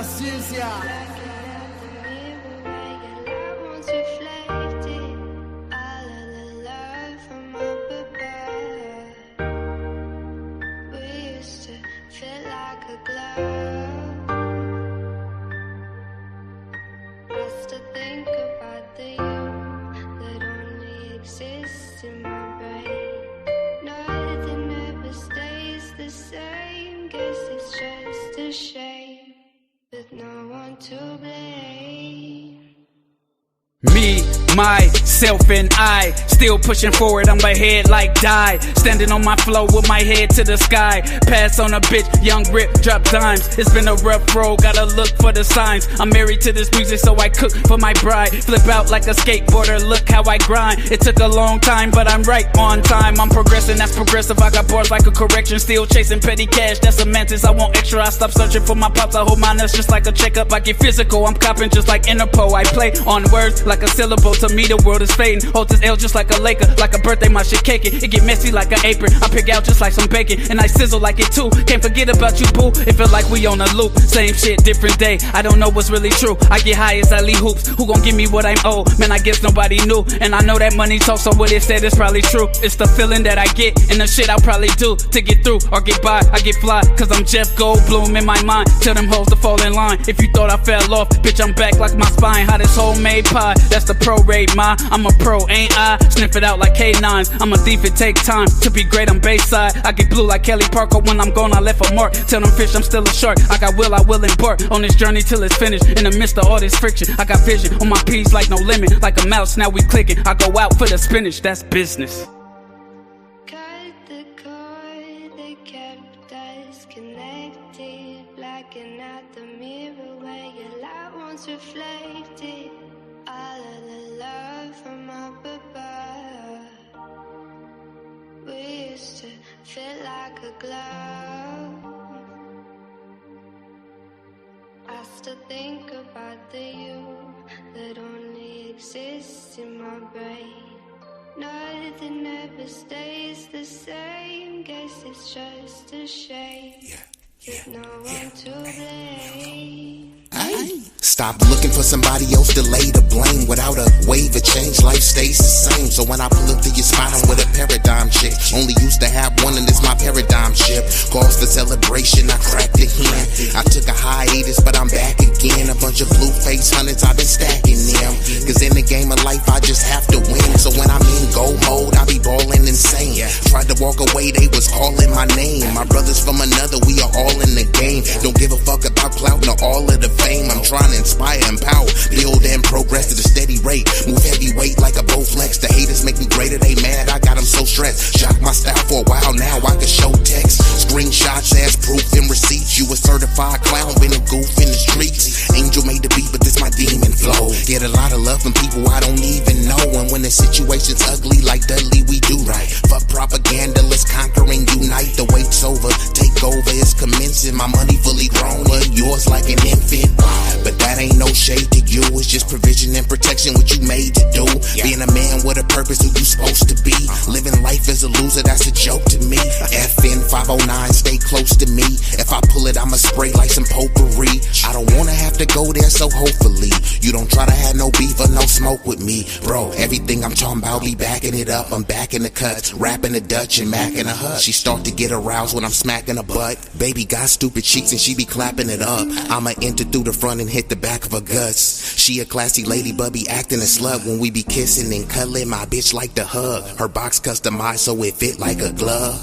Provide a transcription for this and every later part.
paciencia. Me, myself, and I still pushing forward, I'm ahead like die. Standing on my flow with my head to the sky. Pass on a bitch, young rip, drop dimes. It's been a rough road, gotta look for the signs. I'm married to this music, so I cook for my bride. Flip out like a skateboarder, look how I grind. It took a long time, but I'm right on time. I'm progressing, that's progressive, I got bars like a correction. Still chasing petty cash, that's a mantis. I want extra, I stop searching for my pops. I hold my nuts just like a checkup. I get physical, I'm copping just like Interpol. I play on words like a syllable, to me the world is fading. Hold this L just like a Laker, like a birthday, my shit caking. It get messy like an apron, I pick out just like some bacon, and I sizzle like it too. Can't forget about you, boo, it feel like we on a loop. Same shit, different day, I don't know what's really true. I get high as I leave hoops, who gon' give me what I'm owed? Man, I guess nobody knew, and I know that money talks, so what it said is probably true. It's the feeling that I get, and the shit I'll probably do to get through or get by. I get fly, cause I'm Jeff Goldblum in my mind. Tell them hoes to fall in line. If you thought I fell off, bitch, I'm back like my spine. Hot as homemade pie, that's the pro rate, ma. I'm a pro, ain't I? Sniff it out like K9s. I'm a thief, it take time to be great, I'm Bayside. I get blue like Kelly Parker, when I'm gone I left a mark. Tell them fish I'm still a shark, I got will, I will embark on this journey till it's finished. In the midst of all this friction, I got vision on my piece like no limit. Like a mouse, now we clicking, I go out for the spinach, that's business. Cut the cord that kept us connected, blacking out the mirror where your light once reflected. All of the love from up above, we used to feel like a glove. I still think about the you that only exists in my brain. Nothing ever stays the same, guess it's just a shame. There's no one to blame. Stop looking for somebody else to lay the blame. Without a wave of change, life stays the same. So when I pull up to your spot, I'm with a paradigm chick. Only used to have one and it's my paradigm ship. Cause for celebration, I cracked a hen. I took a hiatus, but I'm back again. A bunch of blue face hundreds, I've been stacking them. Cause in the game of life, I just have to win. So when I'm in go mode, I be ballin' insane. Tried to walk away, they was calling my name. My brothers from another, we are all in the game. Don't give a fuck about clout nor all of the fame. I'm trying to inspire, empower, build and progress at a steady rate. Move heavyweight like a Bowflex. The haters make me greater, they mad, I got them so stressed. Shock my style for a while now, I can show text. Screenshots as proof and receipts. You a certified clown, been a goof in the streets. Angel made the beat, but this my demon flow. Get a lot of love from people I don't even know. And when the situation's ugly like Dudley, we do right. Fuck propaganda, let's conquer and unite. The wait's over, take over, it's commencing. My money fully grown, and yours like an infant. But that ain't no shade to you, it's just provision and protection, what you made to do. Being a man with a purpose, who you supposed to be. Living life as a loser, that's a joke to me. FN 509, stay close to me. If I pull it, I'ma spray like some potpourri. I don't wanna have to go there, so hopefully you don't try to have no beef or no smoke with me. Bro, everything I'm talking about, be backing it up. I'm back in the cuts, rapping the Dutch and macking a hut. She start to get aroused when I'm smacking her butt. Baby got stupid cheeks and she be clapping it up. I'ma enter through the front and hit the back of her guts. She a classy lady but be acting a slut. When we be kissing and cuddling, my bitch like to hug. Her box customized so it fit like a glove.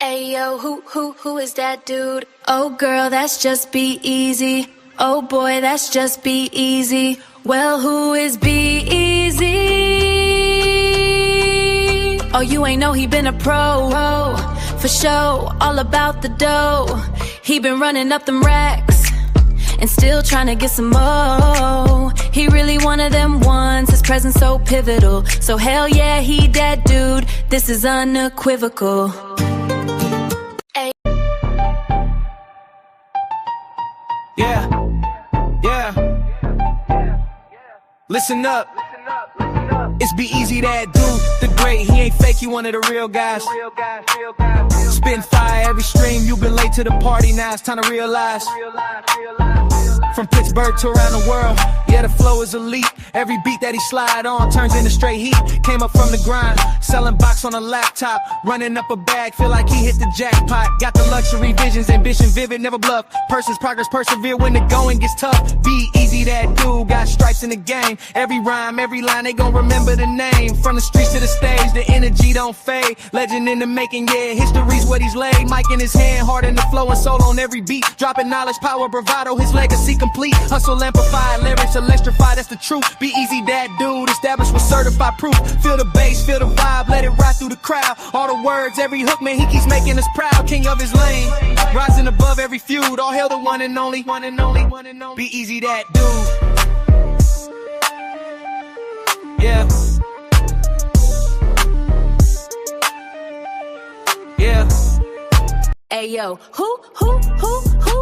Ayo, who is that dude? Oh girl, that's just B-Eazy. Oh boy, that's just B-Eazy. Well, who is B-Eazy? Oh, you ain't know he been a pro, for show, all about the dough. He been running up them racks and still trying to get some more. He really one of them ones, his presence so pivotal. So hell yeah, he that dude, this is unequivocal. Yeah. Listen up. It's B-Eazy Dat Dude, the great, he ain't fake, he one of the real guys. Spitting fire every stream, you been late to the party, now it's time to realize. From Pittsburgh to around the world, yeah, the flow is elite. Every beat that he slide on turns into straight heat. Came up from the grind, selling box on a laptop, running up a bag, feel like he hit the jackpot. Got the luxury visions, ambition vivid, never bluff. Person's progress, persevere when the going gets tough. B-Eazy Dat Dude, got stripes in the game. Every rhyme, every line, they gon' remember the name. From the streets to the stage, the energy don't fade. Legend in the making, yeah, history's what he's laid. Mic in his hand, heart in the flow and soul on every beat. Dropping knowledge, power, bravado, his legacy complete. Hustle amplified, lyrics electrified, that's the truth. B-Eazy Dat Dude, established with certified proof. Feel the bass, feel the vibe, let it ride through the crowd. All the words, every hook, man, he keeps making us proud. King of his lane, rising above every feud. All hail the one and only, one and only, one and only. B-Eazy Dat Dude. Yeah. Yeah. Ayo,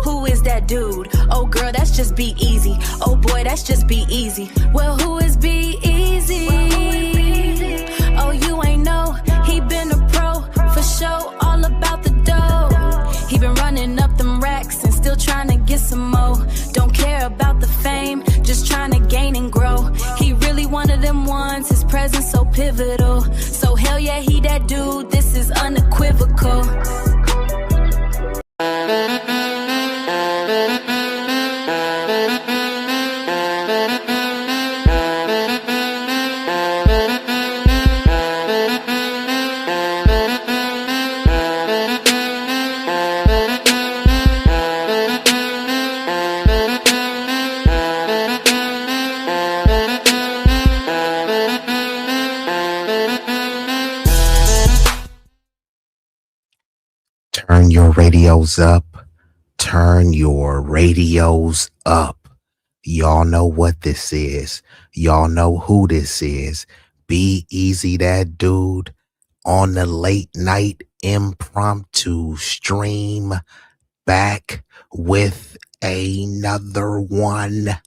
who is that dude? Oh girl, that's just B-Eazy. Oh boy, that's just B-Eazy. Well, who is B-Eazy? Oh, you ain't know, he been a pro, for show, all about the dough. He been running up them racks and still trying to get some more. Don't care about the fame, just trying to gain and grow. He really one of them ones, his presence so pivotal. So hell yeah, he that dude, this is unequivocal. Turn your radios up. Turn your radios up. Y'all know what this is. Y'all know who this is. B-Eazy Dat Dude on the late night impromptu stream, back with another one.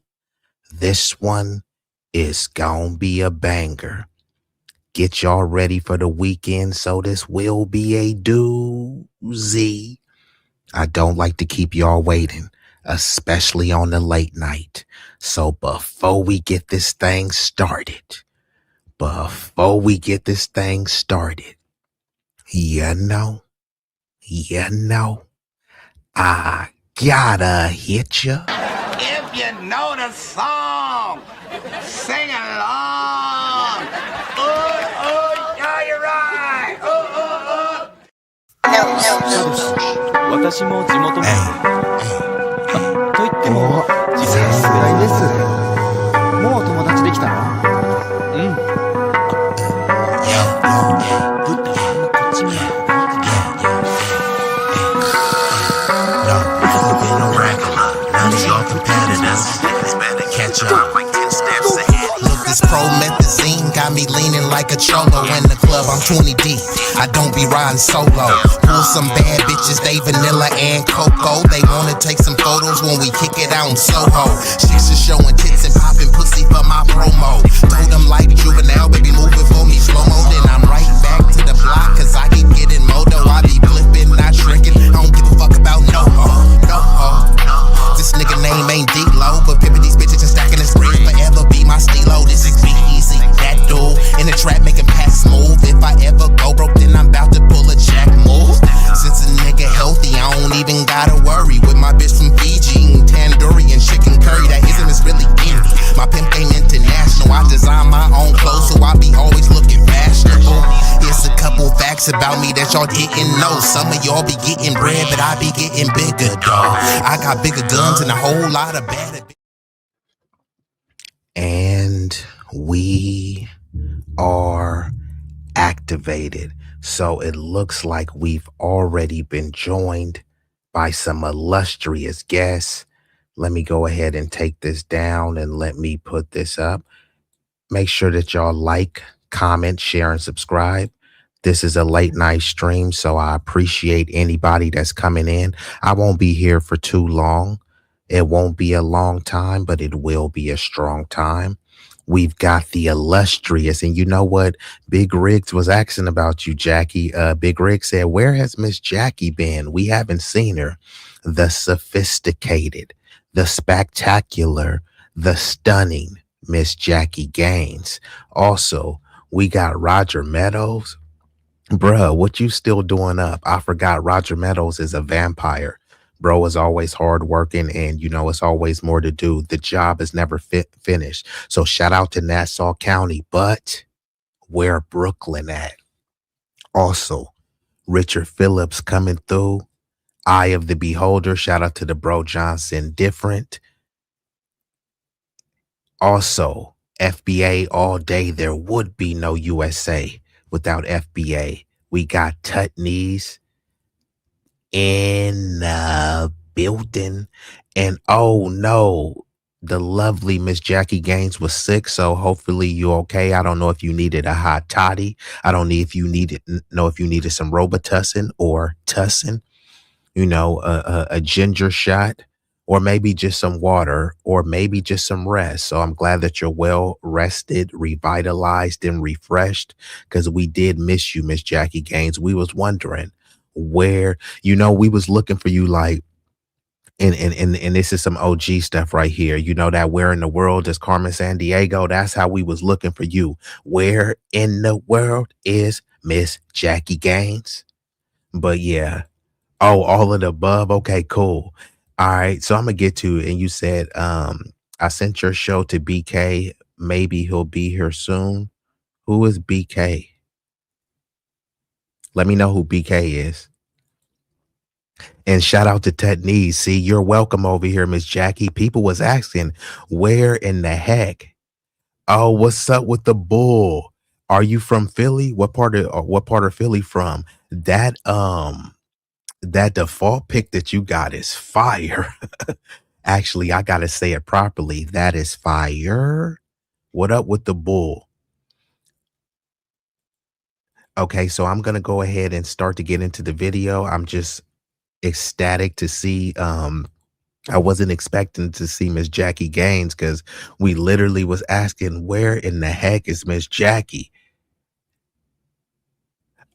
This one is gonna be a banger. Get y'all ready for the weekend, so this will be a doozy. I don't like to keep y'all waiting, especially on the late night. So before we get this thing started, you know, I gotta hit ya. If you know the song, sing along. Yeah, you're right. 私も地元民。と言っても自分はぐらいです。もう友達できたの？うん。ぶったまんまこっち見ない。Look, this promethazine got me leaning like a cholo in the club. I'm 20 deep. I don't be riding solo. Pull some bad bitches, they vanilla and cocoa. They wanna take some photos when we kick it out in Soho. Chicks are showing tits and popping pussy for my promo. Told them like juvenile, baby, move it for me slow-mo. Then I'm right back to the block, cause I keep getting moto. I be flipping, not shrinking. I don't give a fuck about no ho, no ho. This nigga name ain't D-Lo, but pimpin' these bitches and stacking this bread forever be my stilo. This is B-Eazy Dat Dude in the trap making pass smooth. If I ever go broke, then I'm about to pull a jack move. Since a nigga healthy, I don't even gotta worry. With my bitch from Fiji eating tandoori and chicken curry, that isn't as really indie. My pimp game international. I design my own clothes, so I be always looking fashionable. Here's a couple facts about me that y'all didn't know. Some of y'all be getting bread, but I be getting bigger, dawg. I got bigger guns and a whole lot of bad. And we are activated. So it looks like we've already been joined by some illustrious guests. Let me go ahead and take this down and let me put this up. Make sure that y'all like, comment, share, and subscribe. This is a late night stream, so I appreciate anybody that's coming in. I won't be here for too long. It won't be a long time, but it will be a strong time. we've got the illustrious, and you know what? Big Riggs was asking about you, Jackie. Big Riggs said, where has Miss Jackie been? We haven't seen her. The sophisticated, the spectacular, the stunning Miss Jackie Gaines. Also, we got Roger Meadows. Bruh, what you still doing up? I forgot Roger Meadows is a vampire. Bro is always hardworking, and you know it's always more to do. The job is never finished. So shout out to Nassau County, but where Brooklyn at? Also, Richard Phillips coming through. Eye of the Beholder. Shout out to the Bro Johnson. Different. Also, FBA all day. There would be no USA without FBA. We got Tutneys in the building. And oh no, the lovely Miss Jackie Gaines was sick. So hopefully you okay. I don't know if you needed a hot toddy. I don't know if you needed some Robitussin or Tussin, you know, a ginger shot, or maybe just some water, or maybe just some rest. So I'm glad that you're well rested, revitalized, and refreshed, because we did miss you, Miss Jackie Gaines. We was wondering where, you know, we was looking for you, like, and this is some OG stuff right here. You know that where in the world is Carmen Sandiego? That's how we was looking for you. Where in the world is Miss Jackie Gaines? But yeah. Oh, all of the above. Okay, cool. All right. So I'm gonna get to it. And you said, I sent your show to BK. Maybe he'll be here soon. Who is BK? Let me know who BK is. And shout out to Tutneys. See, you're welcome over here, Miss Jackie. People was asking, where in the heck? Oh, what's up with the bull? Are you from Philly? What part of Philly from? That default pick that you got is fire. Actually, I gotta say it properly. That is fire. What up with the bull? Okay, so I'm gonna go ahead and start to get into the video. I'm just ecstatic to see. I wasn't expecting to see Miss Jackie Gaines, because we literally was asking, where in the heck is Miss Jackie?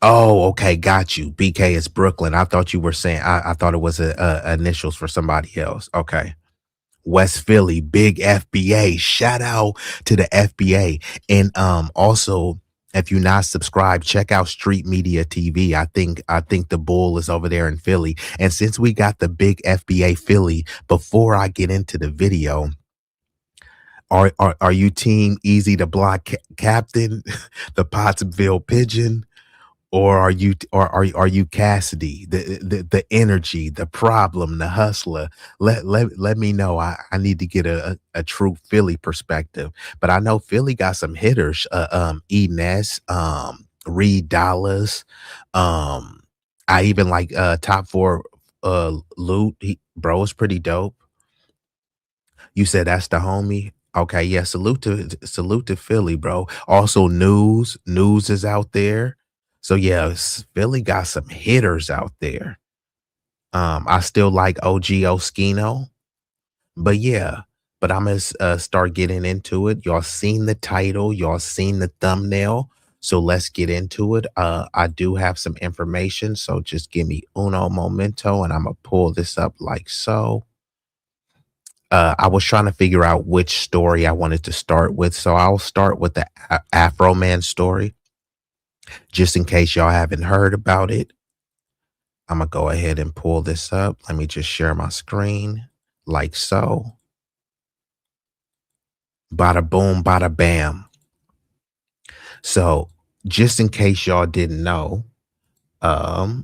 Oh, okay, got you. BK is Brooklyn. I thought you were saying, I thought it was initials for somebody else. Okay. West Philly, big FBA. Shout out to the FBA. And also, if you're not subscribed, check out Street Media TV. I think the bull is over there in Philly. And since we got the big FBA Philly, before I get into the video, are you team Easy to Block Captain, the Pottsville Pigeon? Or are you Cassidy, the energy, the problem, the hustler? Let me know. I need to get a true Philly perspective. But I know Philly got some hitters. Enes, Reed Dollars. I even like top four Loot. Bro is pretty dope. You said that's the homie. Okay, yeah. Salute to Philly, bro. Also, News is out there. So yeah, Philly got some hitters out there. I still like OG Oskino, but yeah. But I'm gonna start getting into it. Y'all seen the title, y'all seen the thumbnail. So let's get into it. I do have some information, so just give me uno momento, and I'm gonna pull this up like so. I was trying to figure out which story I wanted to start with. So I'll start with the Afroman story, just in case y'all haven't heard about it. I'm going to go ahead and pull this up. Let me just share my screen like so. Bada boom, bada bam. So just in case y'all didn't know, let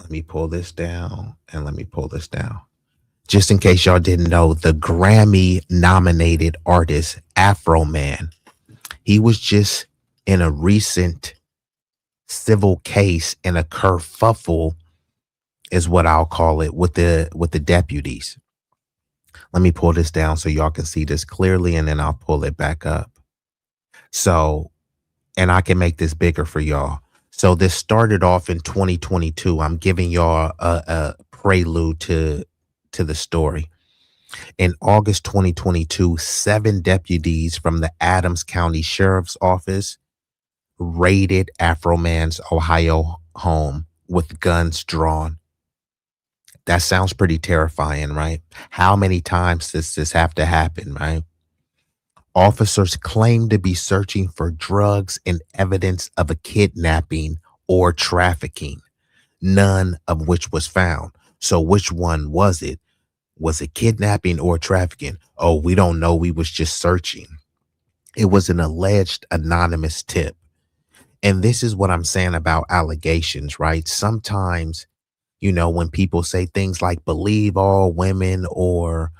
me pull this down and let me pull this down. Just in case y'all didn't know, the Grammy nominated artist Afroman, he was just in a recent civil case in a kerfuffle, is what I'll call it, with the deputies. Let me pull this down so y'all can see this clearly, and then I'll pull it back up. So, and I can make this bigger for y'all. So this started off in 2022. I'm giving y'all a prelude to the story. In August 2022, 7 deputies from the Adams County Sheriff's Office raided Afroman's Ohio home with guns drawn. That sounds pretty terrifying, right? How many times does this have to happen, right? Officers claim to be searching for drugs and evidence of a kidnapping or trafficking, none of which was found. So which one was it? Was it kidnapping or trafficking? Oh, we don't know. We was just searching. It was an alleged anonymous tip. And this is what I'm saying about allegations, right? Sometimes, when people say things like believe all women or,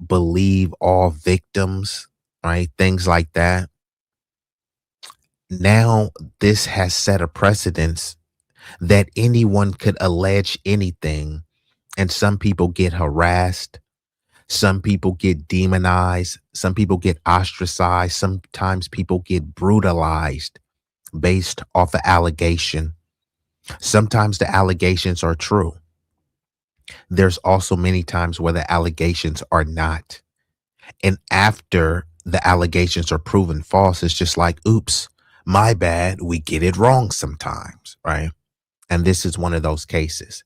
believe all victims, right? Things like that. Now, this has set a precedence that anyone could allege anything, and some people get harassed. Some people get demonized. Some people get ostracized. Sometimes people get brutalized based off of allegation. Sometimes the allegations are true. There's also many times where the allegations are not. And after the allegations are proven false, it's just like, oops, my bad. We get it wrong sometimes, right? And this is one of those cases.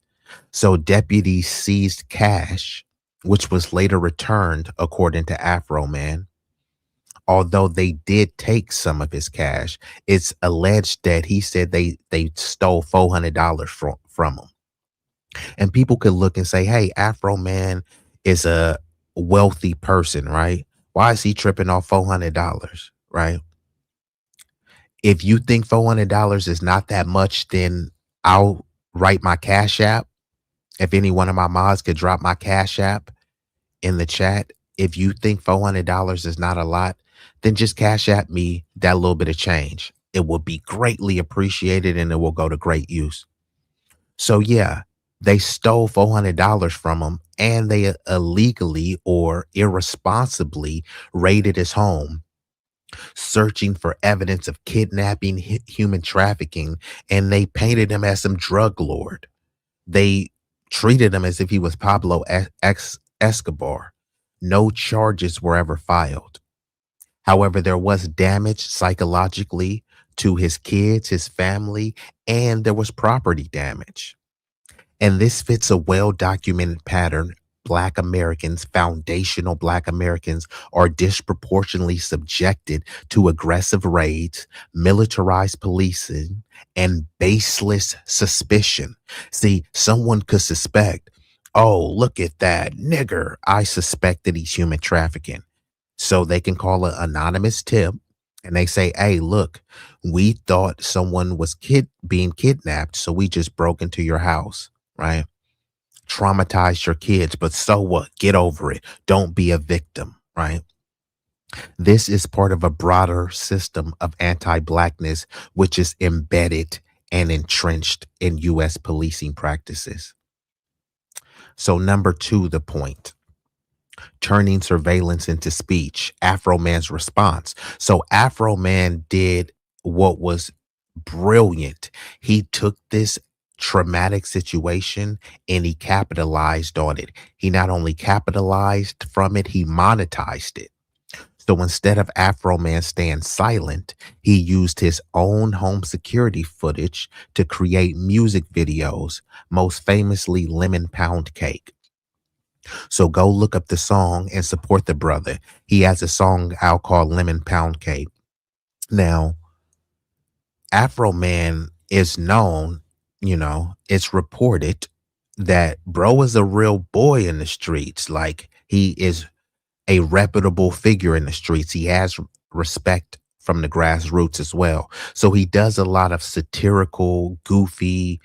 So deputies seized cash, which was later returned, according to Afroman. Although they did take some of his cash, it's alleged that he said they stole $400 from him. And people could look and say, hey, Afroman is a wealthy person, right? Why is he tripping off $400, right? If you think $400 is not that much, then I'll write my Cash App. If any one of my mods could drop my Cash App in the chat, if you think $400 is not a lot, then just Cash App me that little bit of change. It will be greatly appreciated and it will go to great use. So yeah, they stole $400 from him and they illegally or irresponsibly raided his home, searching for evidence of kidnapping, human trafficking, and they painted him as some drug lord. They treated him as if he was Pablo Escobar. No charges were ever filed. However, there was damage psychologically to his kids, his family, and there was property damage. And this fits a well-documented pattern. Black Americans, foundational Black Americans, are disproportionately subjected to aggressive raids, militarized policing, and baseless suspicion. See, someone could suspect, oh, look at that nigger. I suspect that he's human trafficking. So they can call an anonymous tip and they say, hey, look, we thought someone was being kidnapped, so we just broke into your house, right? Traumatized your kids, but so what? Get over it. Don't be a victim, right? This is part of a broader system of anti-Blackness, which is embedded and entrenched in U.S. policing practices. So number 2, the point. Turning surveillance into speech, Afroman's response. So Afroman did what was brilliant. He took this traumatic situation and he capitalized on it. He not only capitalized from it, he monetized it. So instead of Afroman staying silent, he used his own home security footage to create music videos, most famously Lemon Pound Cake. So go look up the song and support the brother. He has a song out called Lemon Pound Cake. Now, Afroman is known, it's reported that bro is a real boy in the streets. Like, he is a reputable figure in the streets. He has respect from the grassroots as well. So he does a lot of satirical, goofy,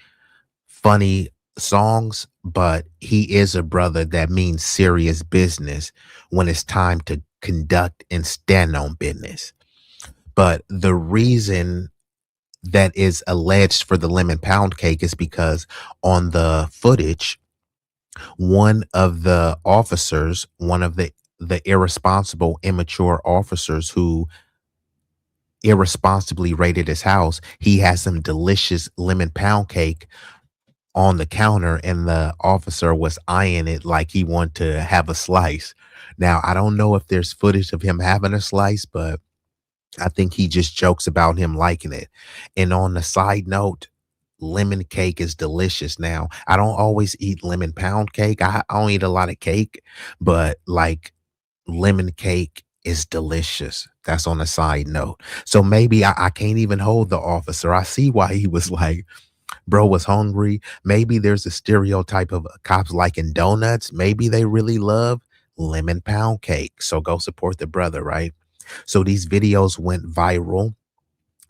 funny songs, but he is a brother that means serious business when it's time to conduct and stand on business. But the reason that is alleged for the Lemon Pound Cake is because on the footage, one of the officers, one of the irresponsible, immature officers who irresponsibly raided his house, he has some delicious lemon pound cake on the counter, and the officer was eyeing it like he wanted to have a slice. Now, I don't know if there's footage of him having a slice, but I think he just jokes about him liking it. And on the side note, lemon cake is delicious. Now, I don't always eat lemon pound cake. I don't eat a lot of cake, but like lemon cake is delicious. That's on a side note. So maybe I can't even hold the officer. I see why he was like, bro was hungry. Maybe there's a stereotype of cops liking donuts. Maybe they really love lemon pound cake. So go support the brother, right? So these videos went viral,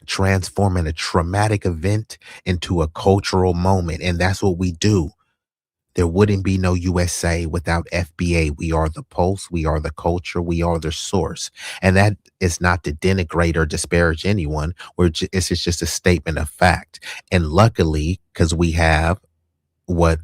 transforming a traumatic event into a cultural moment. And that's what we do. There wouldn't be no USA without FBA. We are the pulse. We are the culture. We are the source. And that is not to denigrate or disparage anyone. It's just a statement of fact. And luckily, because we have what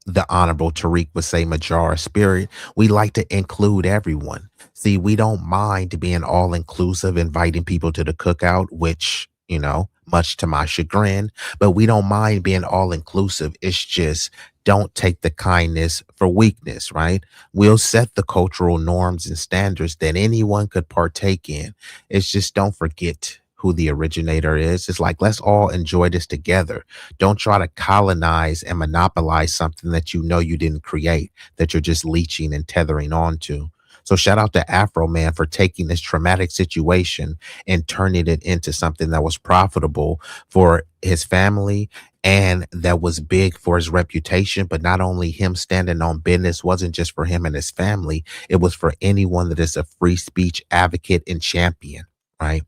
the Honorable Tariq would say, Mejorar spirit, we like to include everyone. See, we don't mind being all inclusive, inviting people to the cookout, which, you know, much to my chagrin, but we don't mind being all inclusive. It's just don't take the kindness for weakness, right? We'll set the cultural norms and standards that anyone could partake in. It's just don't forget who the originator is. It's like, let's all enjoy this together. Don't try to colonize and monopolize something that you know you didn't create, that you're just leeching and tethering onto. So shout out to Afroman for taking this traumatic situation and turning it into something that was profitable for his family and that was big for his reputation. But not only him standing on business wasn't just for him and his family, it was for anyone that is a free speech advocate and champion, right?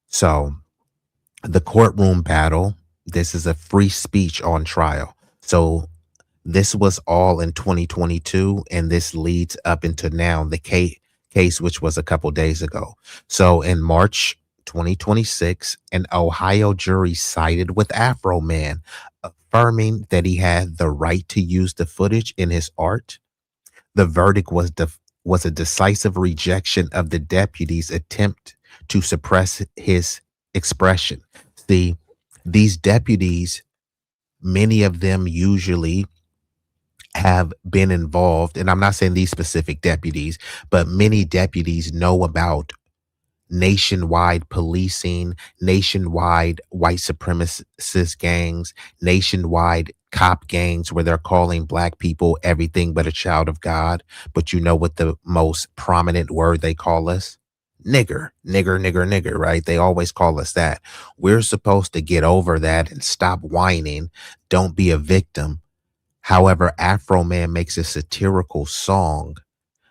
So the courtroom battle, this is a free speech on trial. So this was all in 2022, and this leads up into now the case, which was a couple days ago. So in March 2026, an Ohio jury sided with Afroman, affirming that he had the right to use the footage in his art. The verdict was a decisive rejection of the deputy's attempt to suppress his expression. See, these deputies, many of them usually have been involved, and I'm not saying these specific deputies, but many deputies know about nationwide policing, nationwide white supremacist gangs, nationwide cop gangs where they're calling black people everything but a child of God. But you know what the most prominent word they call us? Nigger, nigger, nigger, nigger, right? They always call us that. We're supposed to get over that and stop whining. Don't be a victim. However, Afroman makes a satirical song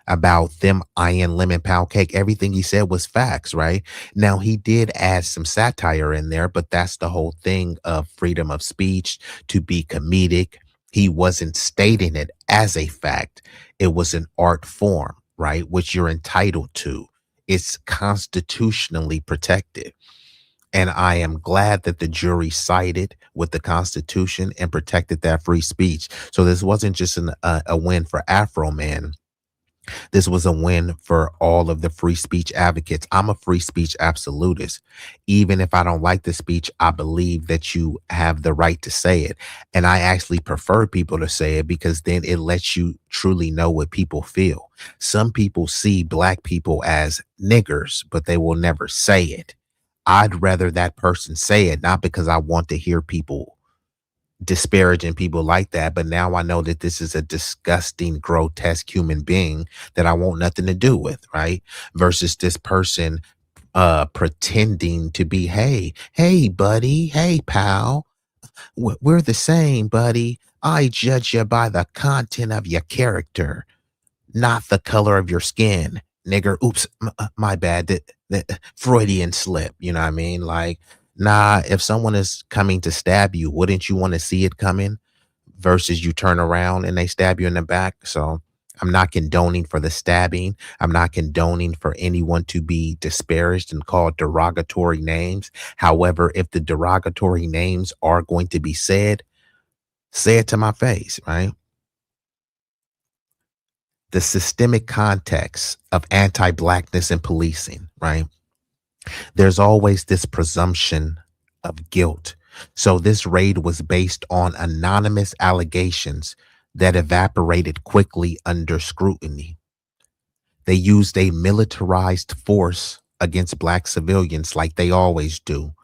about them eyeing lemon pound cake. Everything he said was facts, right? Now, he did add some satire in there, but that's the whole thing of freedom of speech, to be comedic. He wasn't stating it as a fact. It was an art form, right? Which you're entitled to. It's constitutionally protected. And I am glad that the jury sided with the Constitution and protected that free speech. So this wasn't just a win for Afroman. This was a win for all of the free speech advocates. I'm a free speech absolutist. Even if I don't like the speech, I believe that you have the right to say it. And I actually prefer people to say it because then it lets you truly know what people feel. Some people see black people as niggers, but they will never say it. I'd rather that person say it, not because I want to hear people disparaging people like that, but now I know that this is a disgusting, grotesque human being that I want nothing to do with, right? Versus this person pretending to be, hey buddy, hey pal, we're the same, buddy. I judge you by the content of your character, not the color of your skin, nigger. Oops, my bad. The Freudian slip. You know what I mean? Like, nah, if someone is coming to stab you, wouldn't you want to see it coming versus you turn around and they stab you in the back? So I'm not condoning for the stabbing. I'm not condoning for anyone to be disparaged and called derogatory names. However, if the derogatory names are going to be said, say it to my face, right? The systemic context of anti-blackness and policing, right? There's always this presumption of guilt So this raid was based on anonymous allegations that evaporated quickly under scrutiny. They used a militarized force against black civilians like they always do.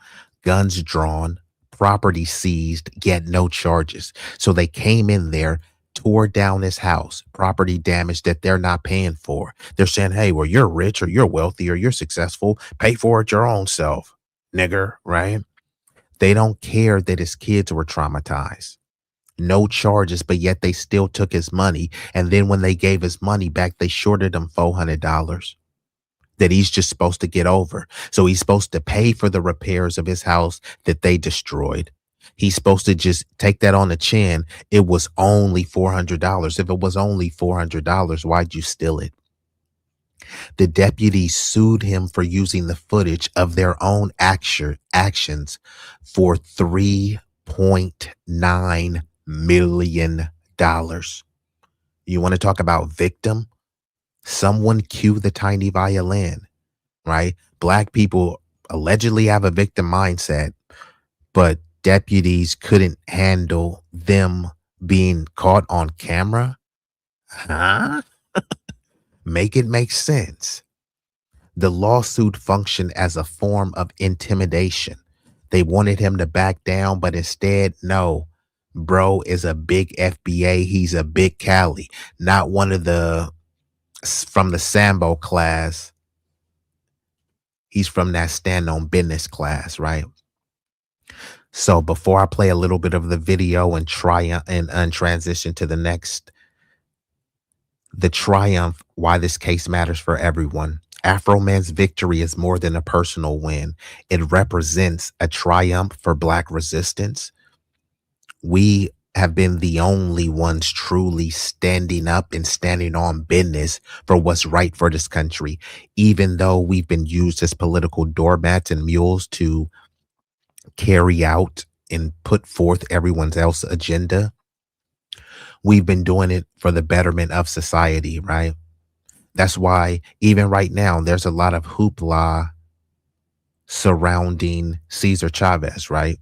Guns drawn, property seized, yet no charges. So they came in there, tore down his house, property damage that they're not paying for. They're saying, hey, well, you're rich or you're wealthy or you're successful. Pay for it your own self, nigger, right? They don't care that his kids were traumatized. No charges, but yet they still took his money. And then when they gave his money back, they shorted him $400 that he's just supposed to get over. So he's supposed to pay for the repairs of his house that they destroyed. He's supposed to just take that on the chin. It was only $400. If it was only $400, why'd you steal it? The deputies sued him for using the footage of their own actions for $3.9 million. You want to talk about victim? Someone cue the tiny violin, right? Black people allegedly have a victim mindset, but deputies couldn't handle them being caught on camera. Huh? Make it make sense. The lawsuit functioned as a form of intimidation. They wanted him to back down, but instead, no. Bro is a big FBA. He's a big Cali, not one of the from the Sambo class. He's from that stand on business class, right? So before I play a little bit of the video and transition to the next, the triumph, why this case matters for everyone. Afroman's victory is more than a personal win. It represents a triumph for Black resistance. We have been the only ones truly standing up and standing on business for what's right for this country, even though we've been used as political doormats and mules to carry out and put forth everyone else's agenda. We've been doing it for the betterment of society, right? That's why even right now, there's a lot of hoopla surrounding Cesar Chavez, right?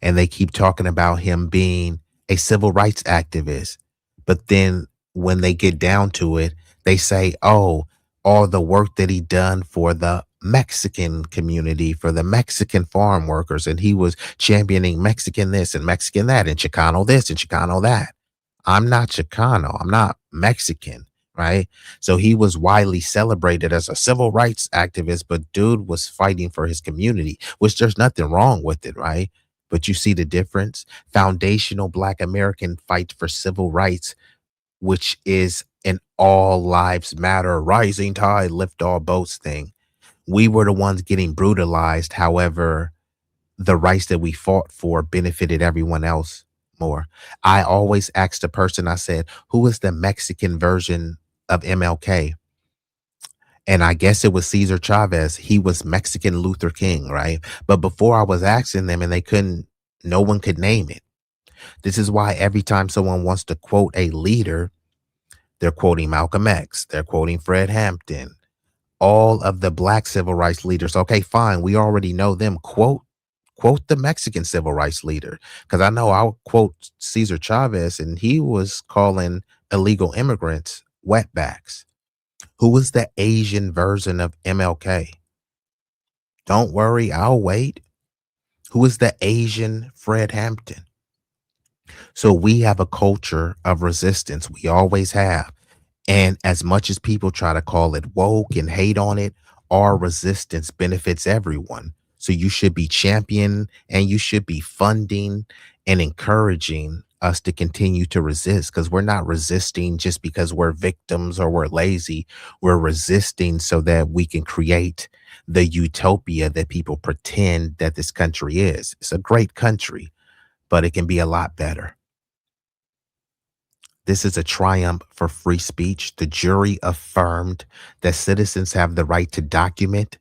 And they keep talking about him being a civil rights activist. But then when they get down to it, they say, oh, all the work that he done for the Mexican community, for the Mexican farm workers, and he was championing Mexican this and Mexican that and Chicano this and Chicano that. I'm not Chicano. I'm not Mexican, right? So he was widely celebrated as a civil rights activist, but dude was fighting for his community, which there's nothing wrong with it, right? But you see the difference? Foundational Black American fight for civil rights, which is an all lives matter, rising tide, lift all boats thing. We were the ones getting brutalized. However, the rights that we fought for benefited everyone else more. I always asked the person, I said, who is the Mexican version of MLK? And I guess it was Cesar Chavez. He was Mexican Luther King, right? But before I was asking them and no one could name it. This is why every time someone wants to quote a leader, they're quoting Malcolm X, they're quoting Fred Hampton, all of the Black civil rights leaders. Okay, fine. We already know them. Quote the Mexican civil rights leader. Because I know I'll quote Cesar Chavez, and he was calling illegal immigrants wetbacks. Who was the Asian version of MLK? Don't worry, I'll wait. Who is the Asian Fred Hampton? So we have a culture of resistance. We always have. And as much as people try to call it woke and hate on it, our resistance benefits everyone. So you should be championing and you should be funding and encouraging us to continue to resist, because we're not resisting just because we're victims or we're lazy. We're resisting so that we can create the utopia that people pretend that this country is. It's a great country, but it can be a lot better. This is a triumph for free speech. The jury affirmed that citizens have the right to document,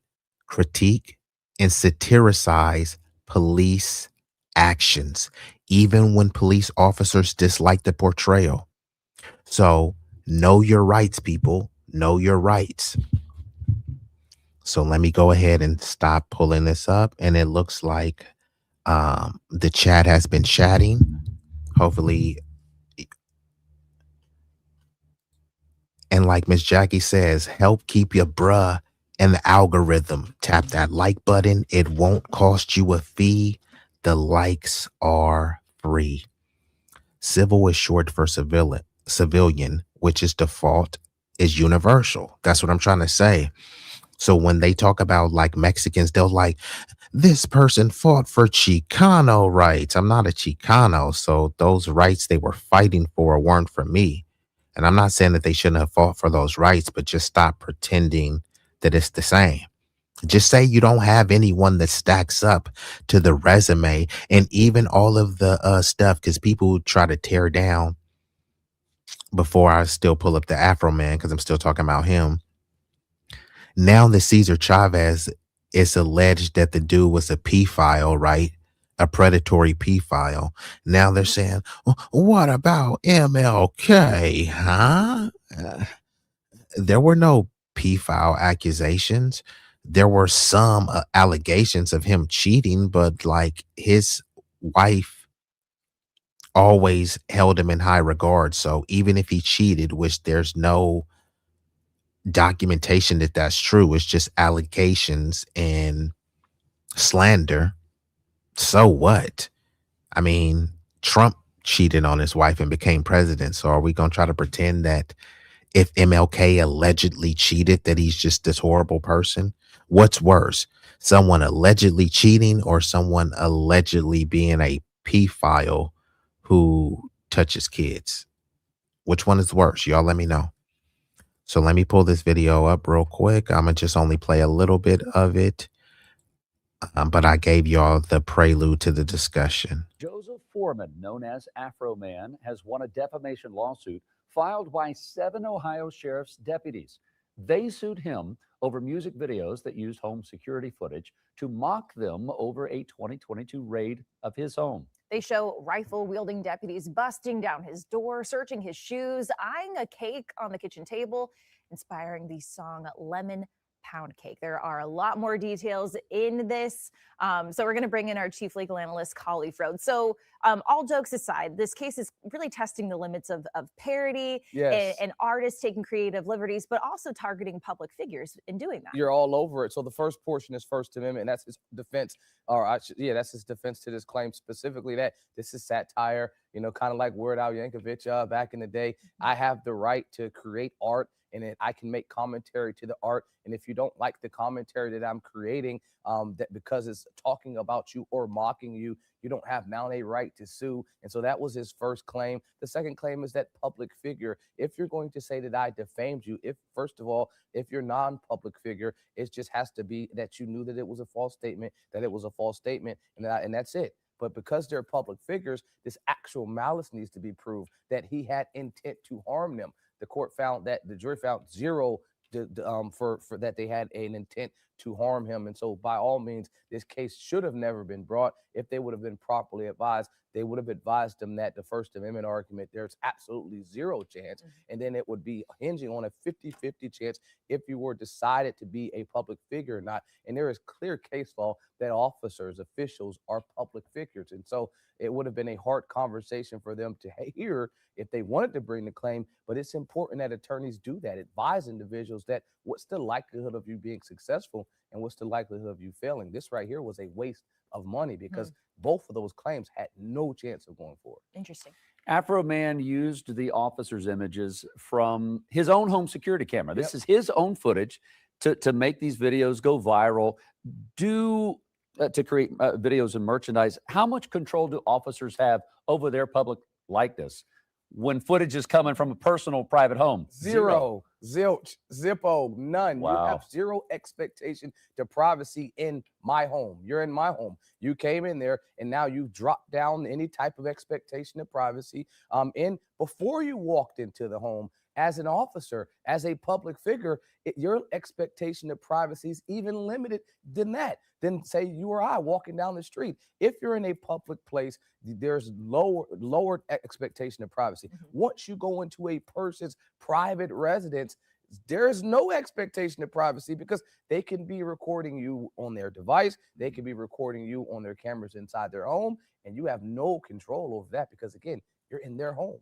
critique, and satirize police actions, even when police officers dislike the portrayal. So know your rights, people. Know your rights. So let me go ahead and stop pulling this up. And it looks like The chat has been chatting. Hopefully, and like Miss Jackie says, help keep your bruh in the algorithm. Tap that like button. It won't cost you a fee. The likes are free. Civil is short for civilian, which is default, is universal. That's what I'm trying to say. So when they talk about like Mexicans, they'll like, this person fought for Chicano rights. I'm not a Chicano, so those rights they were fighting for weren't for me. And I'm not saying that they shouldn't have fought for those rights, but just stop pretending that it's the same. Just say you don't have anyone that stacks up to the resume and even all of the stuff, because people try to tear down before I still pull up the Afroman, because I'm still talking about him. Now that Cesar Chavez, it's alleged that the dude was a pedophile, right? A predatory pedophile. Now they're saying, what about MLK, huh? There were no pedophile accusations. There were some allegations of him cheating, but like his wife always held him in high regard. So even if he cheated, which there's no documentation that that's true, it's just allegations and slander. So what? I mean, Trump cheated on his wife and became president. So are we going to try to pretend that if MLK allegedly cheated, that he's just this horrible person? What's worse, someone allegedly cheating or someone allegedly being a pedophile who touches kids? Which one is worse? Y'all let me know. So let me pull this video up real quick. I'm going to just only play a little bit of it. But I gave y'all the prelude to the discussion. Joseph Foreman, known as Afroman, has won a defamation lawsuit filed by 7 Ohio sheriff's deputies. They sued him over music videos that used home security footage to mock them over a 2022 raid of his home. They show rifle-wielding deputies busting down his door, searching his shoes, eyeing a cake on the kitchen table, inspiring the song Lemon Pound Cake. There are a lot more details in this. So we're going to bring in our chief legal analyst, Kali Frode. So all jokes aside, this case is really testing the limits of parody, Yes. and artists taking creative liberties, but also targeting public figures in doing that. You're all over it. So the first portion is First Amendment, and that's his defense, that's his defense to this claim, specifically that this is satire, kind of like Weird Al Yankovic back in the day. I have the right to create art, and then I can make commentary to the art. And if you don't like the commentary that I'm creating, that because it's talking about you or mocking you, you don't have now a right to sue. And so that was his first claim. The second claim is that public figure. If you're going to say that I defamed you, first of all, if you're non-public figure, it just has to be that you knew that it was a false statement, and that's it. But because they're public figures, this actual malice needs to be proved, that he had intent to harm them. The jury found zero for that they had an intent to harm him. And so by all means, this case should have never been brought. If they would have been properly advised, they would have advised them that the First Amendment argument, there's absolutely zero chance. And then it would be hinging on a 50-50 chance if you were decided to be a public figure or not. And there is clear case law that officials are public figures. And so it would have been a hard conversation for them to hear if they wanted to bring the claim. But it's important that attorneys do that, advise individuals that what's the likelihood of you being successful and what's the likelihood of you failing. This right here was a waste of money because both of those claims had no chance of going forward. Interesting. Afroman used the officer's images from his own home security camera. This is his own footage to make these videos go viral, to create videos and merchandise. How much control do officers have over their public likeness when footage is coming from a personal private home? Zero. Zilch, zippo, none. Wow. You have zero expectation to privacy in my home. You're in my home. You came in there and now you've dropped down any type of expectation of privacy. Before you walked into the home as an officer, as a public figure, your expectation of privacy is even limited than that. Then say you or I walking down the street. If you're in a public place, there's lowered expectation of privacy. Once you go into a person's private residence, there is no expectation of privacy because they can be recording you on their device. They can be recording you on their cameras inside their home, and you have no control over that because, again, you're in their home.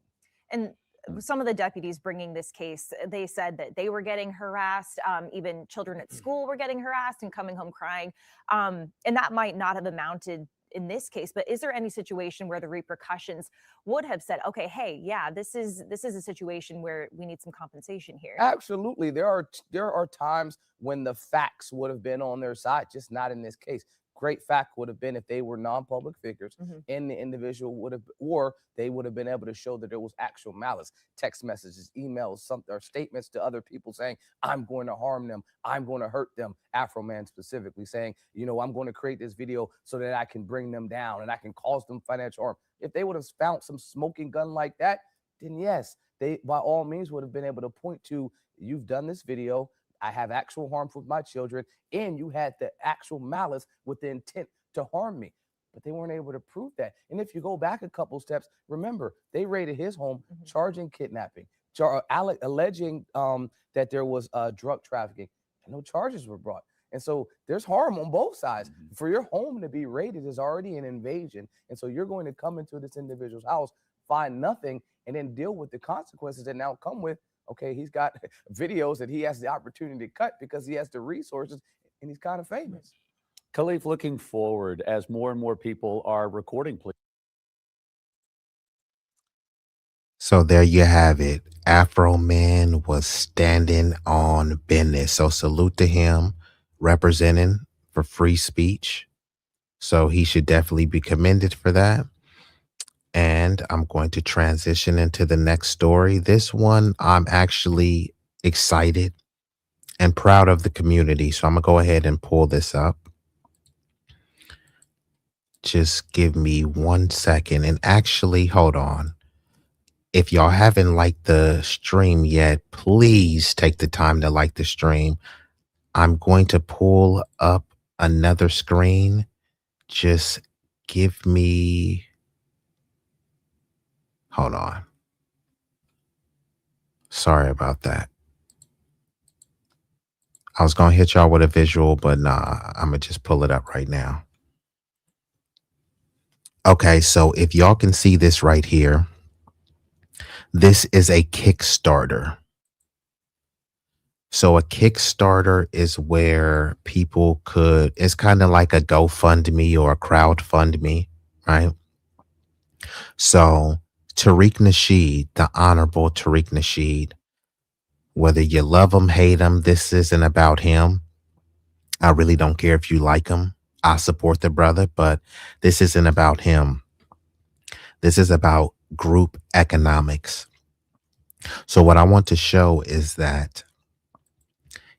And some of the deputies bringing this case, they said that they were getting harassed. Even children at school were getting harassed and coming home crying. And that might not have amounted in this case, but is there any situation where the repercussions would have said, okay, hey, yeah, this is a situation where we need some compensation here? Absolutely. There are times when the facts would have been on their side, just not in this case. Great fact would have been if they were non-public figures and the individual would have, or they would have been able to show that there was actual malice, text messages, emails, or statements to other people saying, I'm going to harm them, I'm going to hurt them. Afroman specifically saying, you know, I'm going to create this video so that I can bring them down and I can cause them financial harm. If they would have found some smoking gun like that, then yes, they by all means would have been able to point to, you've done this video, I have actual harm for my children, and you had the actual malice with the intent to harm me. But they weren't able to prove that. And if you go back a couple steps, remember, they raided his home, charging kidnapping, alleging that there was drug trafficking, and no charges were brought. And so there's harm on both sides. For your home to be raided is already an invasion. And so you're going to come into this individual's house, find nothing, and then deal with the consequences that now come with, okay, he's got videos that he has the opportunity to cut because he has the resources and he's kind of famous. Khalif, looking forward as more and more people are recording, please. So there you have it. Afroman was standing on business. So salute to him, representing for free speech. So he should definitely be commended for that. And I'm going to transition into the next story. This one, I'm actually excited and proud of the community. So I'm going to go ahead and pull this up. Just give me 1 second. And actually, hold on. If y'all haven't liked the stream yet, please take the time to like the stream. I'm going to pull up another screen. Just give me... Hold on. Sorry about that. I was going to hit y'all with a visual, but nah, I'm going to just pull it up right now. Okay, so if y'all can see this right here, this is a Kickstarter. So a Kickstarter is where people could, it's kind of like a GoFundMe or a crowdfundme, right? So Tariq Nasheed, the Honorable Tariq Nasheed, whether you love him, hate him, this isn't about him. I really don't care if you like him. I support the brother, but this isn't about him. This is about group economics. So what I want to show is that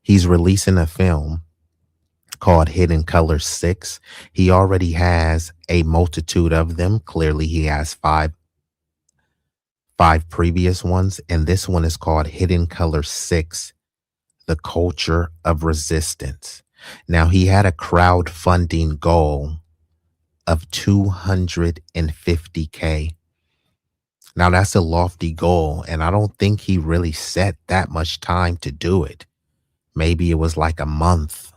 he's releasing a film called Hidden Colors 6. He already has a multitude of them. Clearly, he has five previous ones, and this one is called Hidden Color 6, The Culture of Resistance. Now, he had a crowdfunding goal of $250K. Now, that's a lofty goal, and I don't think he really set that much time to do it. Maybe it was like a month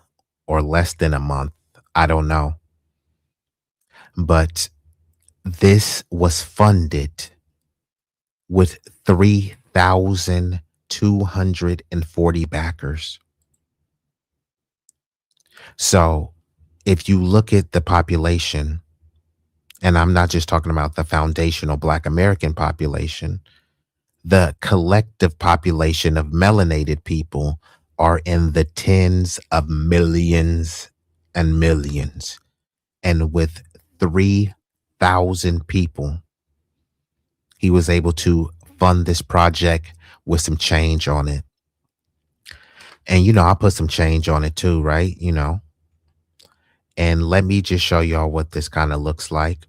or less than a month. I don't know. But this was funded with 3,240 backers. So if you look at the population, and I'm not just talking about the foundational Black American population, the collective population of melanated people are in the tens of millions and millions. And with 3,000 people, he was able to fund this project with some change on it. And, you know, I put some change on it too, right? You know, and let me just show y'all what this kind of looks like.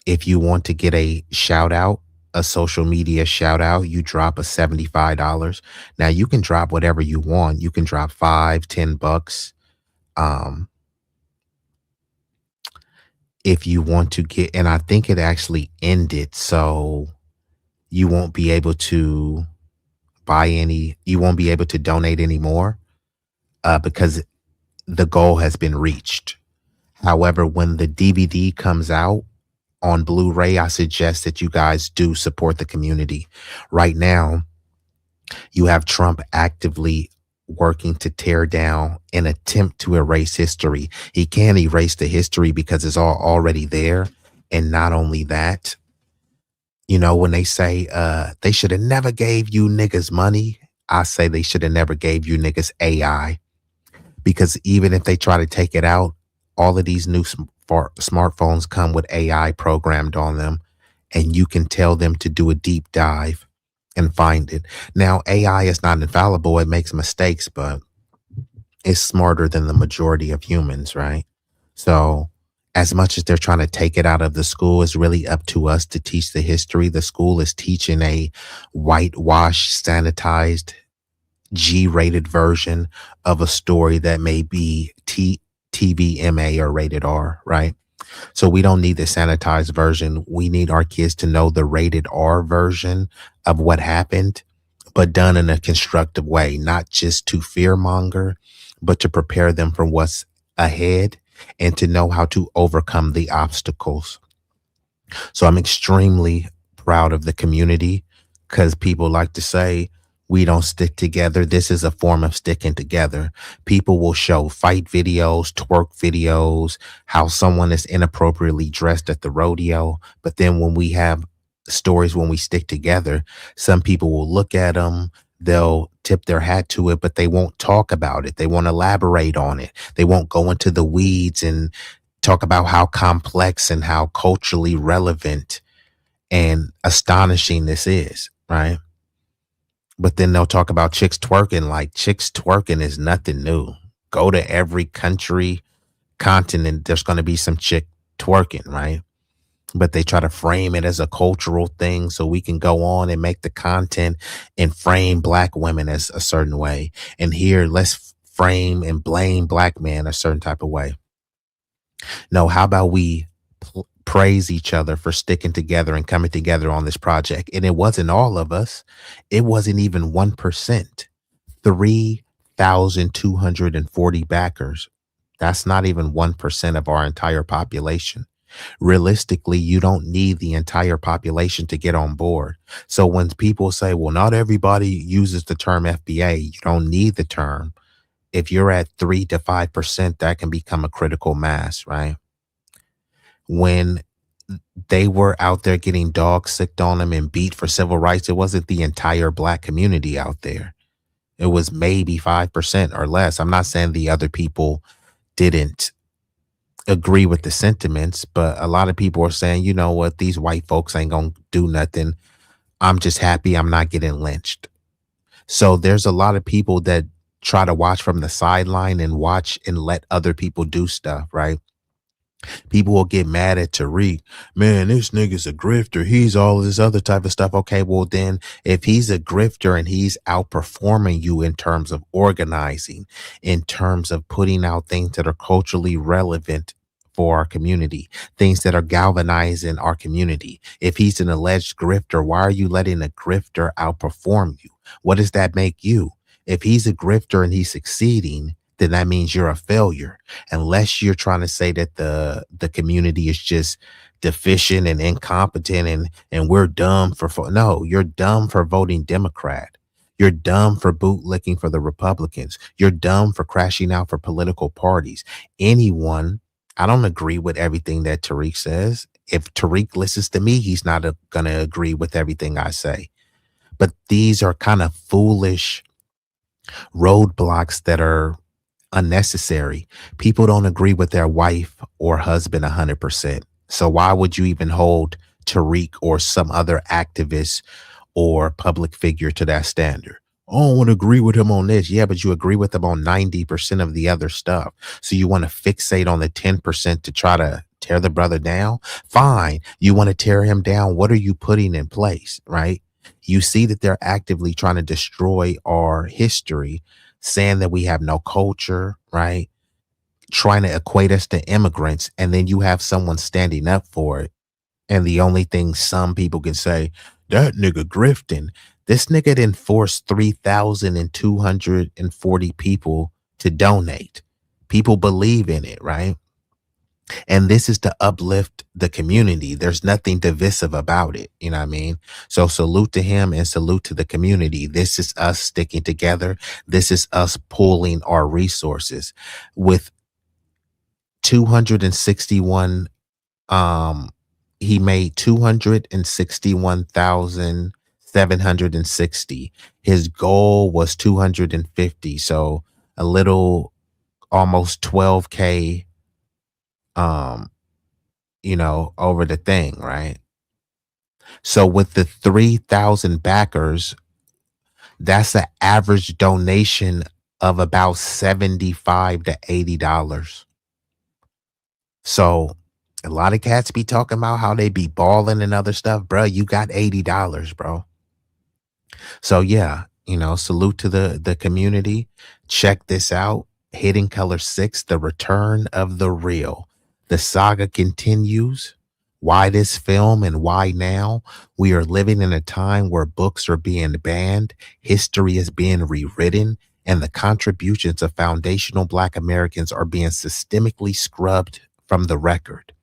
If you want to get a shout out, a social media shout out, you drop a $75. Now you can drop whatever you want. You can drop $5-10. If you want to get, and I think it actually ended, so you won't be able to you won't be able to donate anymore because the goal has been reached. However, when the DVD comes out on Blu-ray, I suggest that you guys do support the community. Right now, you have Trump actively working to tear down an attempt to erase history. He can't erase the history because it's all already there. And not only that, you know, when they say they should have never gave you niggas money, I say they should have never gave you niggas AI. Because even if they try to take it out, all of these new smartphones come with AI programmed on them, and you can tell them to do a deep dive and find it. Now, AI is not infallible. It makes mistakes, but it's smarter than the majority of humans, right? So as much as they're trying to take it out of the school, it's really up to us to teach the history. The school is teaching a whitewashed, sanitized, G-rated version of a story that may be TVMA or rated R, right? So we don't need the sanitized version. We need our kids to know the rated R version of what happened, but done in a constructive way, not just to fearmonger, but to prepare them for what's ahead and to know how to overcome the obstacles. So I'm extremely proud of the community because people like to say, we don't stick together. This is a form of sticking together. People will show fight videos, twerk videos, how someone is inappropriately dressed at the rodeo. But then when we have stories, when we stick together, some people will look at them, they'll tip their hat to it, but they won't talk about it. They won't elaborate on it. They won't go into the weeds and talk about how complex and how culturally relevant and astonishing this is, right? But then they'll talk about chicks twerking like chicks twerking is nothing new. Go to every country, continent, there's going to be some chick twerking, right? But they try to frame it as a cultural thing so we can go on and make the content and frame black women as a certain way. And here, let's frame and blame black men a certain type of way. No, how about we praise each other for sticking together and coming together on this project? And it wasn't all of us. It wasn't even 1%. 3,240 backers. That's not even 1% of our entire population. Realistically, you don't need the entire population to get on board. So when people say, well, not everybody uses the term FBA, you don't need the term. If you're at 3 to 5%, that can become a critical mass, right? When they were out there getting dog sicked on them and beat for civil rights, it wasn't the entire black community out there. It was maybe 5% or less. I'm not saying the other people didn't agree with the sentiments, but a lot of people are saying, you know what, these white folks ain't gonna do nothing. I'm just happy I'm not getting lynched. So there's a lot of people that try to watch from the sideline and watch and let other people do stuff, right? People will get mad at Tariq. Man, this nigga's a grifter. He's all this other type of stuff. Okay, well then, if he's a grifter and he's outperforming you in terms of organizing, in terms of putting out things that are culturally relevant for our community, things that are galvanizing our community. If he's an alleged grifter, why are you letting a grifter outperform you? What does that make you? If he's a grifter and he's succeeding, then that means you're a failure. Unless you're trying to say that the community is just deficient and incompetent and we're dumb no, you're dumb for voting Democrat. You're dumb for bootlicking for the Republicans. You're dumb for crashing out for political parties. I don't agree with everything that Tariq says. If Tariq listens to me, he's not going to agree with everything I say. But these are kind of foolish roadblocks that are unnecessary. People don't agree with their wife or husband 100%. So why would you even hold Tariq or some other activist or public figure to that standard? I don't want to agree with him on this. Yeah, but you agree with him on 90% of the other stuff. So you want to fixate on the 10% to try to tear the brother down? Fine. You want to tear him down. What are you putting in place, right? You see that they're actively trying to destroy our history, saying that we have no culture, right? Trying to equate us to immigrants. And then you have someone standing up for it. And the only thing some people can say, that nigga grifting, This nigga didn't force 3,240 people to donate. People believe in it, right? And this is to uplift the community. There's nothing divisive about it. You know what I mean? So salute to him and salute to the community. This is us sticking together. This is us pooling our resources. With 261, he made 261,760. His goal was 250. So a little, almost 12K, over the thing, right? So with the 3,000 backers, that's an average donation of about $75 to $80. So a lot of cats be talking about how they be balling and other stuff, bro. You got $80, bro. So yeah, salute to the community. Check this out. Hidden Color 6, The Return of the Real. The saga continues. Why this film and why now? We are living in a time where books are being banned, history is being rewritten, and the contributions of foundational Black Americans are being systemically scrubbed from the record.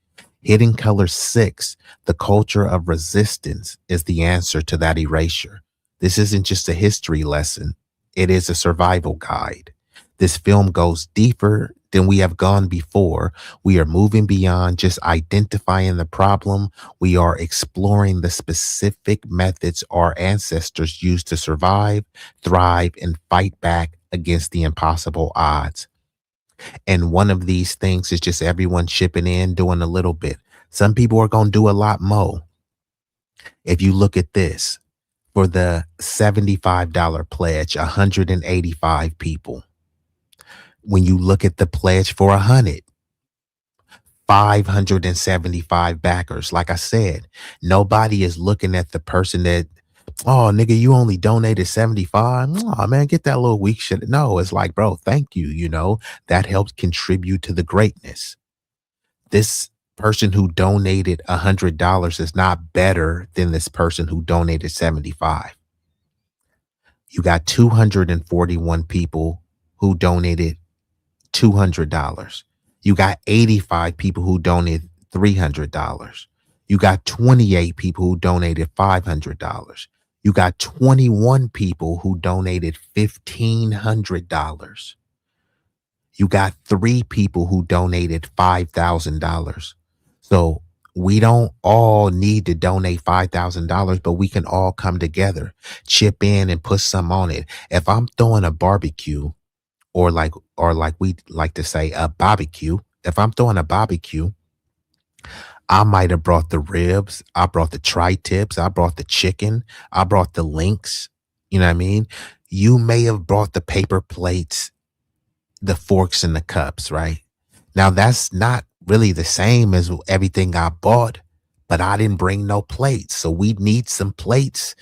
Hidden Color 6, The Culture of Resistance, is the answer to that erasure. This isn't just a history lesson. It is a survival guide. This film goes deeper than we have gone before. We are moving beyond just identifying the problem. We are exploring the specific methods our ancestors used to survive, thrive, and fight back against the impossible odds. And one of these things is just everyone chipping in, doing a little bit. Some people are going to do a lot more. If you look at this, for the $75 pledge, 185 people. When you look at the pledge for 100, 575 backers. Like I said, nobody is looking at the person that, oh, nigga, you only donated 75. Oh, man, get that little weak shit. No, it's like, bro, thank you. That helps contribute to the greatness. This person who donated $100 is not better than this person who donated 75. You got 241 people who donated $200. You got 85 people who donated $300. You got 28 people who donated $500. You got 21 people who donated $1,500. You got 3 people who donated $5,000. So we don't all need to donate $5,000, but we can all come together, chip in and put some on it. If I'm throwing a barbecue, or like we like to say, a barbecue, if I'm throwing a barbecue, I might have brought the ribs, I brought the tri-tips, I brought the chicken, I brought the links. You know what I mean? You may have brought the paper plates, the forks and the cups, right? Now that's not really the same as everything I bought, but I didn't bring no plates. So we need some plates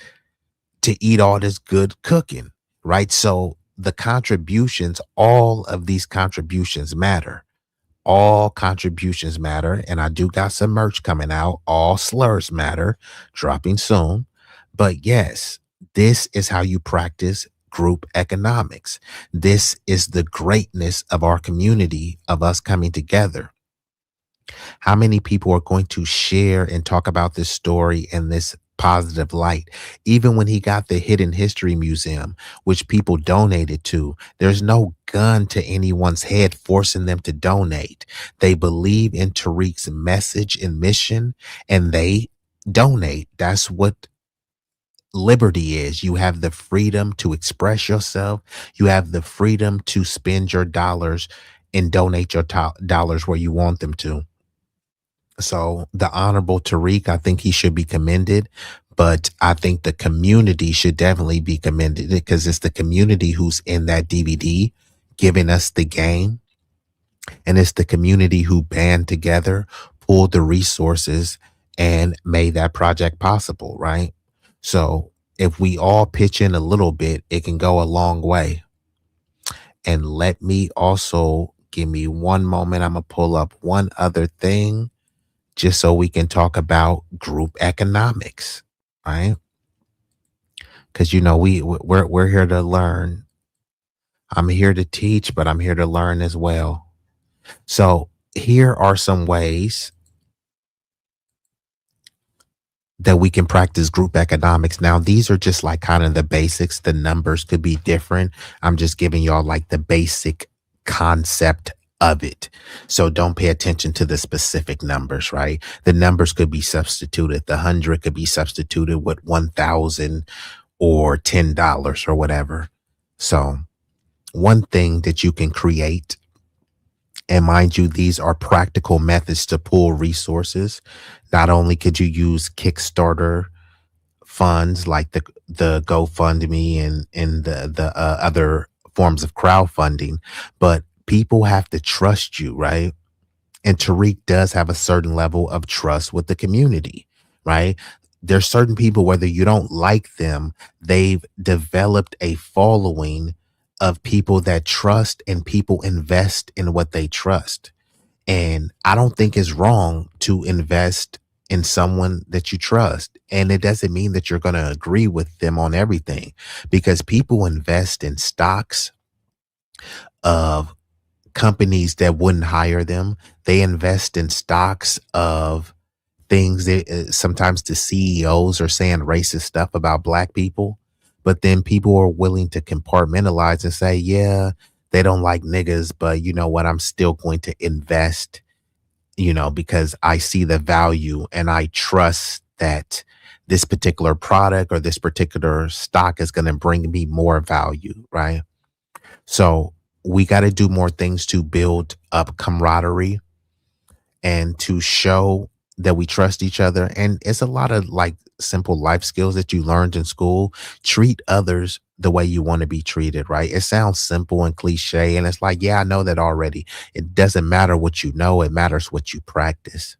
to eat all this good cooking, right? So the contributions, all of these contributions matter. All contributions matter. And I do got some merch coming out. All slurs matter, dropping soon. But yes, this is how you practice group economics. This is the greatness of our community, of us coming together. How many people are going to share and talk about this story in this positive light? Even when he got the Hidden History Museum, which people donated to, there's no gun to anyone's head forcing them to donate. They believe in Tariq's message and mission, and they donate. That's what liberty is. You have the freedom to express yourself. You have the freedom to spend your dollars and donate your dollars where you want them to. So the Honorable Tariq, I think he should be commended, but I think the community should definitely be commended, because it's the community who's in that DVD giving us the game. And it's the community who band together, pulled the resources, and made that project possible, right? So if we all pitch in a little bit, it can go a long way. And let me also, give me one moment, I'm going to pull up one other thing, just so we can talk about group economics, right? because we're here to learn. I'm here to teach, but I'm here to learn as well. So here are some ways that we can practice group economics. Now, these are just like kind of the basics. The numbers could be different. I'm just giving y'all like the basic concept of it. So don't pay attention to the specific numbers, right? The numbers could be substituted. The 100 could be substituted with 1,000 or $10 or whatever. So one thing that you can create, and mind you, these are practical methods to pool resources. Not only could you use Kickstarter funds like the GoFundMe and the other forms of crowdfunding, but people have to trust you, right? And Tariq does have a certain level of trust with the community, right? There's certain people, whether you don't like them, they've developed a following of people that trust, and people invest in what they trust. And I don't think it's wrong to invest in someone that you trust. And it doesn't mean that you're going to agree with them on everything, because people invest in stocks of companies that wouldn't hire them. They invest in stocks of things that sometimes the CEOs are saying racist stuff about black people, but then people are willing to compartmentalize and say, yeah, they don't like niggas, but you know what? I'm still going to invest, because I see the value and I trust that this particular product or this particular stock is going to bring me more value, right? So we got to do more things to build up camaraderie and to show that we trust each other. And it's a lot of like simple life skills that you learned in school. Treat others the way you want to be treated, right? It sounds simple and cliche, and it's like, yeah, I know that already. It doesn't matter what you know, it matters what you practice.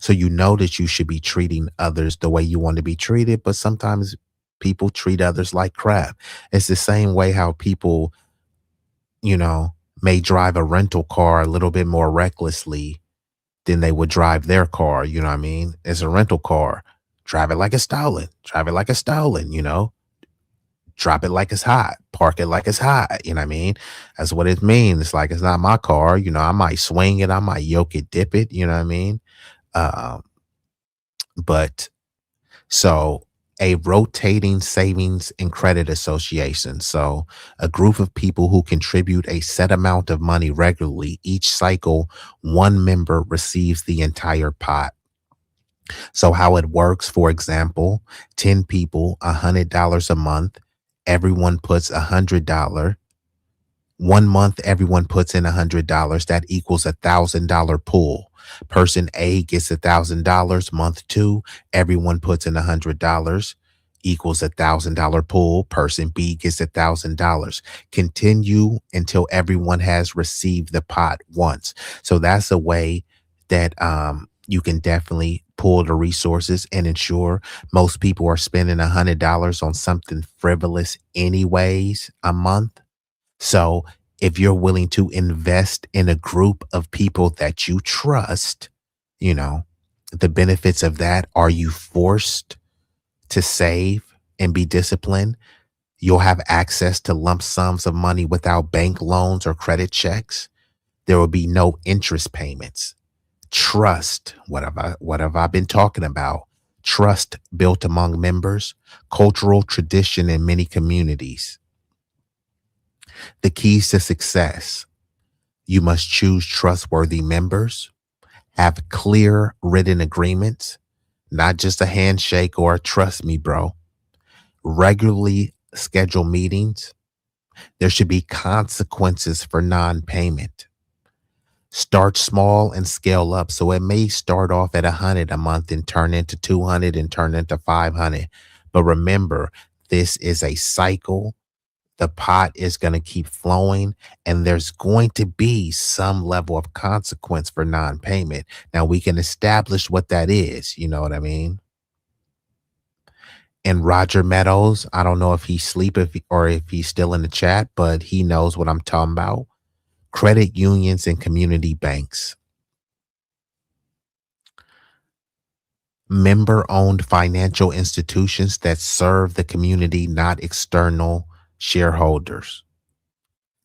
So you know that you should be treating others the way you want to be treated, but sometimes people treat others like crap. It's the same way how people, may drive a rental car a little bit more recklessly than they would drive their car. You know what I mean? It's a rental car. Drive it like it's stolen. Drive it like it's stolen, drop it like it's hot, park it like it's hot. You know what I mean? That's what it means. It's like, it's not my car. I might swing it. I might yoke it, dip it. You know what I mean? But so a rotating savings and credit association. So a group of people who contribute a set amount of money regularly. Each cycle, one member receives the entire pot. So how it works, for example, 10 people, $100 a month. Everyone puts $100. 1 month, everyone puts in $100. That equals $1,000 pool. Person A gets $1,000. Month 2, everyone puts in $100. Equals $1,000 pool. Person B gets $1,000. Continue until everyone has received the pot once. So that's a way that you can definitely pool the resources and ensure. Most people are spending $100 on something frivolous anyways a month. So if you're willing to invest in a group of people that you trust, the benefits of that, are you forced to save and be disciplined? You'll have access to lump sums of money without bank loans or credit checks. There will be no interest payments. Trust, what have I been talking about? Trust built among members, cultural tradition in many communities. The keys to success: you must choose trustworthy members, have clear written agreements, not just a handshake or a trust me, bro. Regularly schedule meetings. There should be consequences for non-payment. Start small and scale up. So it may start off at 100 a month and turn into 200 and turn into 500. But remember, this is a cycle. The pot is going to keep flowing, and there's going to be some level of consequence for non-payment. Now we can establish what that is. You know what I mean? And Roger Meadows, I don't know if he's asleep or if he's still in the chat, but he knows what I'm talking about. Credit unions and community banks. member-owned financial institutions that serve the community, not external shareholders.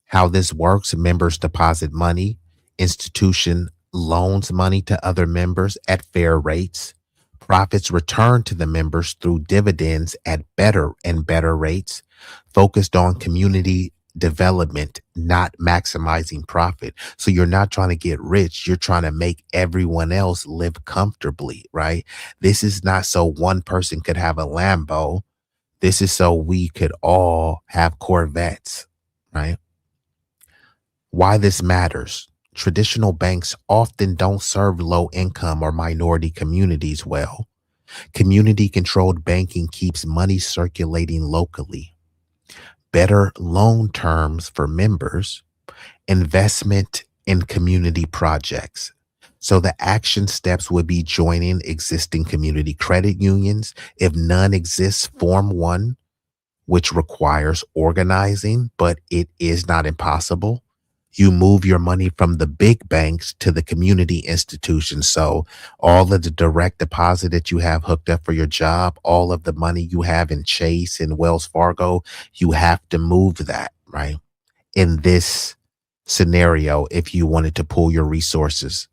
How this works, members deposit money, institution loans money to other members at fair rates. Profits return to the members through dividends at better and better rates, focused on community development, not maximizing profit. So you're not trying to get rich. You're trying to make everyone else live comfortably, right? This is not so one person could have a Lambo. This is so we could all have Corvettes, right? Why this matters. Traditional banks often don't serve low income or minority communities well. Community controlled banking keeps money circulating locally. Better loan terms for members, investment in community projects. So the action steps would be joining existing community credit unions. If none exists, form one, which requires organizing, but it is not impossible. You move your money from the big banks to the community institutions. So all of the direct deposit that you have hooked up for your job, all of the money you have in Chase and Wells Fargo, you have to move that, right? In this scenario, if you wanted to pool your resources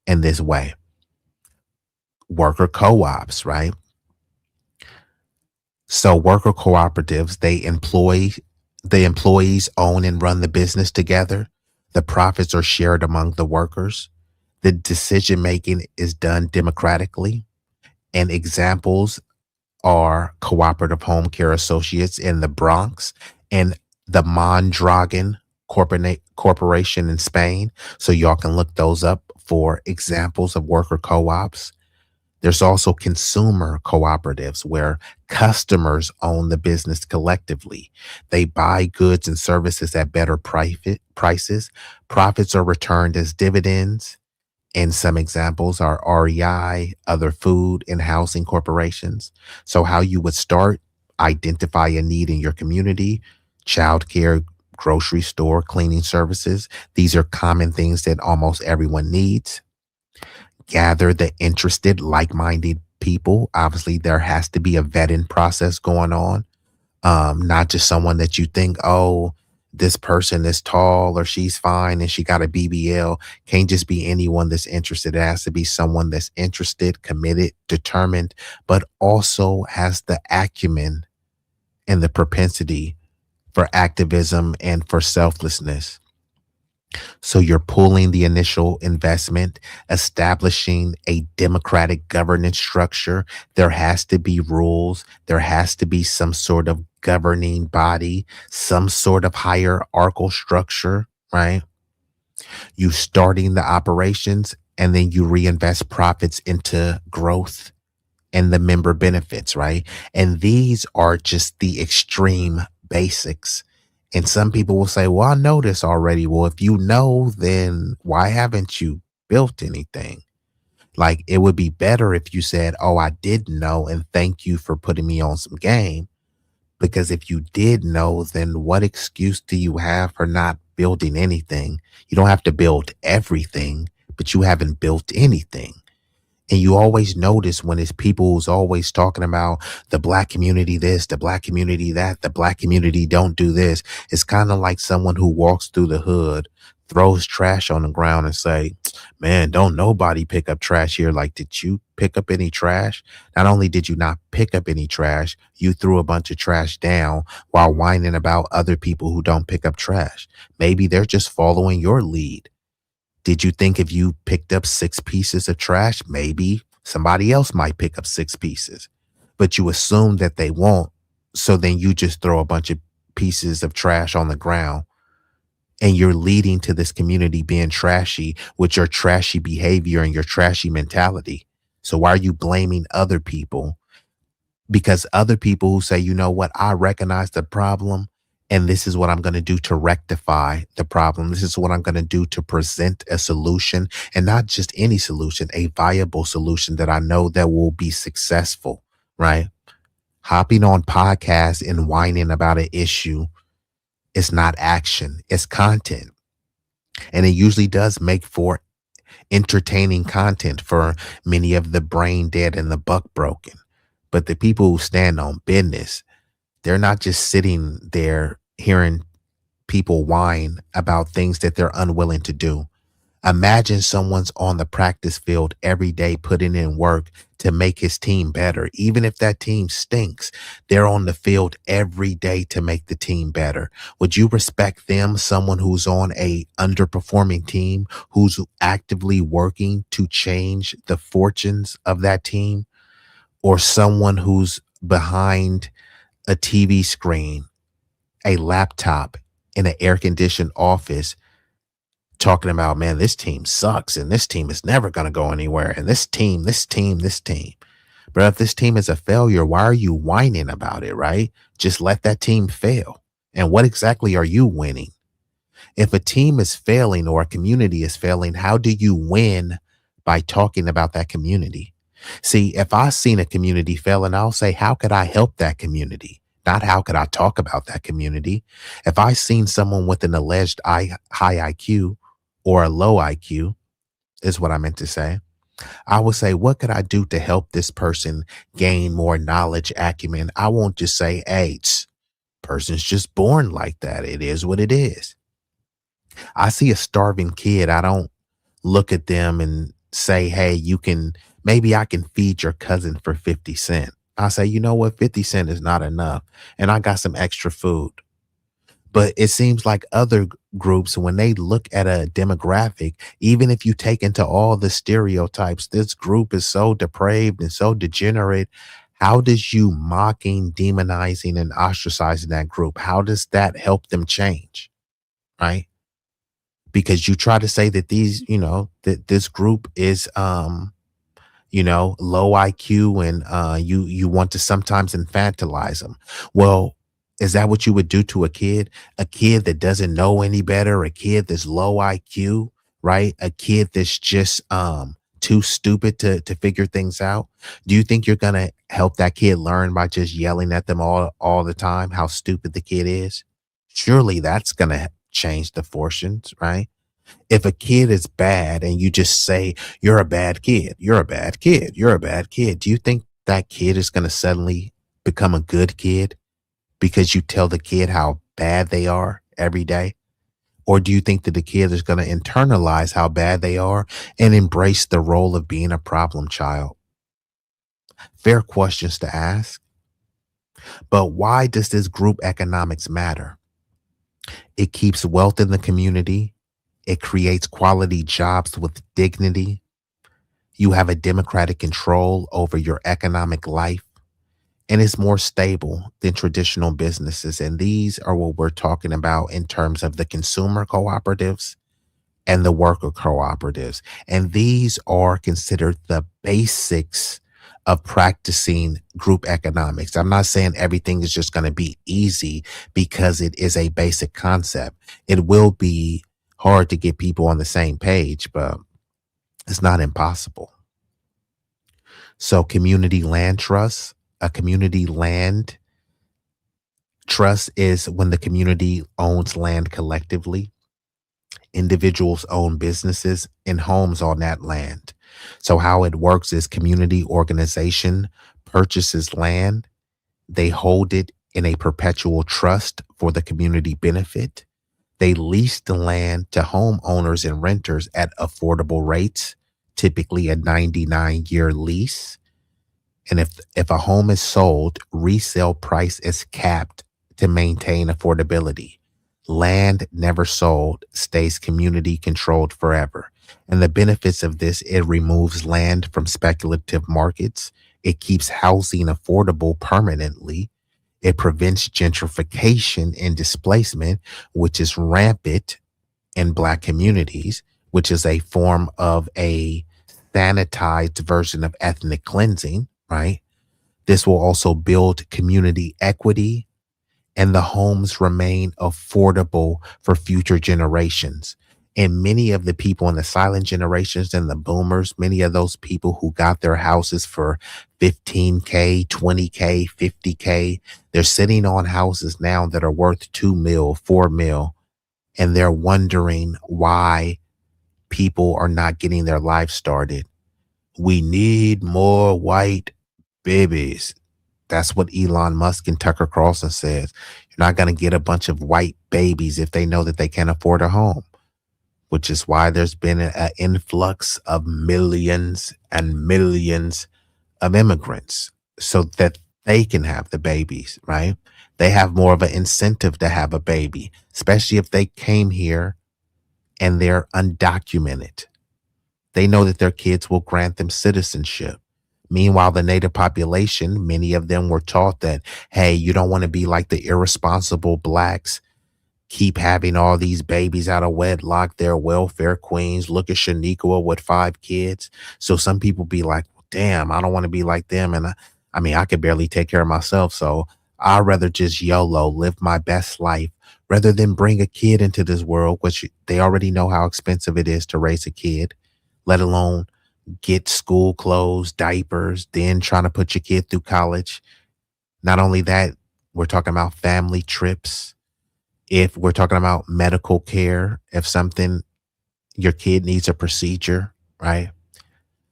in this way. Worker co-ops, right? So worker cooperatives, the employees own and run the business together. The profits are shared among the workers. The decision making is done democratically. And examples are Cooperative Home Care Associates in the Bronx and the Mondragon Corporation in Spain. So y'all can look those up for examples of worker co-ops. There's also consumer cooperatives where customers own the business collectively. They buy goods and services at better prices. Profits are returned as dividends. And some examples are REI, other food and housing corporations. So how you would start, identify a need in your community, childcare, grocery store, cleaning services. These are common things that almost everyone needs. Gather the interested, like-minded people. Obviously, there has to be a vetting process going on. Not just someone that you think, oh, this person is tall or she's fine and she got a BBL. Can't just be anyone that's interested. It has to be someone that's interested, committed, determined, but also has the acumen and the propensity for activism and for selflessness. So you're pulling the initial investment, establishing a democratic governance structure. There has to be rules. There has to be some sort of governing body, some sort of hierarchical structure, right? You starting the operations and then you reinvest profits into growth and the member benefits, right? And these are just the extreme basics. And some people will say, well, I know this already. Well, if you know, then why haven't you built anything? Like, it would be better if you said, oh, I did know, and thank you for putting me on some game. Because if you did know, then what excuse do you have for not building anything? You don't have to build everything, but you haven't built anything. And you always notice when it's people who's always talking about the black community this, the black community that, the black community don't do this. It's kind of like someone who walks through the hood, throws trash on the ground and say, man, don't nobody pick up trash here. Like, did you pick up any trash? Not only did you not pick up any trash, you threw a bunch of trash down while whining about other people who don't pick up trash. Maybe they're just following your lead. Did you think if you picked up 6 pieces of trash, maybe somebody else might pick up 6 pieces, but you assume that they won't. So then you just throw a bunch of pieces of trash on the ground and you're leading to this community being trashy with your trashy behavior and your trashy mentality. So why are you blaming other people? Because other people who say, you know what, I recognize the problem, and this is what I'm going to do to rectify the problem. This is what I'm going to do to present a solution, and not just any solution, a viable solution that I know that will be successful, right? Hopping on podcasts and whining about an issue is not action, it's content. And it usually does make for entertaining content for many of the brain dead and the buck broken. But the people who stand on business, they're not just sitting there hearing people whine about things that they're unwilling to do. Imagine someone's on the practice field every day putting in work to make his team better. Even if that team stinks, they're on the field every day to make the team better. Would you respect them, someone who's on a underperforming team, who's actively working to change the fortunes of that team, or someone who's behind a TV screen, a laptop, in an air-conditioned office talking about, man, this team sucks and this team is never going to go anywhere, and this team. But if this team is a failure, why are you whining about it, right? Just let that team fail. And what exactly are you winning? If a team is failing or a community is failing, how do you win by talking about that community? See, if I've seen a community fail, and I'll say, how could I help that community? Not how could I talk about that community? If I've seen someone with an alleged high IQ or a low IQ, is what I meant to say, I would say, what could I do to help this person gain more knowledge, acumen? I won't just say, hey, person's just born like that. It is what it is. I see a starving kid. I don't look at them and say, hey, maybe I can feed your cousin for 50 cents. I say, you know what? 50 cents is not enough. And I got some extra food. But it seems like other groups, when they look at a demographic, even if you take into all the stereotypes, this group is so depraved and so degenerate. How does you mocking, demonizing, and ostracizing that group, how does that help them change? Right? Because you try to say that that this group is low IQ, and you want to sometimes infantilize them. Well, is that what you would do to a kid that doesn't know any better, a kid that's low IQ, right? A kid that's just too stupid to figure things out? Do you think you're gonna help that kid learn by just yelling at them all the time how stupid the kid is? Surely that's gonna change the fortunes, right? If a kid is bad and you just say, you're a bad kid, you're a bad kid, you're a bad kid, do you think that kid is going to suddenly become a good kid because you tell the kid how bad they are every day? Or do you think that the kid is going to internalize how bad they are and embrace the role of being a problem child? Fair questions to ask. But why does this group economics matter? It keeps wealth in the community. It creates quality jobs with dignity. You have a democratic control over your economic life, and it's more stable than traditional businesses. And these are what we're talking about in terms of the consumer cooperatives and the worker cooperatives. And these are considered the basics of practicing group economics. I'm not saying everything is just going to be easy, because it is a basic concept. It will be hard to get people on the same page, but it's not impossible. So community land trust, a community land trust is when the community owns land collectively. Individuals own businesses and homes on that land. So how it works is community organization purchases land. They hold it in a perpetual trust for the community benefit. They lease the land to homeowners and renters at affordable rates, typically a 99-year lease. And if a home is sold, resale price is capped to maintain affordability. Land never sold stays community controlled forever. And the benefits of this, it removes land from speculative markets. It keeps housing affordable permanently. It prevents gentrification and displacement, which is rampant in Black communities, which is a form of a sanitized version of ethnic cleansing, right? This will also build community equity, and the homes remain affordable for future generations. And many of the people in the silent generations and the boomers, many of those people who got their houses for $15K, $20K, $50K, they're sitting on houses now that are worth $2 million, $4 million, and they're wondering why people are not getting their lives started. We need more white babies. That's what Elon Musk and Tucker Carlson says. You're not going to get a bunch of white babies if they know that they can't afford a home, which is why there's been an influx of millions and millions of immigrants so that they can have the babies, right? They have more of an incentive to have a baby, especially if they came here and they're undocumented. They know that their kids will grant them citizenship. Meanwhile, the native population, many of them were taught that, hey, you don't want to be like the irresponsible blacks, keep having all these babies out of wedlock. They're welfare queens. Look at Shaniqua with 5 kids. So some people be like, damn, I don't want to be like them. And I mean, I could barely take care of myself. So I'd rather just YOLO, live my best life rather than bring a kid into this world, which they already know how expensive it is to raise a kid, let alone get school clothes, diapers, then trying to put your kid through college. Not only that, we're talking about family trips. If we're talking about medical care, if something, your kid needs a procedure, right?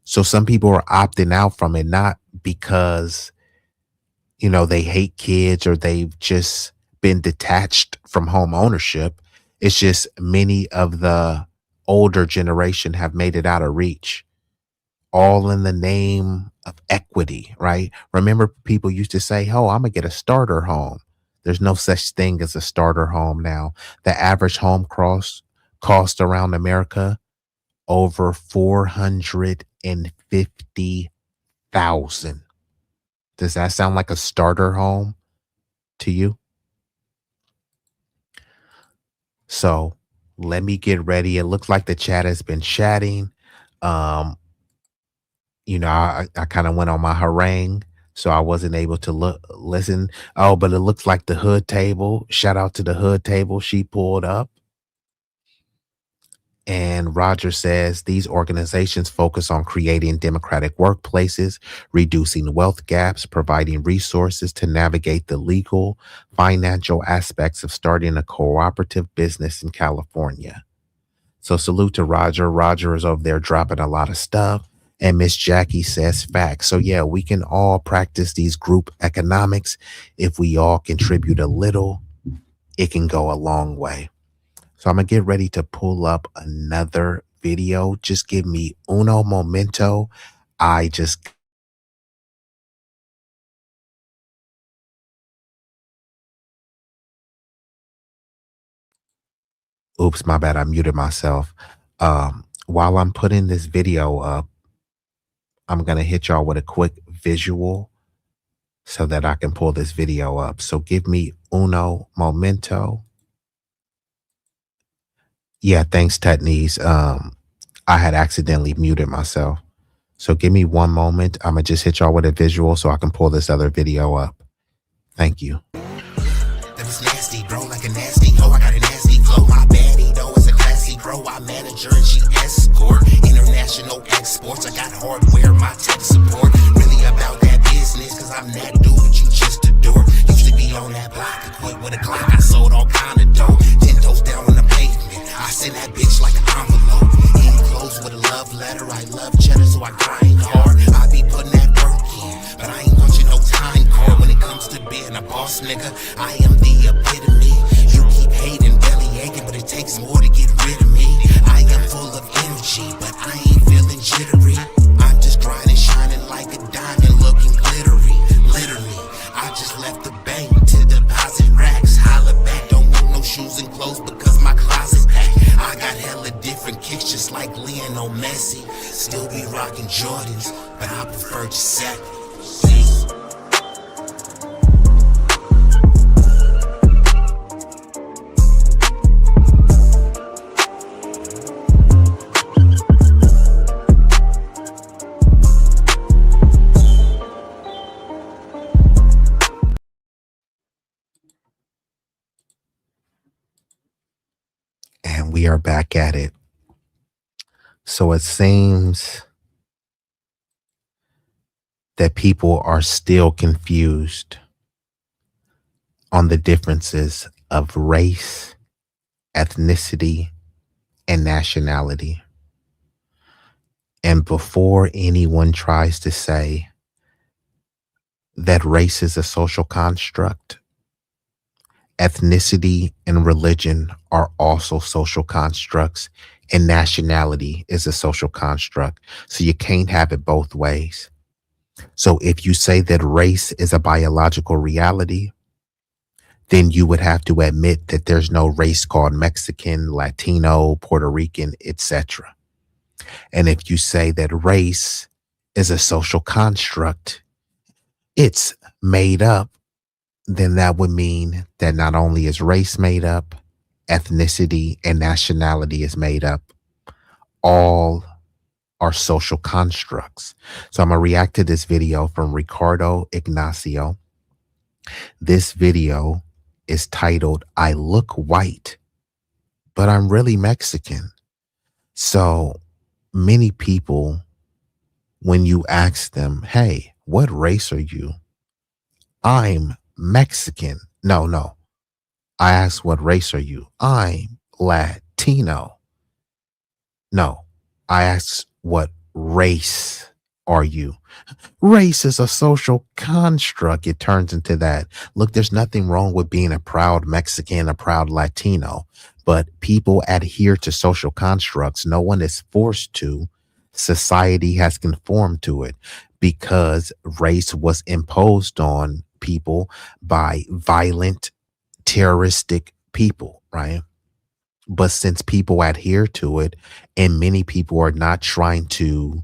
So some people are opting out from it, not because, you know, they hate kids or they've just been detached from home ownership. It's just many of the older generation have made it out of reach, all in the name of equity, right? Remember, people used to say, oh, I'm going to get a starter home. There's no such thing as a starter home now. The average home cost around America over $450,000. Does that sound like a starter home to you? So let me get ready. It looks like the chat has been chatting. You know, I kind of went on my harangue, so I wasn't able to listen. Oh, but it looks like the hood table. Shout out to the hood table. She pulled up. And Roger says these organizations focus on creating democratic workplaces, reducing wealth gaps, providing resources to navigate the legal, financial aspects of starting a cooperative business in California. So salute to Roger. Roger is over there dropping a lot of stuff. And Miss Jackie says facts. So yeah, we can all practice these group economics. If we all contribute a little, it can go a long way. So I'm going to get ready to pull up another video. Just give me uno momento. Oops, my bad. I muted myself. While I'm putting this video up, I'm going to hit y'all with a quick visual so that I can pull this video up. So give me uno momento. Yeah, thanks, Tutneys. I had accidentally muted myself. So give me one moment. I'm going to just hit y'all with a visual so I can pull this other video up. Thank you. That was nasty, bro, like a nasty hoe. I got a nasty flow. My baddie, though, is a classy bro. I manage her and she escort. International exports. I got hardware, my tech support. Really about that business, cause I'm that dude you just adore. Used to be on that block, equipped with a Glock. I sold all kind of dough. 10 toes down on the pavement. I send that bitch like an envelope. Enclosed with a love letter. I love cheddar, so I grind hard. I be putting that work in, but I ain't punching no time card when it comes to being a boss, nigga. I am the epitome. You keep hating, belly aching, but it takes more to get rid of me. I am full of energy, but I ain't feeling jittery. I'm just grinding, shining like a diamond, looking glittery. Literally, I just left the bank to deposit racks. Holla back, don't want no shoes and clothes because my closet's packed. I got hella different kicks just like Lionel Messi. Still be rocking Jordans, but I prefer Giuseppe. Peace. And we are back at it. So it seems that people are still confused on the differences of race, ethnicity, and nationality. And before anyone tries to say that race is a social construct, ethnicity and religion are also social constructs, and nationality is a social construct. So you can't have it both ways. So if you say that race is a biological reality, then you would have to admit that there's no race called Mexican, Latino, Puerto Rican, etc. And if you say that race is a social construct, it's made up, then that would mean that not only is race made up, ethnicity and nationality is made up. All are social constructs. So I'm going to react to this video from Ricardo Ignacio. This video is titled, I Look White, but I'm really Mexican. So many people, when you ask them, hey, what race are you? I'm Mexican. No. I ask, what race are you? I'm Latino. No, I ask, what race are you? Race is a social construct. It turns into that. Look, there's nothing wrong with being a proud Mexican, a proud Latino, but people adhere to social constructs. No one is forced to. Society has conformed to it because race was imposed on people by violent, terroristic people, right? But since people adhere to it, and many people are not trying to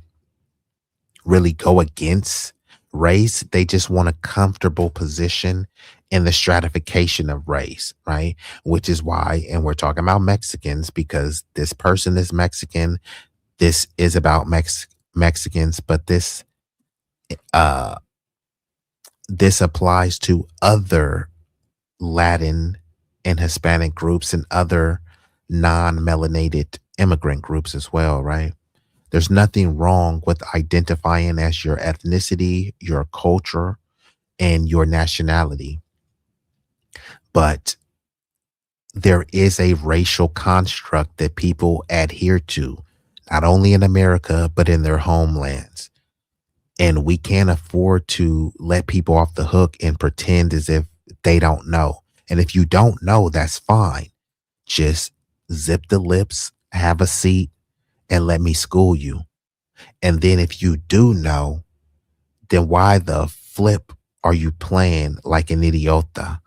really go against race, they just want a comfortable position in the stratification of race, right? Which is why, and we're talking about Mexicans because this person is Mexican. This is about Mexicans, but this applies to other Latin and Hispanic groups and other non-melanated immigrant groups as well, right? There's nothing wrong with identifying as your ethnicity, your culture, and your nationality. But there is a racial construct that people adhere to, not only in America, but in their homelands. And we can't afford to let people off the hook and pretend as if they don't know. And if you don't know, that's fine. Just zip the lips, have a seat, and let me school you. And then if you do know, then why the flip are you playing like an idiota?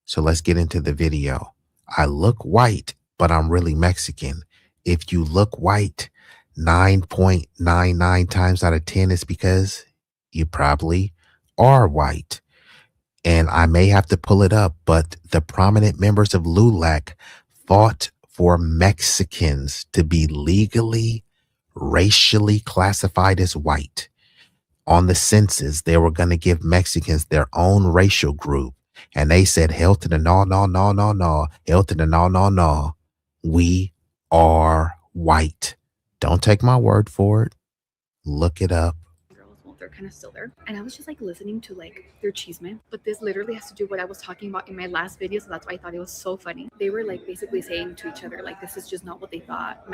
So let's get into the video. I look white, but I'm really Mexican. If you look white, 9.99 times out of 10 is because you probably are white. And I may have to pull it up, but the prominent members of LULAC fought for Mexicans to be legally, racially classified as white. On the census, they were going to give Mexicans their own racial group. And they said, hell to the no. Hell to the no. We are white. Don't take my word for it. Look it up. They're kind of still there, and I was just like listening to like their chisme, but this literally has to do what I was talking about in my last video, so that's why I thought it was so funny. They were like basically saying to each other like this is just not what they thought.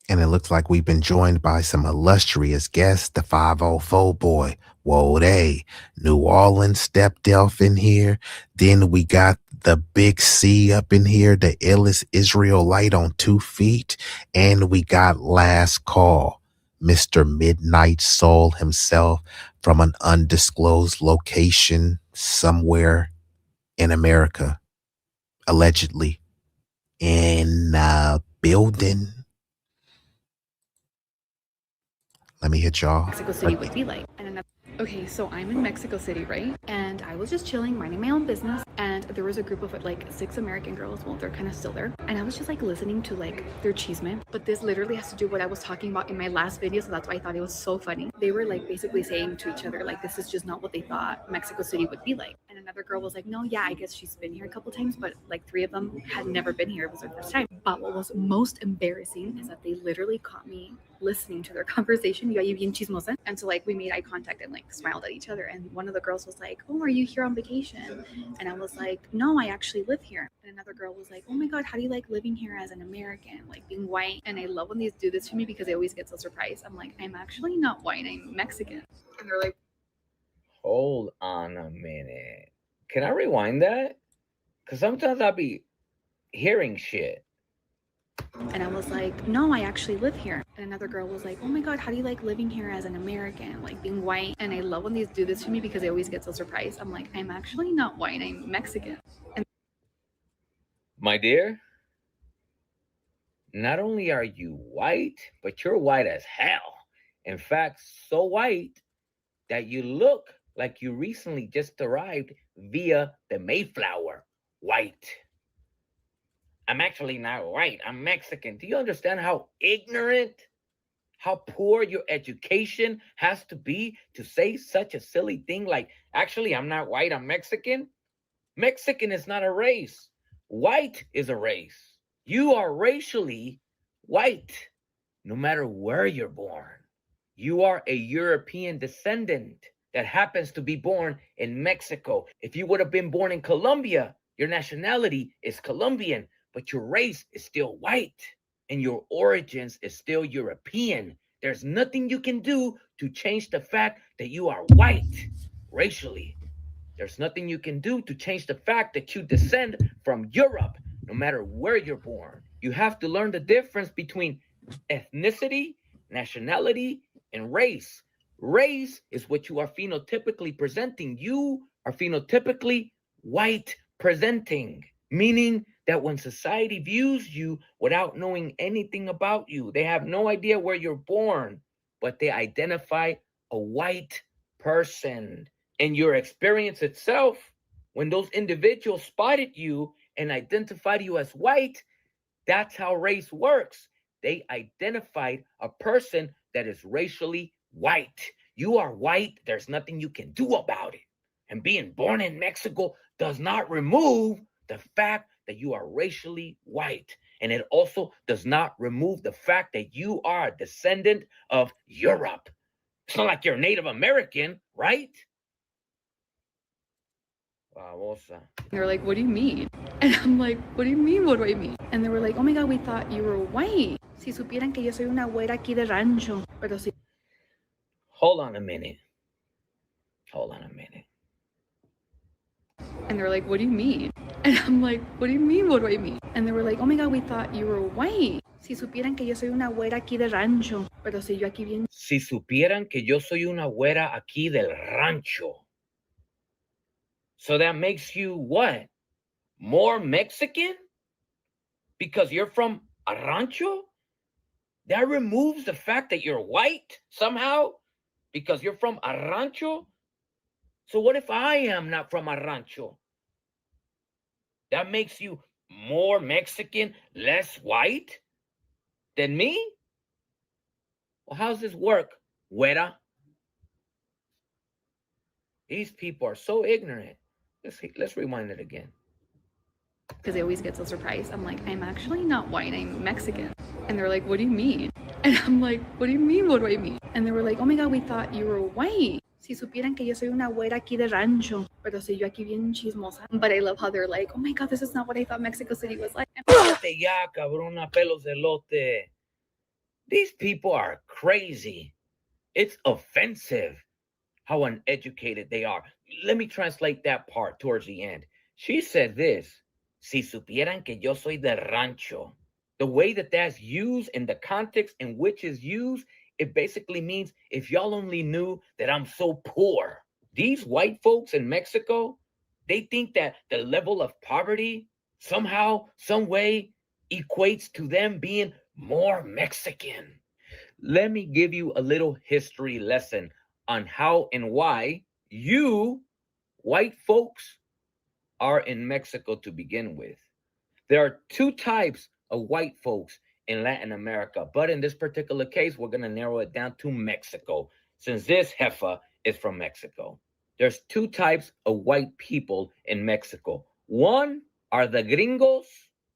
And it looks like we've been joined by some illustrious guests, the 504 boy. Whoa, they New Orleans stepped off in here. Then we got the Big C up in here, the illest Israelite on 2 feet. And we got Last Call, Mr. Midnight Soul himself from an undisclosed location somewhere in America, allegedly in a building. Let me hit y'all. Mexico City would be like. Okay, so I'm in Mexico City, right? And I was just chilling, minding my own business, and there was a group of like 6 American girls. Well, they're kind of still there, and I was just like listening to like their chisme, but this literally has to do what I was talking about in my last video, so that's why I thought it was so funny. They were like basically saying to each other like this is just not what they thought Mexico City would be like. And another girl was like, no, yeah, I guess she's been here a couple times, but like 3 of them had never been here. It was their first time. But what was most embarrassing is that they literally caught me listening to their conversation. Y ahí bien chismosa. And so like we made eye contact and like smiled at each other. And one of the girls was like, oh, are you here on vacation? And I was like, no, I actually live here. And another girl was like, oh my God, how do you like living here as an American, like being white? And I love when these do this to me because they always get so surprised. I'm like, I'm actually not white, I'm Mexican. And they're like, hold on a minute. Can I rewind that? Because sometimes I'll be hearing shit. and I was like, no, I actually live here. And another girl was like, oh my God, how do you like living here as an American, like being white? And I love when these do this to me because they always get so surprised. I'm like, I'm actually not white, I'm Mexican. And My dear, not only are you white, but you're white as hell. In fact, so white that you look like you recently just arrived via the Mayflower. White. I'm actually not white, I'm Mexican. Do you understand how ignorant, how poor your education has to be to say such a silly thing like, actually, I'm not white, I'm Mexican? Mexican is not a race. White is a race. You are racially white, no matter where you're born. You are a European descendant that happens to be born in Mexico. If you would have been born in Colombia, your nationality is Colombian, but your race is still white and your origins is still European. There's nothing you can do to change the fact that you are white racially. There's nothing you can do to change the fact that you descend from Europe, no matter where you're born. You have to learn the difference between ethnicity, nationality, and race. Race is what you are phenotypically presenting. You are phenotypically white presenting, meaning that when society views you without knowing anything about you, they have no idea where you're born, but they identify a white person. And your experience itself, when those individuals spotted you and identified you as white, that's how race works. They identified a person that is racially white. You are white, there's nothing you can do about it. And being born in Mexico does not remove the fact that you are racially white. And it also does not remove the fact that you are a descendant of Europe. It's not like you're Native American, right? they were like, what do you mean? And I'm like, what do you mean, what do I mean? And they were like, oh my God, we thought you were white. Si supieran que yo soy una güera aquí de rancho. Pero si... Hold on a minute. Hold on a minute. And they were like, what do you mean? And I'm like, what do you mean, what do I mean? And they were like, oh my God, we thought you were white. Si supieran que yo soy una güera aquí de rancho. Pero si yo aquí bien... Si supieran que yo soy una güera aquí del rancho. So that makes you what? More Mexican? Because you're from a rancho? That removes the fact that you're white somehow? Because you're from a rancho? So what if I am not from a rancho? That makes you more Mexican, less white than me? Well, how's this work, güera? These people are so ignorant. Let's rewind it again. Because they always get so surprised. I'm like, I'm actually not white, I'm Mexican. And they're like, what do you mean? And I'm like, what do you mean, what do I mean? And they were like, oh my God, we thought you were white. Si supieran que yo soy una güera aquí de rancho. Pero si yo aquí bien chismosa. But I love how they're like, oh my God, this is not what I thought Mexico City was like. Ya, cabrona, pelos de lote. These people are crazy. It's offensive how uneducated they are. Let me translate that part towards the end. She said this, si supieran que yo soy de rancho. The way that that's used in the context in which it's used, it basically means if y'all only knew that I'm so poor. These white folks in Mexico, they think that the level of poverty somehow, some way equates to them being more Mexican. Let me give you a little history lesson on how and why you white folks are in Mexico to begin with. There are two types of white folks in Latin America, but in this particular case, we're going to narrow it down to Mexico, since this heifer is from Mexico. There's two types of white people in Mexico. One are the gringos,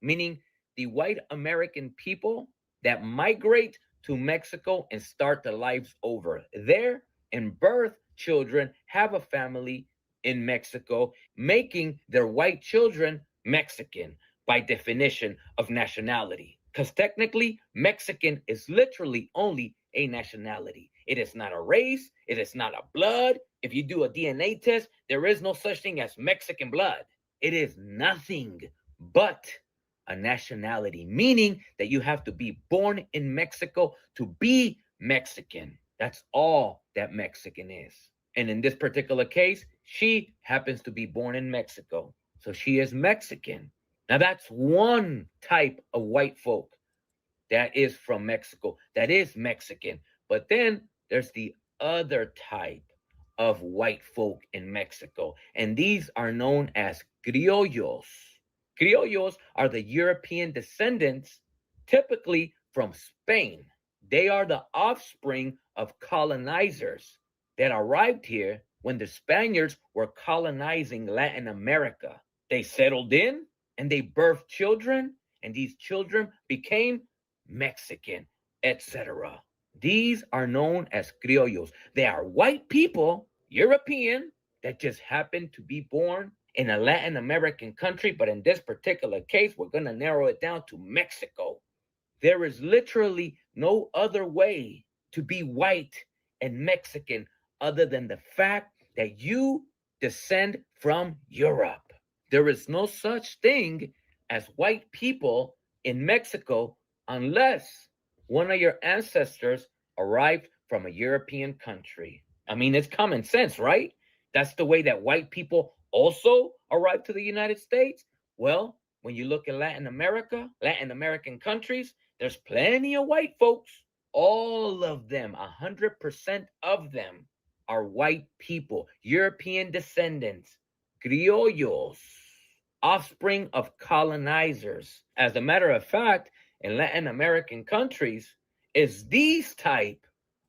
meaning the white American people that migrate to Mexico and start their lives over there and birth children, have a family in Mexico, making their white children Mexican by definition of nationality. Because technically, Mexican is literally only a nationality. It is not a race, it is not a blood. If you do a DNA test, there is no such thing as Mexican blood. It is nothing but a nationality, meaning that you have to be born in Mexico to be Mexican. That's all that Mexican is. And in this particular case, she happens to be born in Mexico. So she is Mexican. Now, that's one type of white folk that is from Mexico, that is Mexican. But then there's the other type of white folk in Mexico, and these are known as criollos. Criollos are the European descendants, typically from Spain. They are the offspring of colonizers that arrived here when the Spaniards were colonizing Latin America. They settled in and they birthed children, and these children became Mexican, etc. These are known as criollos. They are white people, European, that just happen to be born in a Latin American country, but in this particular case, we're going to narrow it down to Mexico. There is literally no other way to be white and Mexican other than the fact that you descend from Europe. There is no such thing as white people in Mexico unless one of your ancestors arrived from a European country. I mean, it's common sense, right? That's the way that white people also arrived to the United States. Well, when you look at Latin America, Latin American countries, there's plenty of white folks. All of them, 100% of them are white people, European descendants, criollos, offspring of colonizers. As a matter of fact, in Latin American countries, it's these type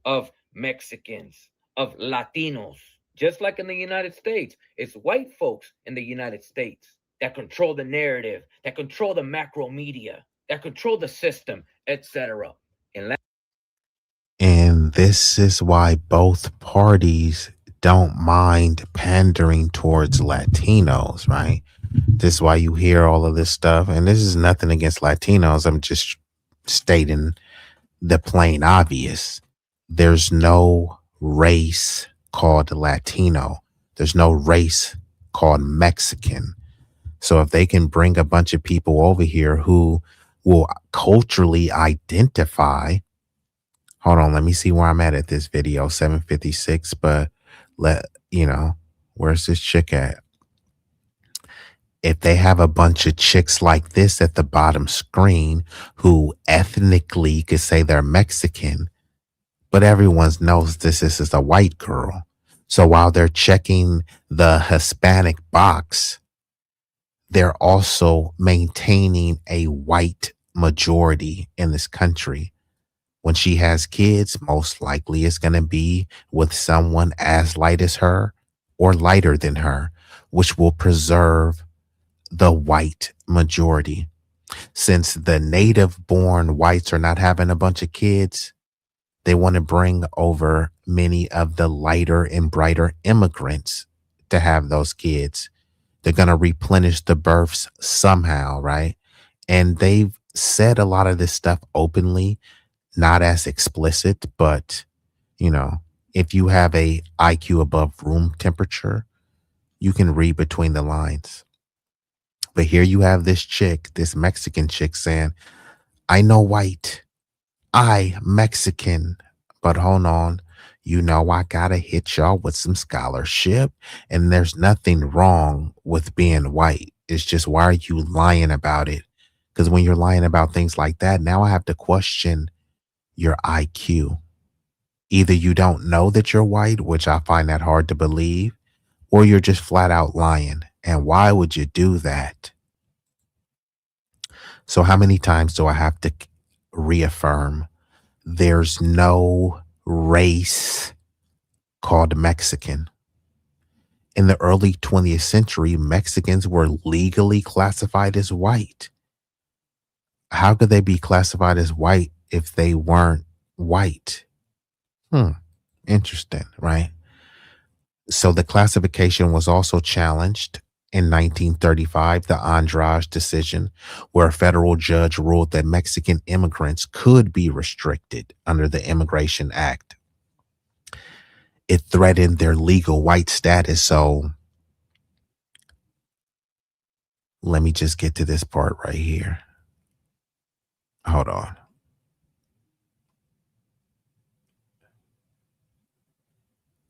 of Mexicans, of Latinos, just like in the United States. It's white folks in the United States that control the narrative, that control the macro media, that control the system, etc. And this is why both parties don't mind pandering towards Latinos, right? This is why you hear all of this stuff. And this is nothing against Latinos. I'm just stating the plain obvious. There's no race called Latino. There's no race called Mexican. So if they can bring a bunch of people over here who will culturally identify, hold on, let me see where I'm at this video, 7:56, but where's this chick at? If they have a bunch of chicks like this at the bottom screen who ethnically could say they're Mexican, but everyone knows this is a white girl. So while they're checking the Hispanic box, they're also maintaining a white majority in this country. When she has kids, most likely it's going to be with someone as light as her or lighter than her, which will preserve the white majority. Since the native born whites are not having a bunch of kids, they want to bring over many of the lighter and brighter immigrants to have those kids. They're going to replenish the births somehow, right? And they've said a lot of this stuff openly, not as explicit, but, if you have a IQ above room temperature, you can read between the lines. But here you have this chick, this Mexican chick saying, I know white, I Mexican, but hold on, I gotta hit y'all with some scholarship, and there's nothing wrong with being white. It's just, why are you lying about it? Because when you're lying about things like that, now I have to question your IQ. Either you don't know that you're white, which I find that hard to believe, or you're just flat out lying. And why would you do that? So how many times do I have to reaffirm there's no race called Mexican? In the early 20th century, Mexicans were legally classified as white. How could they be classified as white if they weren't white. Interesting, right? So the classification was also challenged in 1935, the Andrade decision, where a federal judge ruled that Mexican immigrants could be restricted under the Immigration Act. It threatened their legal white status. So let me just get to this part right here. Hold on.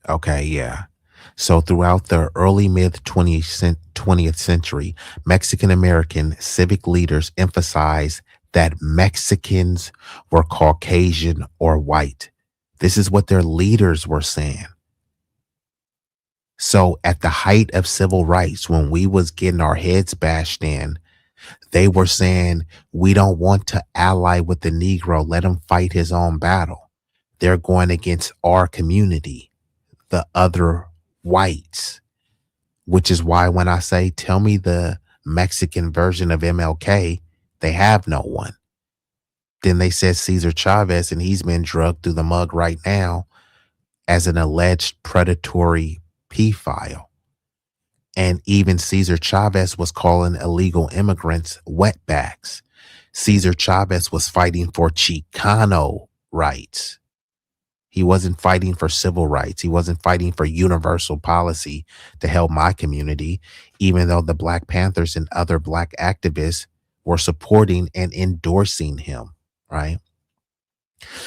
Okay, yeah. So throughout the early mid 20th century, Mexican American civic leaders emphasized that Mexicans were Caucasian or white. This is what their leaders were saying. So at the height of civil rights, when we was getting our heads bashed in, they were saying, we don't want to ally with the Negro. Let him fight his own battle. They're going against our community, the other whites, which is why when I say, tell me the Mexican version of MLK, they have no one. Then they said Cesar Chavez, and he's been drugged through the mug right now as an alleged predatory pedophile. And even Cesar Chavez was calling illegal immigrants wetbacks. Cesar Chavez was fighting for Chicano rights. He wasn't fighting for civil rights. He wasn't fighting for universal policy to help my community, even though the Black Panthers and other Black activists were supporting and endorsing him, right?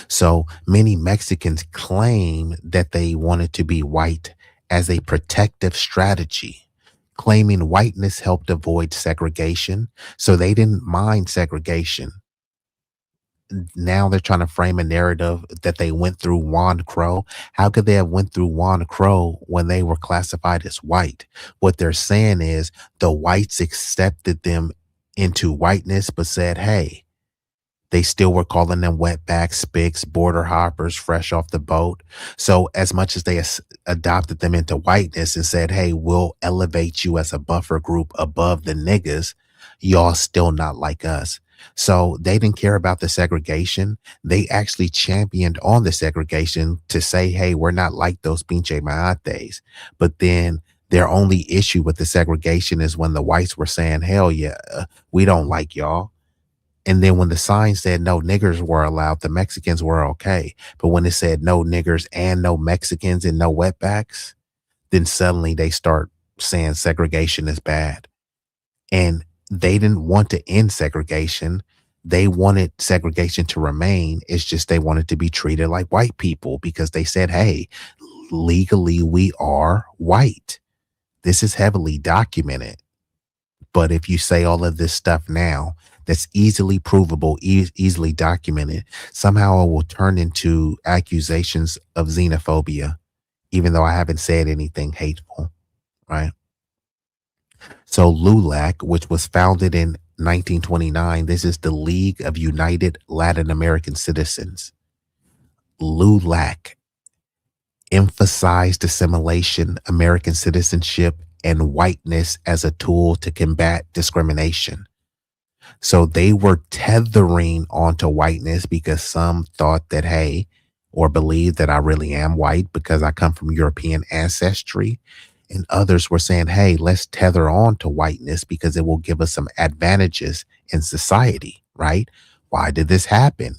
So many Mexicans claim that they wanted to be white as a protective strategy, claiming whiteness helped avoid segregation. So they didn't mind segregation. Now they're trying to frame a narrative that they went through Juan Crow. How could they have went through Juan Crow when they were classified as white? What they're saying is the whites accepted them into whiteness, but said, hey, they still were calling them wetbacks, spics, border hoppers, fresh off the boat. So as much as they adopted them into whiteness and said, hey, we'll elevate you as a buffer group above the niggas, y'all still not like us. So they didn't care about the segregation. They actually championed on the segregation to say, hey, we're not like those pinche mates. But then their only issue with the segregation is when the whites were saying, hell yeah, we don't like y'all. And then when the sign said no niggers were allowed, the Mexicans were okay. But when it said no niggers and no Mexicans and no wetbacks, then suddenly they start saying segregation is bad. And they didn't want to end segregation. They wanted segregation to remain. It's just they wanted to be treated like white people because they said, hey, legally we are white. This is heavily documented. But if you say all of this stuff now, that's easily provable, easily documented, somehow it will turn into accusations of xenophobia, even though I haven't said anything hateful, right? So LULAC, which was founded in 1929, this is the League of United Latin American Citizens. LULAC emphasized assimilation, American citizenship, and whiteness as a tool to combat discrimination. So they were tethering onto whiteness because some thought that, hey, or believed that I really am white because I come from European ancestry. And others were saying, hey, let's tether on to whiteness because it will give us some advantages in society, right? Why did this happen?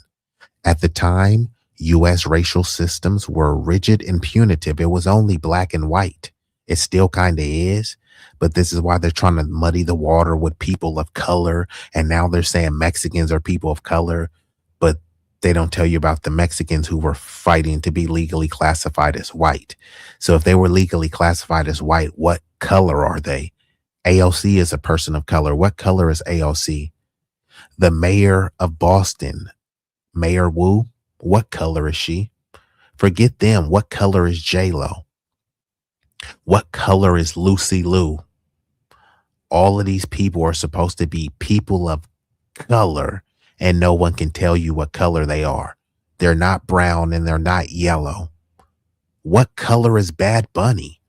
At the time, U.S. racial systems were rigid and punitive. It was only black and white. It still kind of is. But this is why they're trying to muddy the water with people of color. And now they're saying Mexicans are people of color. But they don't tell you about the Mexicans who were fighting to be legally classified as white. So if they were legally classified as white, what color are they? AOC is a person of color. What color is AOC? The mayor of Boston, Mayor Wu, what color is she? Forget them. What color is J-Lo? What color is Lucy Liu? All of these people are supposed to be people of color, and no one can tell you what color they are. They're not brown and they're not yellow. What color is Bad Bunny?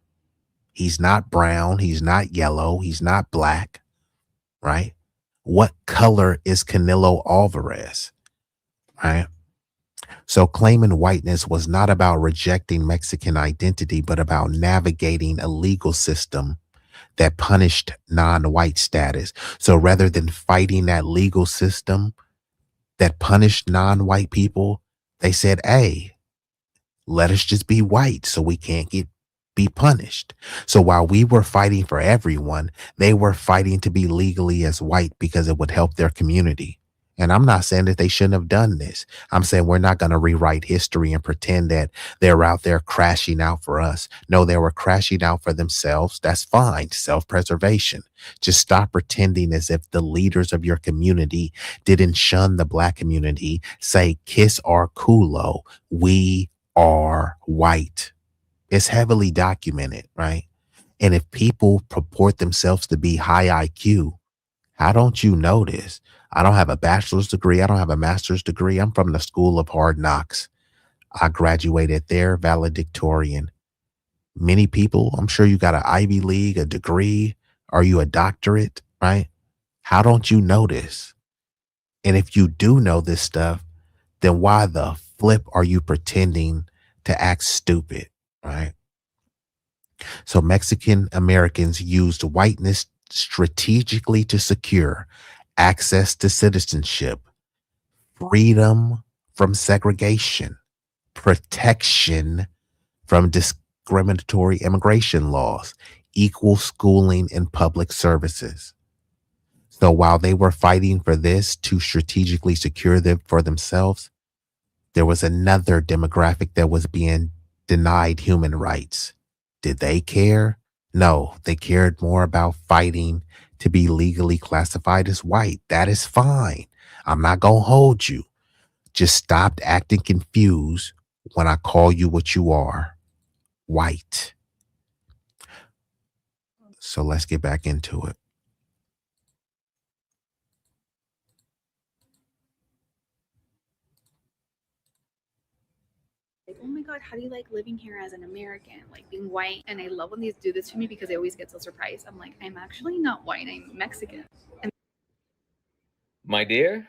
He's not brown. He's not yellow. He's not black, right? What color is Canelo Alvarez, right? So claiming whiteness was not about rejecting Mexican identity, but about navigating a legal system that punished non-white status. So rather than fighting that legal system that punished non-white people, they said, hey, let us just be white so we can't be punished. So while we were fighting for everyone, they were fighting to be legally as white because it would help their community. And I'm not saying that they shouldn't have done this. I'm saying we're not going to rewrite history and pretend that they're out there crashing out for us. No, they were crashing out for themselves. That's fine. Self-preservation. Just stop pretending as if the leaders of your community didn't shun the black community, say, kiss our culo. We are white. It's heavily documented, right? And if people purport themselves to be high IQ, how don't you know this? I don't have a bachelor's degree. I don't have a master's degree. I'm from the School of Hard Knocks. I graduated there, valedictorian. Many people, I'm sure you got an Ivy League, a degree. Are you a doctorate, right? How don't you know this? And if you do know this stuff, then why the flip are you pretending to act stupid, right? So Mexican Americans used whiteness strategically to secure access to citizenship, freedom from segregation, protection from discriminatory immigration laws, equal schooling and public services. So while they were fighting for this to strategically secure them for themselves, there was another demographic that was being denied human rights. Did they care? No, they cared more about fighting to be legally classified as white. That is fine. I'm not going to hold you. Just stop acting confused when I call you what you are, white. So let's get back into it. Like, oh my God, how do you like living here as an American, like being white? And I love when they do this to me because I always get so surprised. I'm like, I'm actually not white, I'm Mexican. And My dear,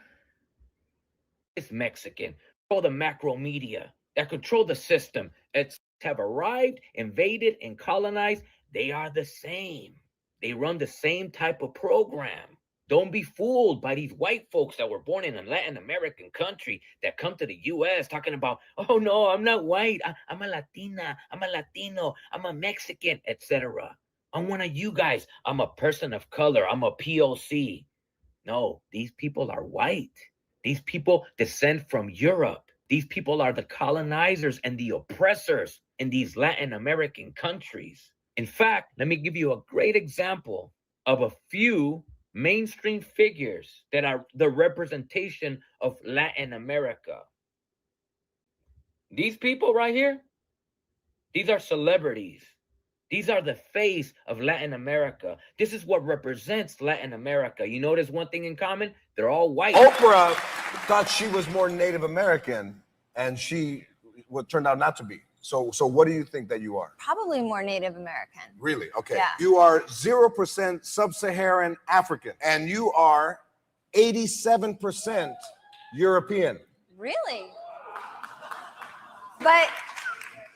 it's Mexican. All the macro media that control the system, it's have arrived, invaded, and colonized. They are the same. They run the same type of program. Don't be fooled by these white folks that were born in a Latin American country that come to the US talking about, oh no, I'm not white. I'm a Latina. I'm a Latino. I'm a Mexican, etc. I'm one of you guys. I'm a person of color. I'm a POC. No, these people are white. These people descend from Europe. These people are the colonizers and the oppressors in these Latin American countries. In fact, let me give you a great example of a few mainstream figures that are the representation of Latin America. These people right here, these are celebrities. These are the face of Latin America. This is what represents Latin America. You notice one thing in common? They're all white. Oprah thought she was more Native American, and she turned out not to be. So what do you think that you are? Probably more Native American. Really? Okay. Yeah. You are 0% Sub-Saharan African, and you are 87% European. Really? But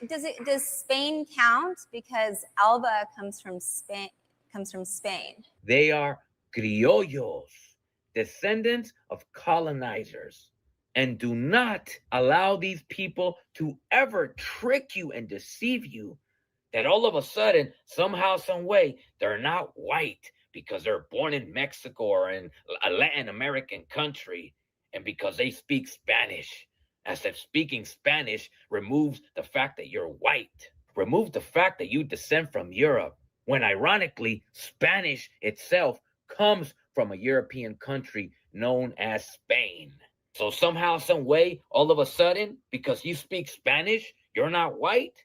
does Spain count? Because Alba comes from Spain. They are criollos, descendants of colonizers. And do not allow these people to ever trick you and deceive you that all of a sudden, somehow, some way, they're not white because they're born in Mexico or in a Latin American country and because they speak Spanish. As if speaking Spanish removes the fact that you're white. Remove the fact that you descend from Europe, when ironically, Spanish itself comes from a European country known as Spain. So somehow, some way, all of a sudden, because you speak Spanish, you're not white?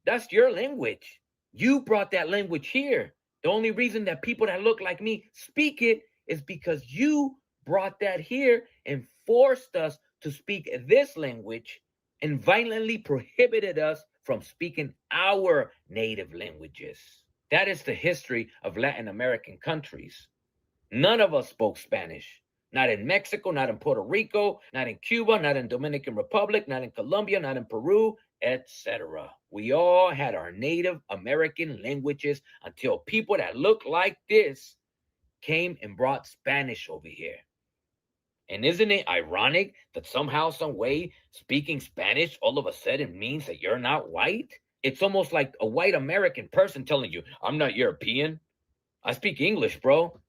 That's your language. You brought that language here. The only reason that people that look like me speak it is because you brought that here and forced us to speak this language and violently prohibited us from speaking our native languages. That is the history of Latin American countries. None of us spoke Spanish. Not in Mexico, not in Puerto Rico, not in Cuba, not in Dominican Republic, not in Colombia, not in Peru, etc. We all had our Native American languages until people that look like this came and brought Spanish over here. And isn't it ironic that somehow, some way, speaking Spanish all of a sudden means that you're not white? It's almost like a white American person telling you, I'm not European. I speak English, bro.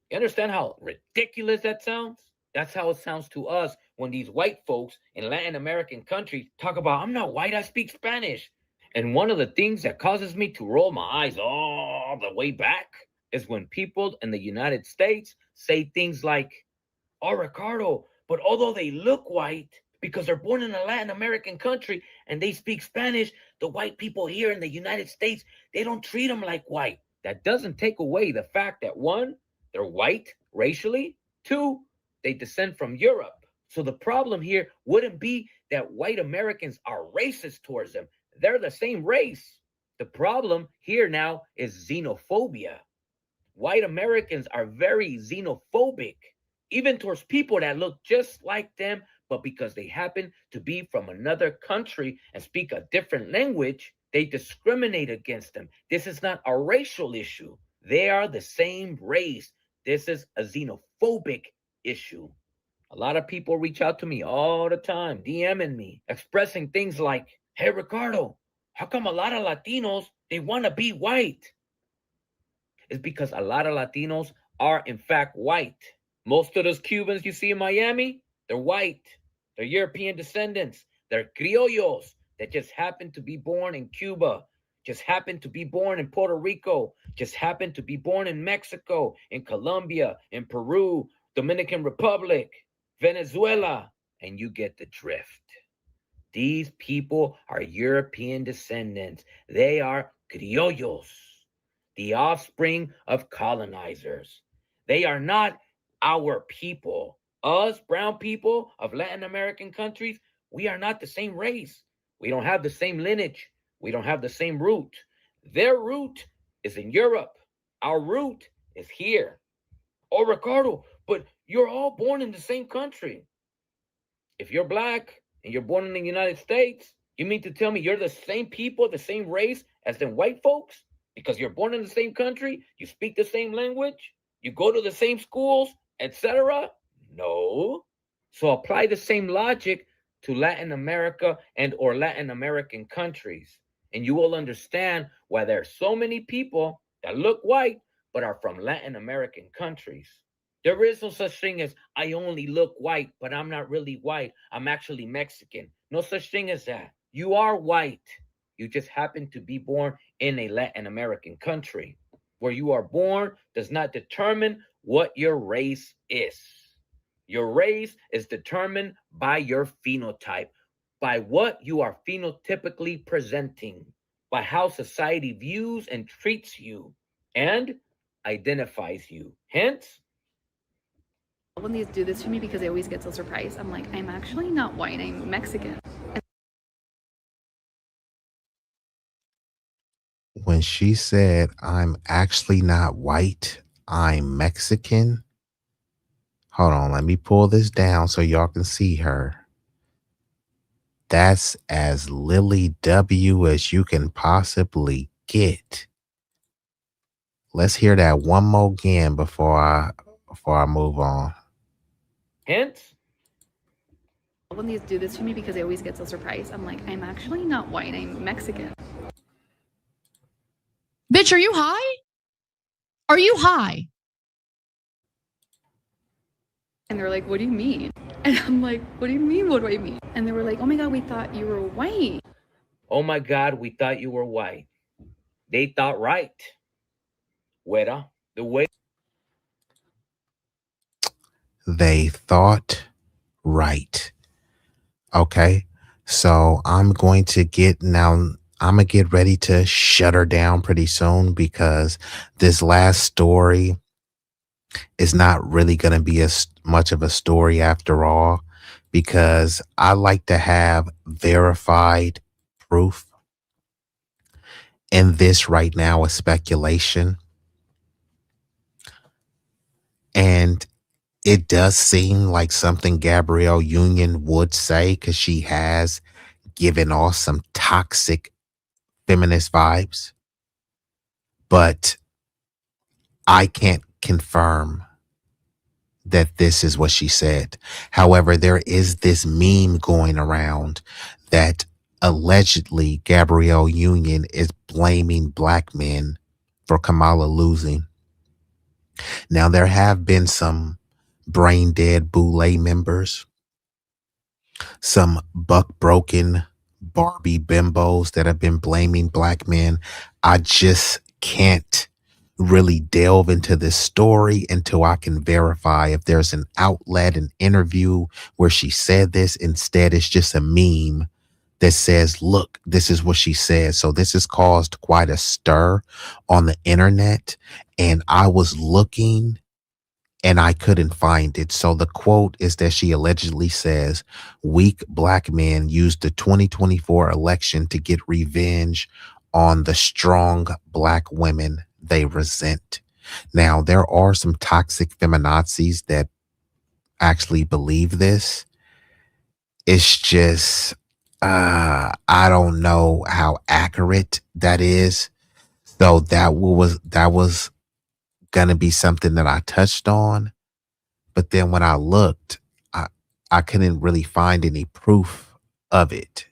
You understand how ridiculous that sounds? That's how it sounds to us when these white folks in Latin American countries talk about, I'm not white, I speak Spanish. And one of the things that causes me to roll my eyes all the way back is when people in the United States say things like, oh, Ricardo, but although they look white, because they're born in a Latin American country and they speak Spanish, the white people here in the United States, they don't treat them like white. That doesn't take away the fact that one, they're white racially. Two, they descend from Europe. So the problem here wouldn't be that white Americans are racist towards them. They're the same race. The problem here now is xenophobia. White Americans are very xenophobic, even towards people that look just like them, but because they happen to be from another country and speak a different language, they discriminate against them. This is not a racial issue. They are the same race. This is a xenophobic issue. A lot of people reach out to me all the time, DMing me, expressing things like, hey, Ricardo, how come a lot of Latinos, they want to be white? It's because a lot of Latinos are, in fact, white. Most of those Cubans you see in Miami, they're white. They're European descendants. They're criollos that just happen to be born in Cuba, just happen to be born in Puerto Rico, just happen to be born in Mexico, in Colombia, in Peru, Dominican Republic, Venezuela, and you get the drift. These people are European descendants. They are criollos, the offspring of colonizers. They are not our people. Us, brown people of Latin American countries, we are not the same race. We don't have the same lineage. We don't have the same root. Their root is in Europe. Our root is here. Oh, Ricardo, but you're all born in the same country. If you're black and you're born in the United States, you mean to tell me you're the same people, the same race as them white folks? Because you're born in the same country, you speak the same language, you go to the same schools, etc.? No. So apply the same logic to Latin America and or Latin American countries, and you will understand why there are so many people that look white but are from Latin American countries. There is no such thing as I only look white, but I'm not really white. I'm actually Mexican. No such thing as that. You are white. You just happen to be born in a Latin American country. Where you are born does not determine what your race is. Your race is determined by your phenotype, by what you are phenotypically presenting, by how society views and treats you, and identifies you. Hence, when they do this to me, because they always get so surprised, I'm like, I'm actually not white, I'm Mexican. When she said, I'm actually not white, I'm Mexican. Hold on, let me pull this down so y'all can see her. That's as Lily W as you can possibly get. Let's hear that one more again before I move on. Hence, when they do this to me, because they always get so surprised, I'm like, I'm actually not white, I'm Mexican. Bitch, are you high? Are you high? And they're like, what do you mean? And I'm like, what do you mean, what do I mean? And they were like, oh my God, we thought you were white. oh my God, we thought you were white. They thought right. Wera, the way They thought right. Okay. So I'm going to get ready to shut her down pretty soon because this last story is not really going to be as much of a story after all, because I like to have verified proof. And this right now is speculation. And it does seem like something Gabrielle Union would say because she has given off some toxic feminist vibes, but I can't confirm that this is what she said. However, there is this meme going around that allegedly Gabrielle Union is blaming black men for Kamala losing. Now, there have been some brain dead Boule members, some buck broken Barbie bimbos that have been blaming black men. I just can't really delve into this story until I can verify if there's an outlet, an interview where she said this. Instead, it's just a meme that says, look, this is what she said. So this has caused quite a stir on the internet. And I was looking and I couldn't find it. So the quote is that she allegedly says, weak black men used the 2024 election to get revenge on the strong black women they resent. Now, there are some toxic feminazis that actually believe this. It's just, I don't know how accurate that is. So that was gonna be something that I touched on. But then when I looked, I couldn't really find any proof of it.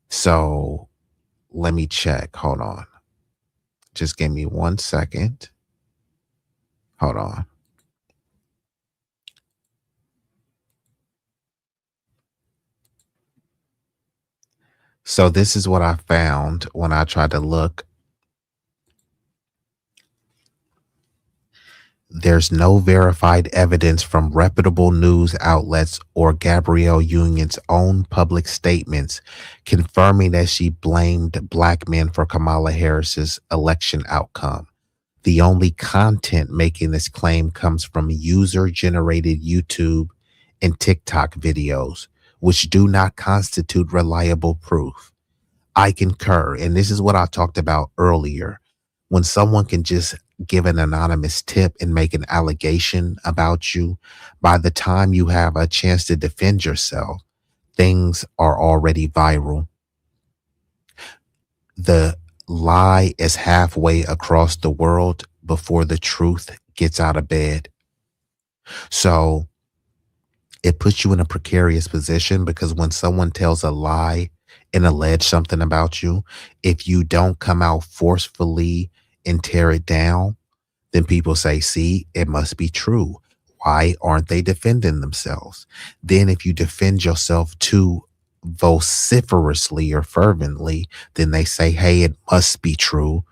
So let me check. Hold on. Just give me 1 second. Hold on. So this is what I found when I tried to look. There's no verified evidence from reputable news outlets or Gabrielle Union's own public statements confirming that she blamed black men for Kamala Harris's election outcome. The only content making this claim comes from user-generated YouTube and TikTok videos, which do not constitute reliable proof. I concur, and this is what I talked about earlier. When someone can just give an anonymous tip and make an allegation about you, by the time you have a chance to defend yourself, things are already viral. The lie is halfway across the world before the truth gets out of bed. So it puts you in a precarious position because when someone tells a lie and allege something about you, if you don't come out forcefully and tear it down, then people say, see, it must be true. Why aren't they defending themselves? Then if you defend yourself too vociferously or fervently, then they say, hey, it must be true.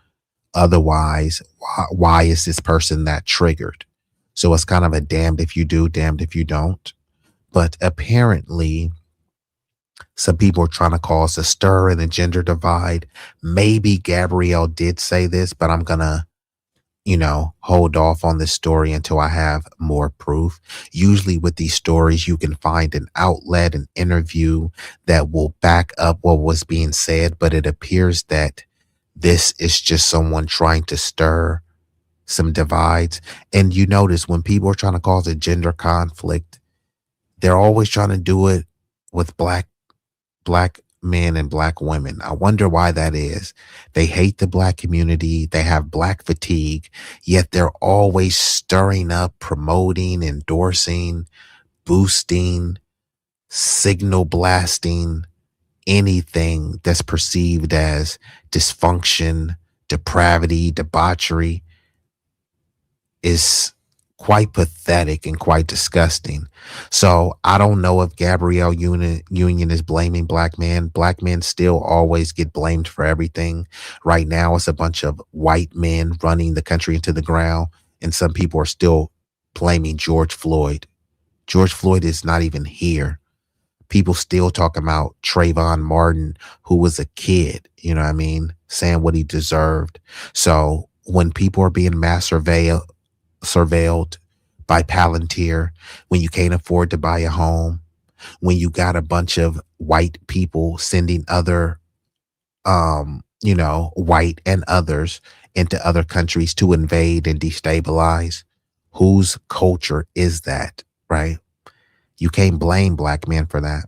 Otherwise, why is this person that triggered? So it's kind of a damned if you do, damned if you don't. But apparently, some people are trying to cause a stir and a gender divide. Maybe Gabrielle did say this, but I'm going to, hold off on this story until I have more proof. Usually with these stories, you can find an outlet, an interview that will back up what was being said, but it appears that this is just someone trying to stir some divides. And you notice when people are trying to cause a gender conflict, they're always trying to do it with black men and black women. I wonder why that is. They hate the black community. They have black fatigue, yet they're always stirring up, promoting, endorsing, boosting, signal blasting anything that's perceived as dysfunction, depravity, debauchery. Is quite pathetic and quite disgusting. So I don't know if Gabrielle Union is blaming black men. Black men still always get blamed for everything. Right now, it's a bunch of white men running the country into the ground, and some people are still blaming George Floyd. George Floyd is not even here. People still talking about Trayvon Martin, who was a kid, saying what he deserved. So when people are being mass surveilled by Palantir, when you can't afford to buy a home, when you got a bunch of white people sending other, white and others into other countries to invade and destabilize, Whose culture is that, right? You can't blame black men for that.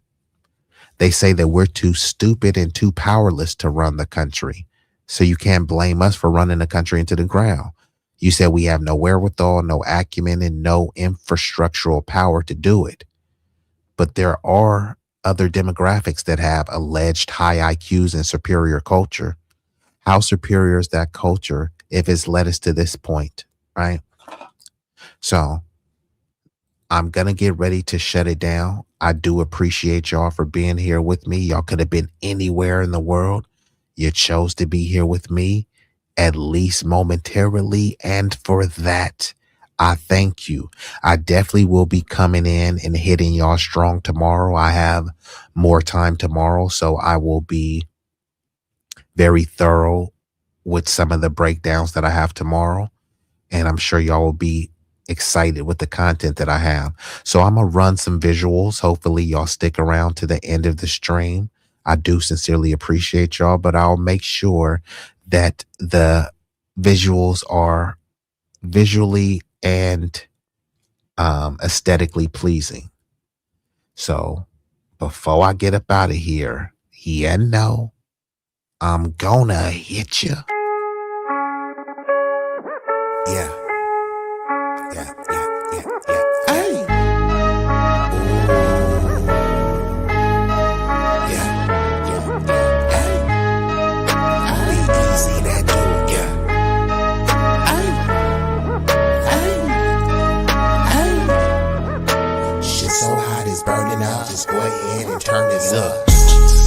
They say that we're too stupid and too powerless to run the country. So you can't blame us for running the country into the ground. You said we have no wherewithal, no acumen, and no infrastructural power to do it. But there are other demographics that have alleged high IQs and superior culture. How superior is that culture if it's led us to this point, right? So I'm going to get ready to shut it down. I do appreciate y'all for being here with me. Y'all could have been anywhere in the world. You chose to be here with me, at least momentarily. And for that, I thank you. I definitely will be coming in and hitting y'all strong tomorrow. I have more time tomorrow, so I will be very thorough with some of the breakdowns that I have tomorrow. And I'm sure y'all will be excited with the content that I have. So I'm going to run some visuals. Hopefully y'all stick around to the end of the stream. I do sincerely appreciate y'all, but I'll make sure that the visuals are visually and aesthetically pleasing. So before I get up out of here, you know, I'm gonna hit you. Yeah. Hey. B-Eazy Dat Dude, shit so hot it's burning up. Just go ahead and turn this up.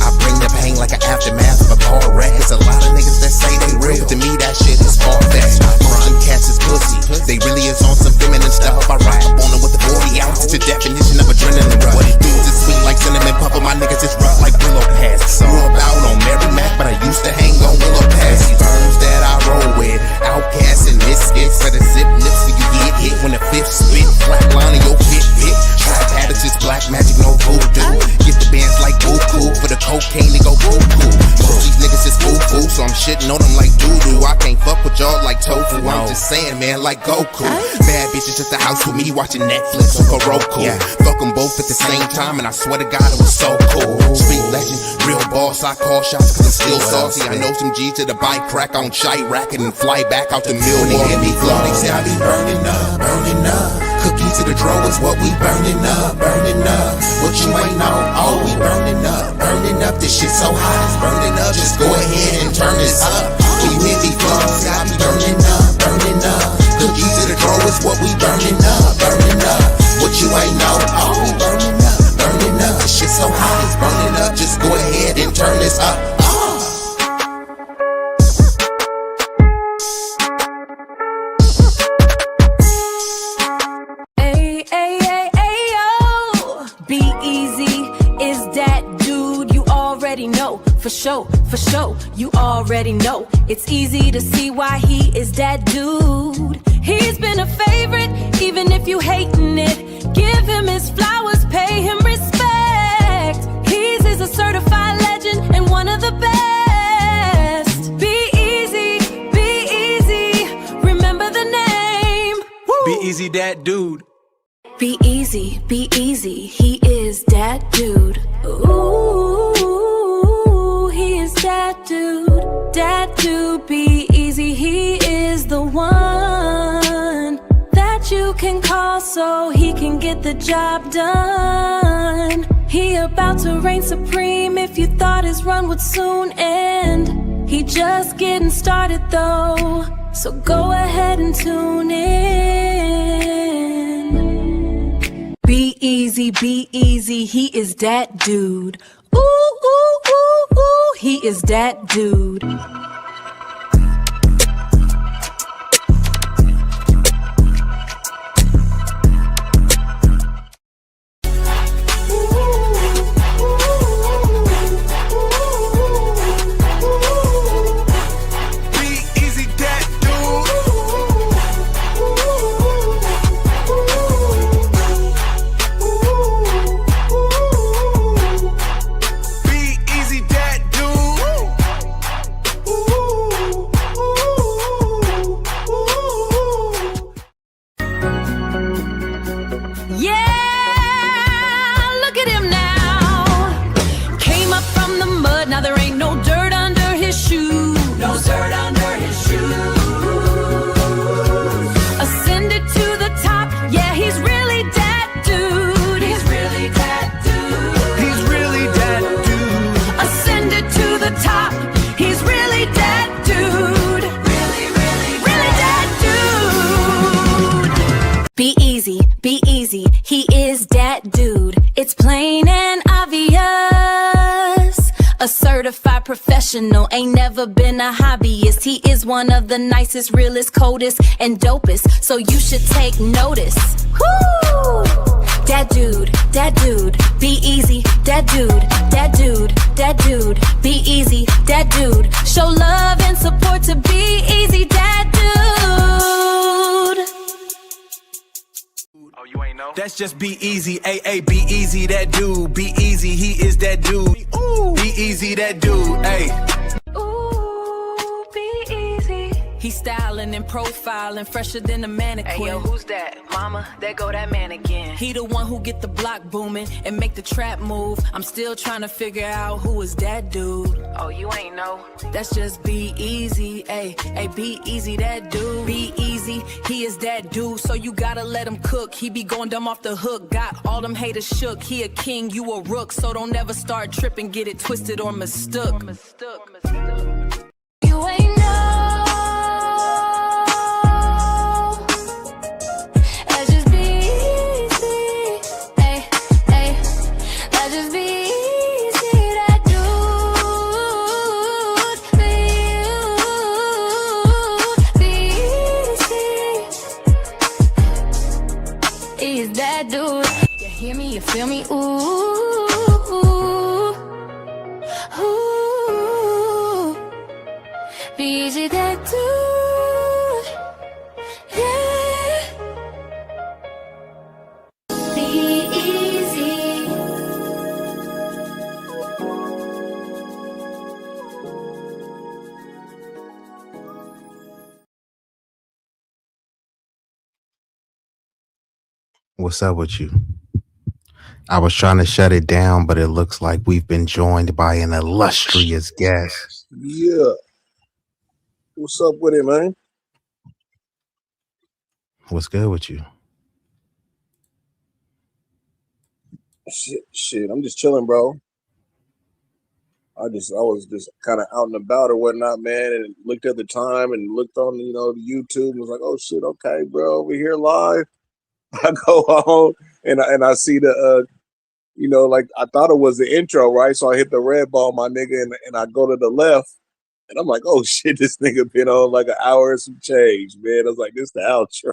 I bring the pain like an aftermath of a car wreck. It's a lot of niggas that say they real, but to me that shit is far-fetched. Them cats is pussy. They really is on some feminine stuff. I rock up on them with the 40 ounces. It's a definition of adrenaline rush. What it do is sweet like cinnamon puffer. My niggas is rough like Willow Pass. Grew up out on Mary Mac, but I used to hang on Willow Pass. These birds that I roll with, outcasts and misfits. Better zip lips so you get hit when the fifth spit. Flat line in your pit. Trap it's just black magic, no voodoo. Get the bands like boo-coo. For the cocaine, they go cuckoo. Most these niggas is foo-foo, so I'm shitting on them like doo-doo. I can't fuck with y'all like tofu. I'm just saying, man, like Goku. Bad bitches at the house with me watching Netflix or Roku. Fuck them both at the same time, and I swear to God it was so cool. Street legend, real boss, I call shots cause I'm still saucy. I know some G's to the bike crack on shite racket and fly back out to Millwall. When they flow, they say I be burning up, burning up. Cookie to the draw is what we burning up, burning up. What you ain't know, oh, we burning up, burning up. This shit so hot, it's burning up. Just go ahead and turn this up. When you hear me flow, say I be burning up, burning up. Cookie to the draw is what we burning up, burning up. What you ain't know, oh, we burning up, burning up. This shit so hot, it's burning up. Just go ahead and turn this up. B-Eazy is that dude you already know. For sure, you already know. It's easy to see why he is that dude. He's been a favorite, even if you hating it. Give him his flowers, pay him respect. He's a certified legend and one of the best. B-Eazy, remember the name. B-Eazy Dat Dude. B-Eazy, he is that dude. Ooh, he is that dude, B-Eazy, he is the one that you can call so he can get the job done. He about to reign supreme if you thought his run would soon end. He just getting started though, so go ahead and tune in. B-Eazy, he is that dude. Ooh, he is that dude. B-Eazy Dat Dude. professional, ain't never been a hobbyist. He is one of the nicest, realest, coldest, and dopest. So you should take notice. Woo! That dude, B-Eazy, that dude, B-Eazy, that dude. Show love and support to B-Eazy, that dude. Oh, you ain't know? That's just B-Eazy, B-Eazy, that dude. B-Eazy, he is that dude. B-Eazy, that dude, Ooh, Be-Eazy. He's styling and profiling, fresher than a mannequin. Hey, yo, who's that? Mama, there go that man again. He the one who get the block booming and make the trap move. I'm still trying to figure out who is that dude. Oh, you ain't know? That's just Be-Eazy, Be-Eazy, that dude. Be-Eazy, he is that dude, so you gotta let him cook. He be going dumb off the hook, got all them haters shook. He a king, you a rook, so don't ever start tripping, get it twisted or mistook. You ain't know. That's just Be-Eazy, that's just Be-Eazy, that dude. Be-Eazy, he's that dude. You hear me? You feel me? Ooh, ooh. Be-Eazy, that dude, yeah. Be-Eazy. What's up with you? I was trying to shut it down, but it looks like we've been joined by an illustrious guest. Yeah. What's up with it, man? What's good with you? Shit, I'm just chilling, bro. I was just kind of out and about or whatnot, man, and looked at the time and looked on, the YouTube and was like, oh shit, okay, bro, we're here live. I go home and I see the like I thought it was the intro, right? So I hit the red ball, my nigga, and I go to the left, and I'm like, oh shit, this nigga been on like an hour and some change, man. I was like, this the outro.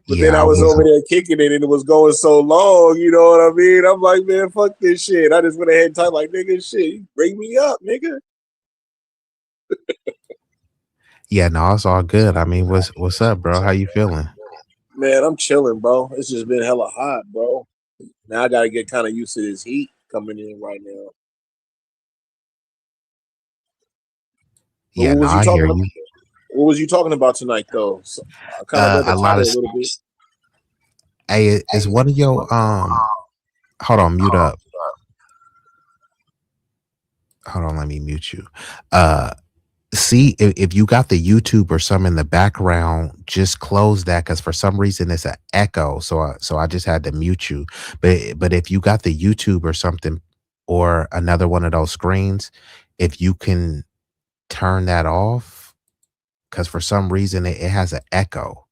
But then I was over there kicking it, and it was going so long, you know what I mean? I'm like, man, fuck this shit. I just went ahead and typed like, nigga, shit, bring me up, nigga. Yeah, no, it's all good. I mean, what's up, bro? How you feeling? Man, I'm chilling, bro. It's just been hella hot, bro. Now I gotta get kind of used to this heat coming in right now. Yeah, no, I hear you. What was you talking about tonight, though? So I kind of read the title a little bit. Hey, is one of your hold on, mute up. Hold on, let me mute you. See if you got the YouTube or some in the background, just close that, because for some reason it's an echo. So I just had to mute you. But if you got the YouTube or something, or another one of those screens, if you can turn that off, because for some reason it has an echo.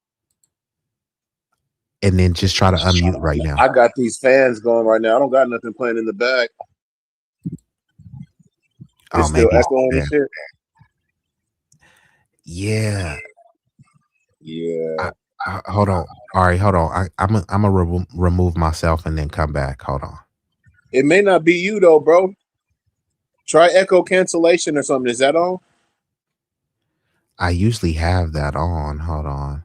And then just try to unmute right now. I got these fans going right now. I don't got nothing playing in the back. It's still echoing and shit. Yeah. Yeah. Hold on. All right, hold on. I'm gonna remove myself and then come back. Hold on. It may not be you though, bro. Try echo cancellation or something. Is that on? I usually have that on. Hold on.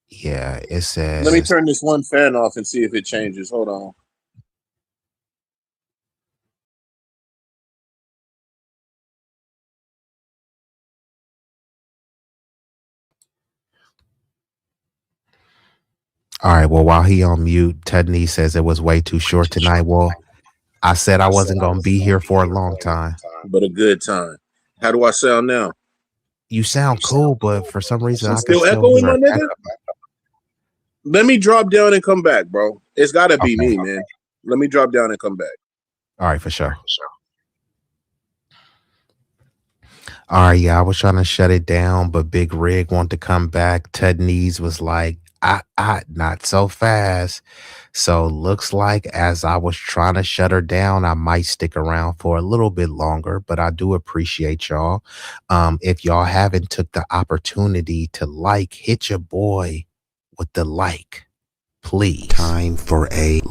Yeah, it says. Let me turn this one fan off and see if it changes. Hold on. All right. Well, while he on mute, Tudney says it was way too short tonight. Well, I said I wasn't going to be here for a long time. But a good time. How do I sound now? You sound cool, but for some reason I can still echoing, my nigga. Let me drop down and come back, bro. It's got to be me, man. Let me drop down and come back. All right, for sure. All right, yeah, I was trying to shut it down, but Big Rig wanted to come back. Ted Nees was like, I not so fast. So looks like as I was trying to shut her down, I might stick around for a little bit longer, but I do appreciate y'all. If y'all haven't took the opportunity to hit your boy with the please. Time for a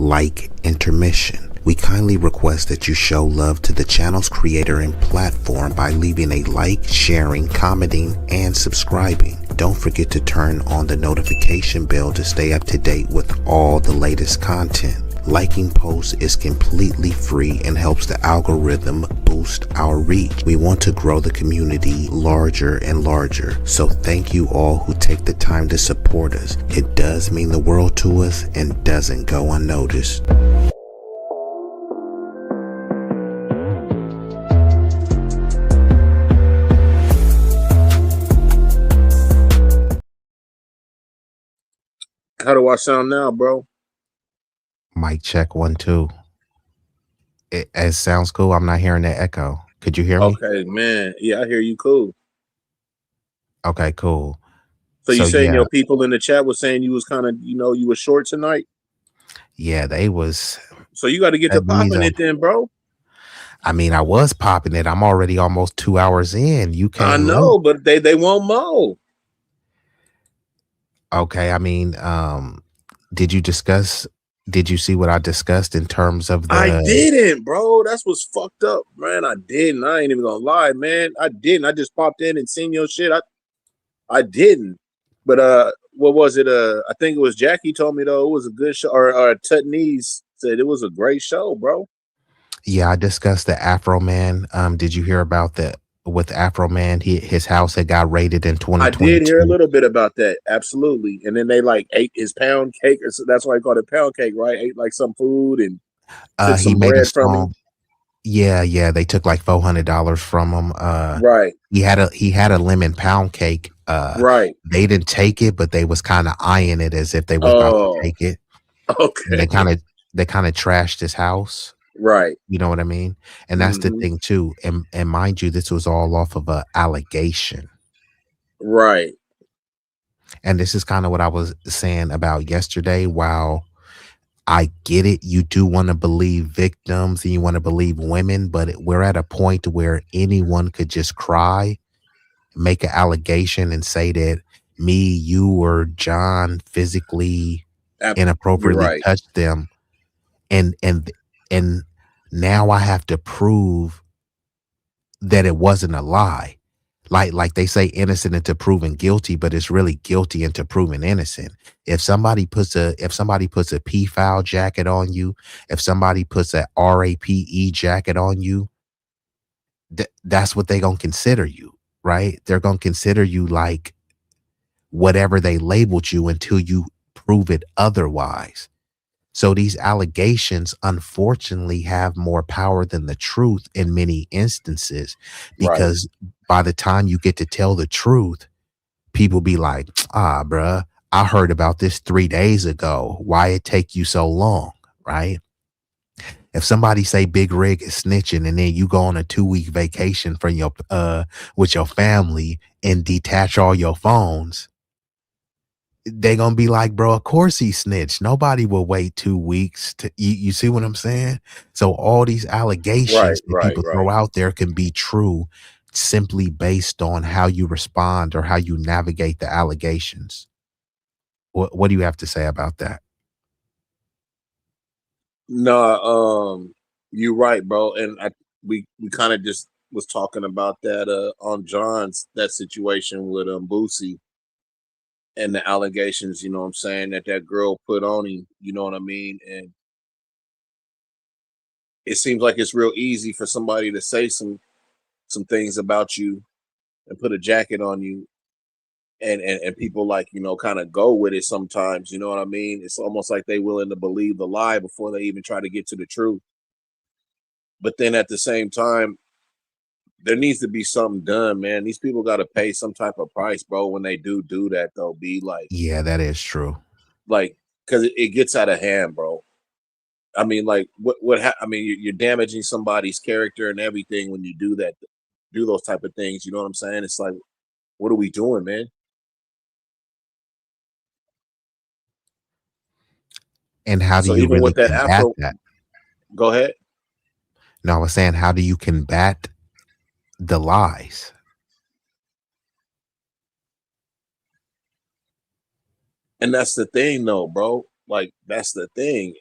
intermission. We kindly request that you show love to the channel's creator and platform by leaving a like, sharing, commenting, and subscribing. Don't forget to turn on the notification bell to stay up to date with all the latest content. Liking posts is completely free and helps the algorithm boost our reach. We want to grow the community larger and larger. So thank you all who take the time to support us. It does mean the world to us and doesn't go unnoticed. How do I sound now, bro? Mic check 1 2. It sounds cool. I'm not hearing that echo. Could you hear me? Okay, man. Yeah, I hear you. Cool. Okay, cool. So you saying yeah, your people in the chat was saying you was kind of, you were short tonight? yeah, they was. So you got to get to popping it then, bro. I mean, I was popping it. I'm already almost 2 hours in. You came I know, but they won't mow. Okay, I mean, did you see what I discussed in terms of the I didn't, bro. That's what's fucked up, man. I didn't. I ain't even gonna lie, man. I didn't. I just popped in and seen your shit. I didn't. But what was it? I think it was Jackie told me though it was a good show, or Tutnese said it was a great show, bro. Yeah, I discussed the Afroman. Did you hear about with Afroman? His house had got raided in I did hear a 2022. little bit about that, absolutely. And then they like ate his pound cake, or so that's why I called it pound cake, right? Ate like some food and took He some made a bread from him. song. Yeah, they took like $400 from him. Right. He had a lemon pound cake. Right. They didn't take it, but they was kind of eyeing it as if they was about to take it. Okay. And they kind of trashed his house. Right. You know what I mean? And that's the thing too. And mind you, this was all off of a allegation. Right. And this is kind of what I was saying about yesterday. While I get it, you do want to believe victims and you want to believe women, but we're at a point where anyone could just cry, make an allegation and say that me, you, or John physically inappropriately right. touched them. And now I have to prove that it wasn't a lie. Like they say innocent until proven guilty, but it's really guilty until proven innocent. If somebody puts a P-file jacket on you, if somebody puts a RAPE jacket on you, that's what they gonna consider you, right? They're gonna consider you like whatever they labeled you until you prove it otherwise. So these allegations, unfortunately, have more power than the truth in many instances, because by the time you get to tell the truth, people be like, bruh, I heard about this 3 days ago. Why it take you so long, right? If somebody say Big Rig is snitching and then you go on a 2-week vacation from with your family and detach all your phones, they gonna be like, bro, of course he snitched. Nobody will wait 2 weeks to you see what I'm saying? So all these allegations that people throw out there can be true simply based on how you respond or how you navigate the allegations. What do you have to say about that? No, you're right, bro. And we kind of just was talking about that on John's that situation with Boosie and the allegations, you know what I'm saying, that girl put on him, you know what I mean? And it seems like it's real easy for somebody to say some things about you and put a jacket on you and people like, kind of go with it sometimes, you know what I mean? It's almost like they willing to believe the lie before they even try to get to the truth. But then at the same time, there needs to be something done, man. These people got to pay some type of price, bro, when they do that, though. Be like, yeah, that is true. Like, because it gets out of hand, bro. I mean, like, I mean, you're damaging somebody's character and everything when you do that, do those type of things. You know what I'm saying? It's like, what are we doing, man? And how do So you even really with that combat Afro, that? go ahead. No, I was saying, how do you combat the lies? And that's the thing, though, bro. Like that's the thing,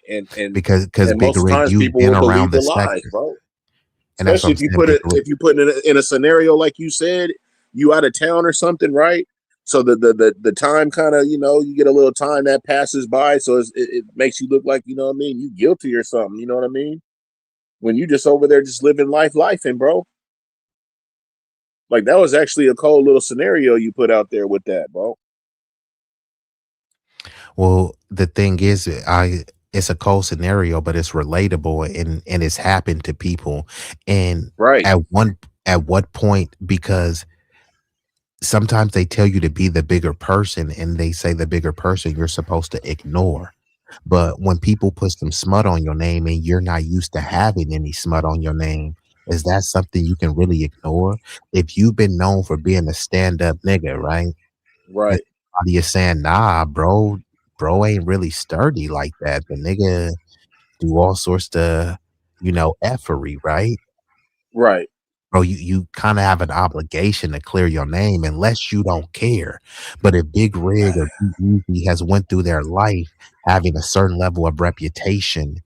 Because and Big most Rig, times you've people been will around believe the the lies, sector, bro. and that's what Especially I'm saying, Big Rig. if you put it in a scenario like you said, you out of town or something, right? So the time kind of, you get a little time that passes by, so it makes you look like, what I mean, you guilty or something, you know what I mean? When you just over there just living life, and bro, like that was actually a cold little scenario you put out there with that, bro. Well, the thing is, it's a cold scenario, but it's relatable and it's happened to people. And Right, at what point, because sometimes they tell you to be the bigger person and they say the bigger person you're supposed to ignore. But when people put some smut on your name and you're not used to having any smut on your name, is that something you can really ignore? If you've been known for being a stand-up nigga, right? And right, somebody is saying, nah, bro ain't really sturdy like that. The nigga do all sorts of, effery, right? right, Bro, you kind of have an obligation to clear your name unless you don't care. But if Big Rig or B-Eazy has went through their life having a certain level of reputation,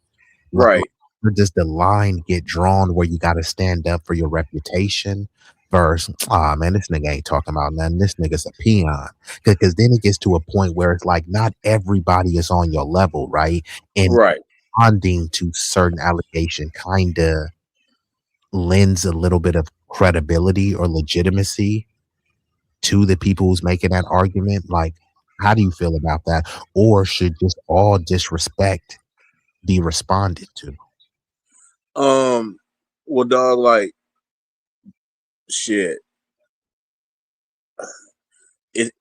right, where does the line get drawn where you got to stand up for your reputation versus, man, this nigga ain't talking about nothing. This nigga's a peon. Because then it gets to a point where it's like not everybody is on your level, right? And right, responding to certain allegation kind of lends a little bit of credibility or legitimacy to the people who's making that argument. Like, how do you feel about that? Or should just all disrespect be responded to? well, dog, like shit. It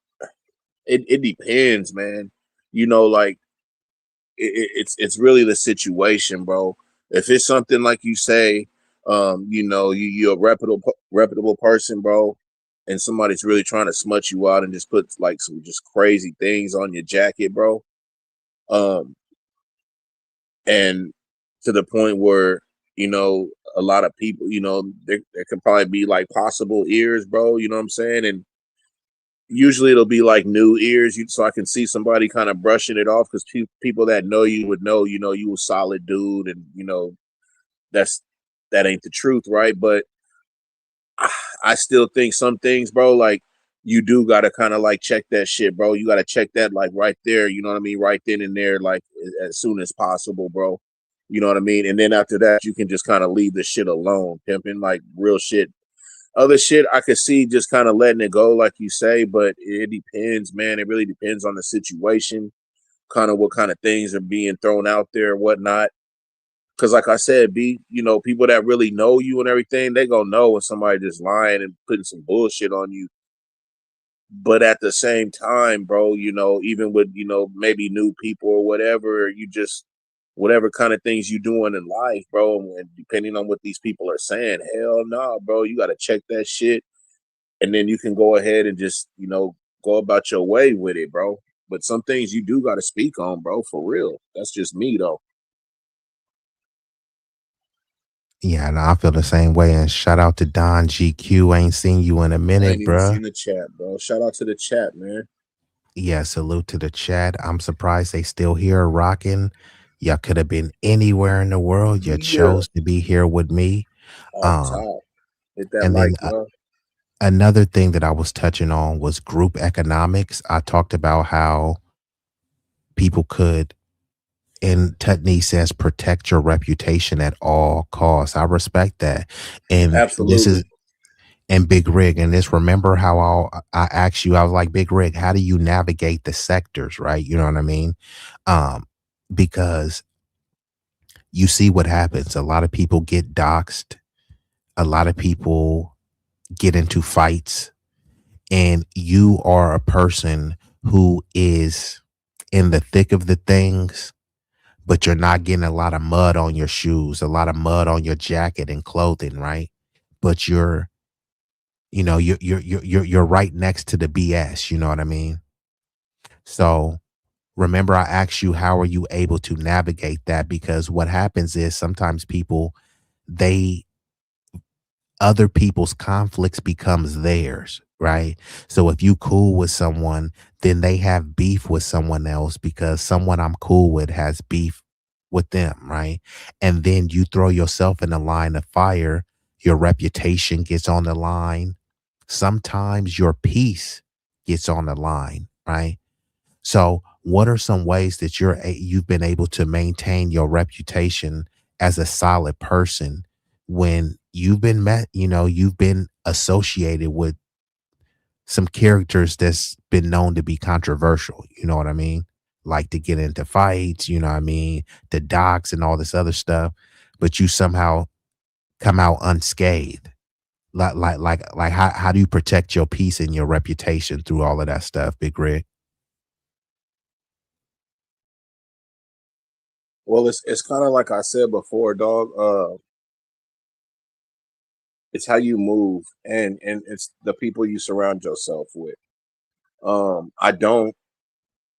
it depends, man. Like it's really the situation, bro. If it's something like you say, you're a reputable person, bro, and somebody's really trying to smut you out and just put like some just crazy things on your jacket, bro. Um, and to the point where a lot of people, there can probably be like possible ears, bro. You know what I'm saying? And usually it'll be like new ears, so I can see somebody kind of brushing it off because people that know you would know, you a solid dude, and that's that ain't the truth, right? But I still think some things, bro, like you do gotta kind of like check that shit, bro. You gotta check that like right there, you know what I mean, right then and there, like as soon as possible, bro. You know what I mean? And then after that, you can just kind of leave the shit alone, pimping like real shit. Other shit I could see just kind of letting it go, like you say, but it depends, man. It really depends on the situation, kind of what kind of things are being thrown out there and whatnot. Because, like I said, people that really know you and everything, they gonna know when somebody just lying and putting some bullshit on you. But at the same time, bro, even with maybe new people or whatever, you just whatever kind of things you doing in life, bro, and depending on what these people are saying, hell no, bro, you got to check that shit, and then you can go ahead and just go about your way with it, bro. But some things you do got to speak on, bro, for real. That's just me, though. Yeah, and I feel the same way. And shout out to Don GQ. Ain't seen you in a I ain't minute, even bruh. seen the chat, bro. Shout out to the chat, man. Yeah, salute to the chat. I'm surprised they still here rocking. Y'all could have been anywhere in the world. You Yeah, chose to be here with me. off Um, top. Hit that and like, then bro. another thing that I was touching on was group economics. I talked about how people could, and Tutney says, protect your reputation at all costs. I respect that. And this is, Absolutely. and Big Rig, and this, remember how I asked you, I was like, Big Rig, how do you navigate the sectors, right? You know what I mean? Because you see what happens. A lot of people get doxxed. A lot of people get into fights, and you are a person who is in the thick of the things, but you're not getting a lot of mud on your shoes, a lot of mud on your jacket and clothing, right? But you're right next to the BS. You know what I mean? So Remember, I asked you, how are you able to navigate that? Because what happens is sometimes people, they other people's conflicts becomes theirs, right? So if you cool with someone, then they have beef with someone else because someone I'm cool with has beef with them, right? And then you throw yourself in the line of fire, your reputation gets on the line. Sometimes your peace gets on the line, right? So, what are some ways that you've been able to maintain your reputation as a solid person when you've been you've been associated with some characters that's been known to be controversial, you know what I mean? Like to get into fights, you know what I mean, to dox and all this other stuff, but you somehow come out unscathed. Like how do you protect your peace and your reputation through all of that stuff, Big Rig? Well, it's kind of like I said before, dog. It's how you move, and it's the people you surround yourself with. I don't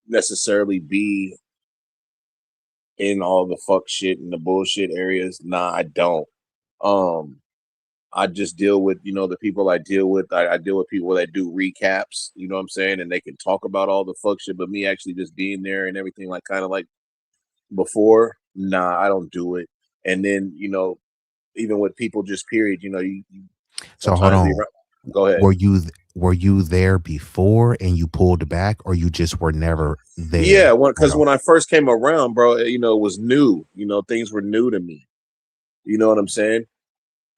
necessarily be in all the fuck shit and the bullshit areas. Nah, I don't. Um, I just deal with, the people I deal with. I deal with people that do recaps, you know what I'm saying? And they can talk about all the fuck shit, but me actually just being there and everything, like kind of like before, nah, I don't do it. And then, even with people just period, you So hold sometimes on. go ahead. Were you there before and you pulled back, or you just were never Yeah, there at because all? when I first came around, bro, it was new. Things were new to me. You know what I'm saying?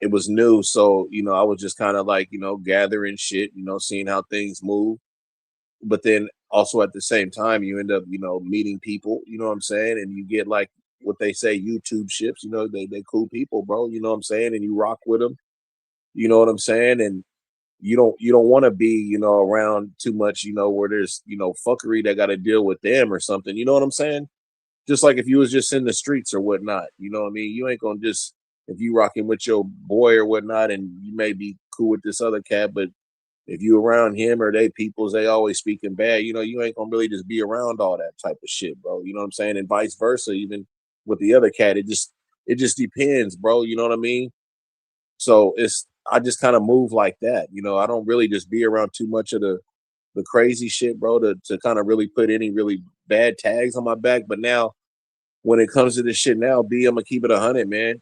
It was new. So, I was just kind of like, gathering shit, seeing how things move. But then also at the same time, you end up, meeting people, you know what I'm saying? And you get like what they say, YouTube ships, they cool people, bro. You know what I'm saying? And you rock with them, you know what I'm saying? And you don't want to be, around too much, where there's, fuckery that got to deal with them or something. You know what I'm saying? Just like if you was just in the streets or whatnot, you know what I mean? You ain't gonna just if you rocking with your boy or whatnot, and you may be cool with this other cat, but if you around him or they peoples, they always speaking bad, you ain't gonna really just be around all that type of shit, bro. You know what I'm saying? And vice versa, even with the other cat, it just depends, bro. You know what I mean? So I just kind of move like that. I don't really just be around too much of the crazy shit, bro, to kind of really put any really bad tags on my back. But now when it comes to this shit now, I'm gonna keep it 100, man.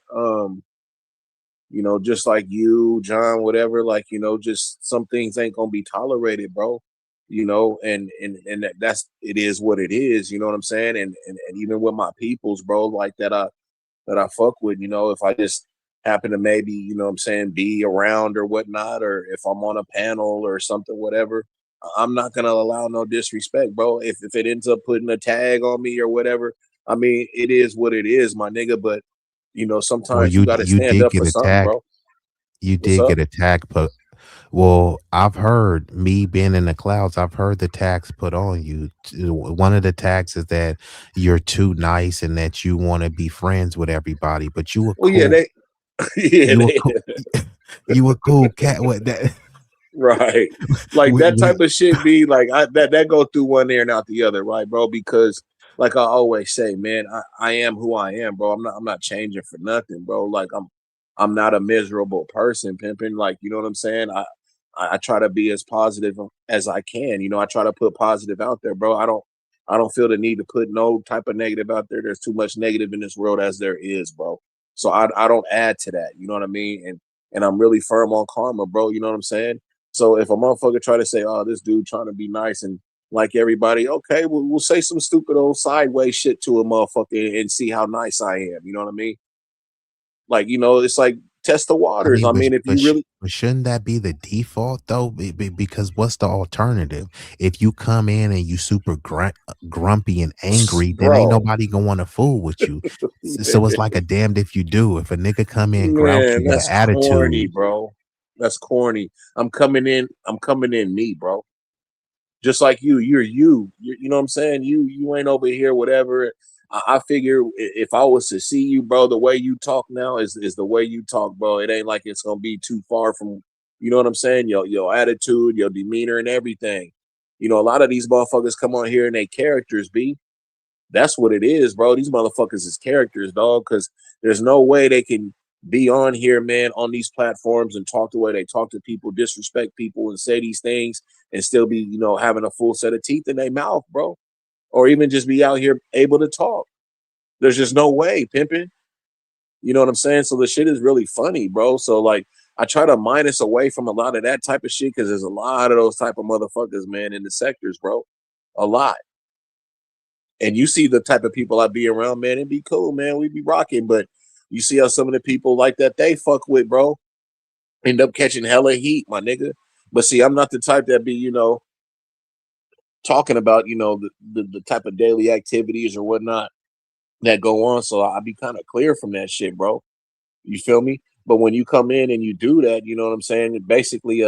Just like you, John, whatever, like, just some things ain't gonna be tolerated, bro. And that's it is what it is, you know what I'm saying? And even with my peoples, bro, like that I fuck with, if I just happen to maybe, what I'm saying, be around or whatnot, or if I'm on a panel or something, whatever, I'm not gonna allow no disrespect, bro. If it ends up putting a tag on me or whatever, I mean, it is what it is, my nigga. But Well, sometimes you gotta you stand did up get for something, attacked. bro. You What's did up? get attacked, but well, I've heard, me being in the clouds, I've heard the tags put on you. One of the tags is that you're too nice and that you want to be friends with everybody, but you were Well, yeah, cool. yeah, You were cool. You were cool cat. What that? right. Like we, that type we, of shit be like that go through one ear and out the other, right, bro? Because like I always say, man, I am who I am, bro. I'm not changing for nothing, bro. Like I'm not a miserable person, pimping. Like, you know what I'm saying? I try to be as positive as I can. I try to put positive out there, bro. I don't feel the need to put no type of negative out there. There's too much negative in this world as there is, bro. So I don't add to that. You know what I mean? And I'm really firm on karma, bro. You know what I'm saying? So if a motherfucker try to say, "Oh, this dude trying to be nice and like everybody," okay, we'll say some stupid old sideways shit to a motherfucker and see how nice I am. You know what I mean? Like, it's like test the I waters. mean, I mean, if you really, but shouldn't that be the default though? Because what's the alternative? If you come in and you super grumpy and angry, then ain't bro, nobody gonna want to fool with you. So it's like a damned if you do. If a nigga come in grouchy man, with an that's corny, attitude, bro. That's corny. I'm coming in. I'm coming in me, bro. Just like you're you. You know what I'm saying? You ain't over here, whatever. I figure if I was to see you, bro, the way you talk now is the way you talk, bro. It ain't like it's gonna be too far from, you know what I'm saying? Your attitude, your demeanor, and everything. A lot of these motherfuckers come on here and they characters be. That's what it is, bro. These motherfuckers is characters, dog, because there's no way they can be on here, man, on these platforms and talk the way they talk to people, disrespect people, and say these things and still be, you know, having a full set of teeth in their mouth, bro. Or even just be out here able to talk. There's just no way, pimping. You know what I'm saying? So the shit is really funny, bro. So like I try to minus away from a lot of that type of shit because there's a lot of those type of motherfuckers, man, in the sectors, bro. A lot. And you see the type of people I be around, man, it'd be cool, man. We'd be rocking. But you see how some of the people like that they fuck with, bro, end up catching hella heat, my nigga. But see, I'm not the type that be, you know, talking about, you know, the type of daily activities or whatnot that go on. So I be kind of clear from that shit, bro. You feel me? But when you come in and you do that, you know what I'm saying? Basically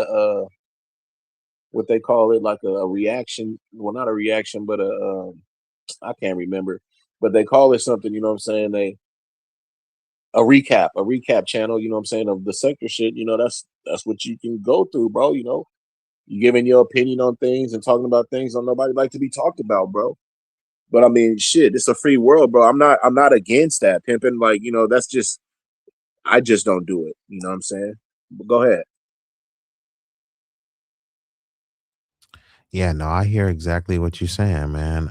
what they call it, like a reaction. Well, not a reaction, but I can't remember. But they call it something, you know what I'm saying? A recap channel, you know what I'm saying, of the sector shit. You know, that's what you can go through, bro. You know, you giving your opinion on things and talking about things that nobody like to be talked about, bro. But I mean, shit, it's a free world, bro. I'm not against that pimping. Like, you know, that's just I just don't do it. You know what I'm saying? But go ahead. Yeah, no, I hear exactly what you're saying, man.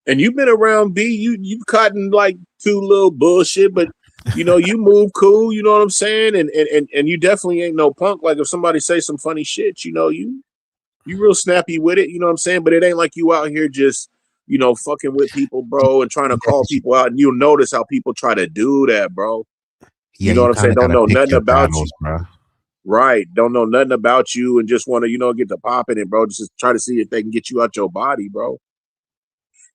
And you've been around B. You've caught in like too little bullshit, but you know you move cool. You know what I'm saying? And you definitely ain't no punk. Like if somebody say some funny shit, you know you real snappy with it. You know what I'm saying? But it ain't like you out here just you know fucking with people, bro, and trying to call people out. And you'll notice how people try to do that, bro. Yeah, You know you what I'm kind saying? of Don't gotta know pick nothing your about you. battles, bro. Right. Don't know nothing about you and just want to, you know, get the popping it, bro. Just try to see if they can get you out your body, bro.